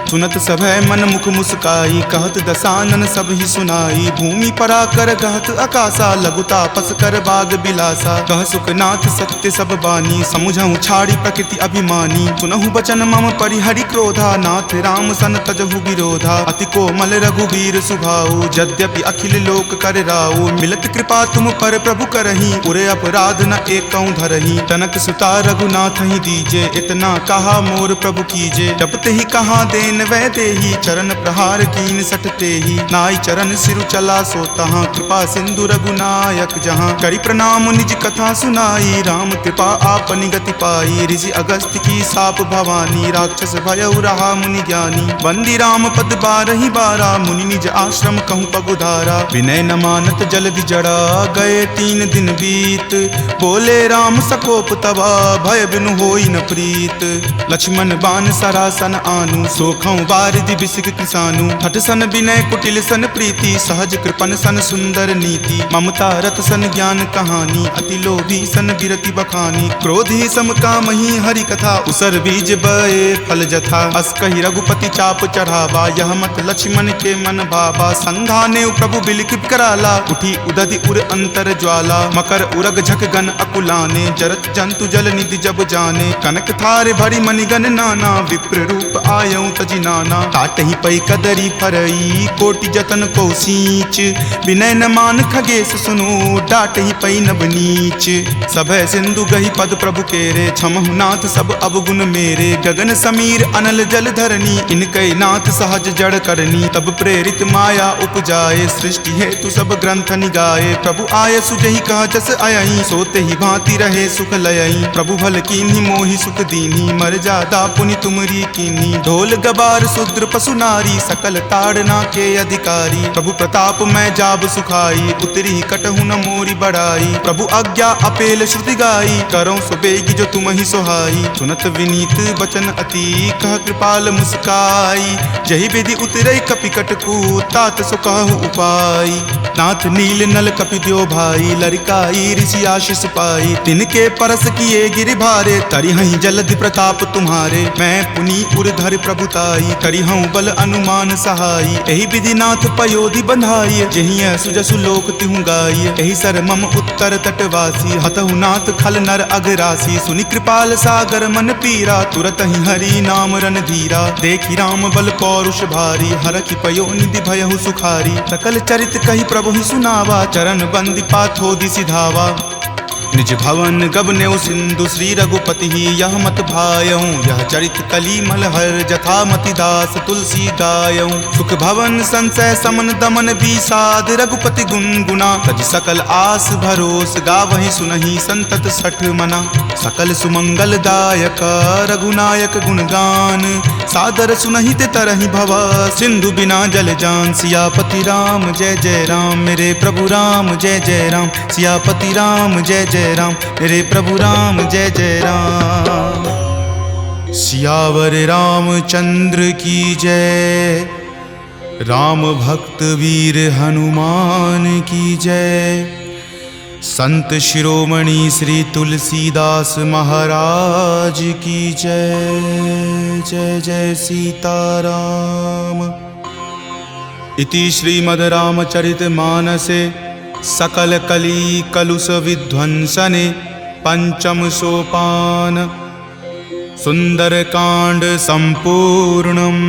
सुनत सभय मन मुख मुस्काई, कहत दसानन सब ही सुनाई। भूमि पराकर कहत आकाशा, लघु तापस कर बाग बिलासा। कह सुखनाथ सत्य सब बानी, समुझहु छाड़ी प्रकृति अभिमानी। सुनहु बचन मम परिहरि क्रोधा, नाथ राम सन तजहु विरोधा। अति कोमल रघुबीर सुभाऊ, यद्यपि अखिल लोक कर राऊ। मिलत कृपा तुम पर प्रभु करही, उरे अपराध न एकौ धरही। तनक सुता रघुनाथ ही दीजे, इतना कहा मोर प्रभु कीजे। जपते ही कहा देन वै देही, चरण प्रहार कीन सटते ही। नाई चरण सिरु चला सो तहाँ, कृपा सिंधु रघुनायक जहाँ। करि प्रणाम राम निज कथा सुनाई, राम कृपा आपनि गति पाई। ऋषि अगस्त्य की साप भवानी, राक्षस भयउ रहा मुनि ज्ञानी। बंदी राम पद बारहि बारा, मुनि निज आश्रम कहूँ पगुधारा। विनय न मानत जल्दि जड़ा, गए 3 दिन बीत। बोले राम सकोप तबा, भय बिनु होई न प्रीत। लक्ष्मण बान सरासन आनु, सोखौ बारिधि बिसिक किसानु। हठ सन विनय कुटिल सन प्रीति, सहज कृपन सन सुंदर नीति। ममता रत सन ज्ञान कहानी, अति लोभी सन बिरति बखानी। क्रोधी सम कामहि हरि कथा, उसर बीज बए फल जथा। अस कहि रघुपति चाप चढ़ावा, यह मत लक्ष्मण के मन भावा। संधाने प्रभु बिलिक कराला, उठी उदधि उर अंतर ज्वाला। मकर उरग झक गन अकुलाने, जरत जंतु जल निधि जब जाने। कनक थार भरी मणिगन नाना, विप्र रूप आयऊ तजि नाना। ताटहि पै कदरी फरई, कोटि जतन को सींच। विनय न मान खगेश सुनो, डाटहि पै नब नीच। सभय सिंधु गहि पद प्रभु केरे, क्षमहु नाथ सब अवगुण मेरे। गगन समीर अनल जल धरनी, इनकै नाथ सहज जड़ करनी। तब प्रेरित माया उपजाए, सृष्टि हेतु सब ग्रंथ निगाए। प्रभु आय सुजहि कह जस अयहि, सोते ही भांति रहे सुख लयहि। प्रभु भल कीन्ही मोहि सुख दीन्ही, मर जादा पुनि तुमरी कीन्ही। ढोल गबार शूद्र पशु नारी, सकल ताड़ना के अधिकारी। प्रभु प्रताप मैं जाब सुखाई, उतरी कटहु न मोरी बढ़ाई। प्रभु आज्ञा अपेल श्रुति गाई, करो सुबेगी जो तुम ही सोहाई। सुनत विनीत बचन अति, कह कृपाल मुस्काई। जहि विधि उतरे कपिकट कू, तात सो कहु उपाय। नाथ नील नल कपि द्यो भाई, लरिकाई ऋषि आशीष पाई। तिनके परस किए गिरि भारे, तरिहहि जलधि प्रताप तुम्हारे। मैं पुनि उरधर प्रभुताई, करिहऊँ बल अनुमान सहाई। एहि विधि नाथ पयोधि बंधाई, जहिं सुजसु लोक तिहु गाई। एहि सर मम उत्तर तटवासी, हतहु नाथ खल नर अगरासी। सुनि कृपाल सागर मन पीरा, तुरत ही हरि नाम रन धीरा। देखि राम बल पौरुष भारी, हरखि पयो निधि भयहु सुखारी। सकल चरित कहि प्रभु ही सुनावा, चरण बंदी पाथोधि सिधावा। निज भवन गबनेउ सिंधु, श्री रघुपति ही यह मत भायऊँ। यह चरित कली मलहर, जथा मति दास तुलसी गायऊँ। सुख भवन संशय समन दमन विषाद, रघुपति गुण गुना। तज सकल आस भरोस, गावहि सुनहि संतत सठ मना। सकल सुमंगल दायक, रघुनायक गुणगान। सादर सुनहि ते तरहि भव, सिंधु बिना जल जान। सियापति राम जय जय राम, मेरे प्रभु राम जय जय राम। सियापति राम जय जय राम, मेरे प्रभु राम जय जय राम। सियावर रामचंद्र की जय, राम भक्त वीर हनुमान की जय। संत शिरोमणि श्री तुलसीदास महाराज की जय। जय जय सीताराम। इति श्रीमद् रामचरित मानसे सकल कली कलुष विध्वंसने, पंचम सोपान सुंदर कांड संपूर्णम्।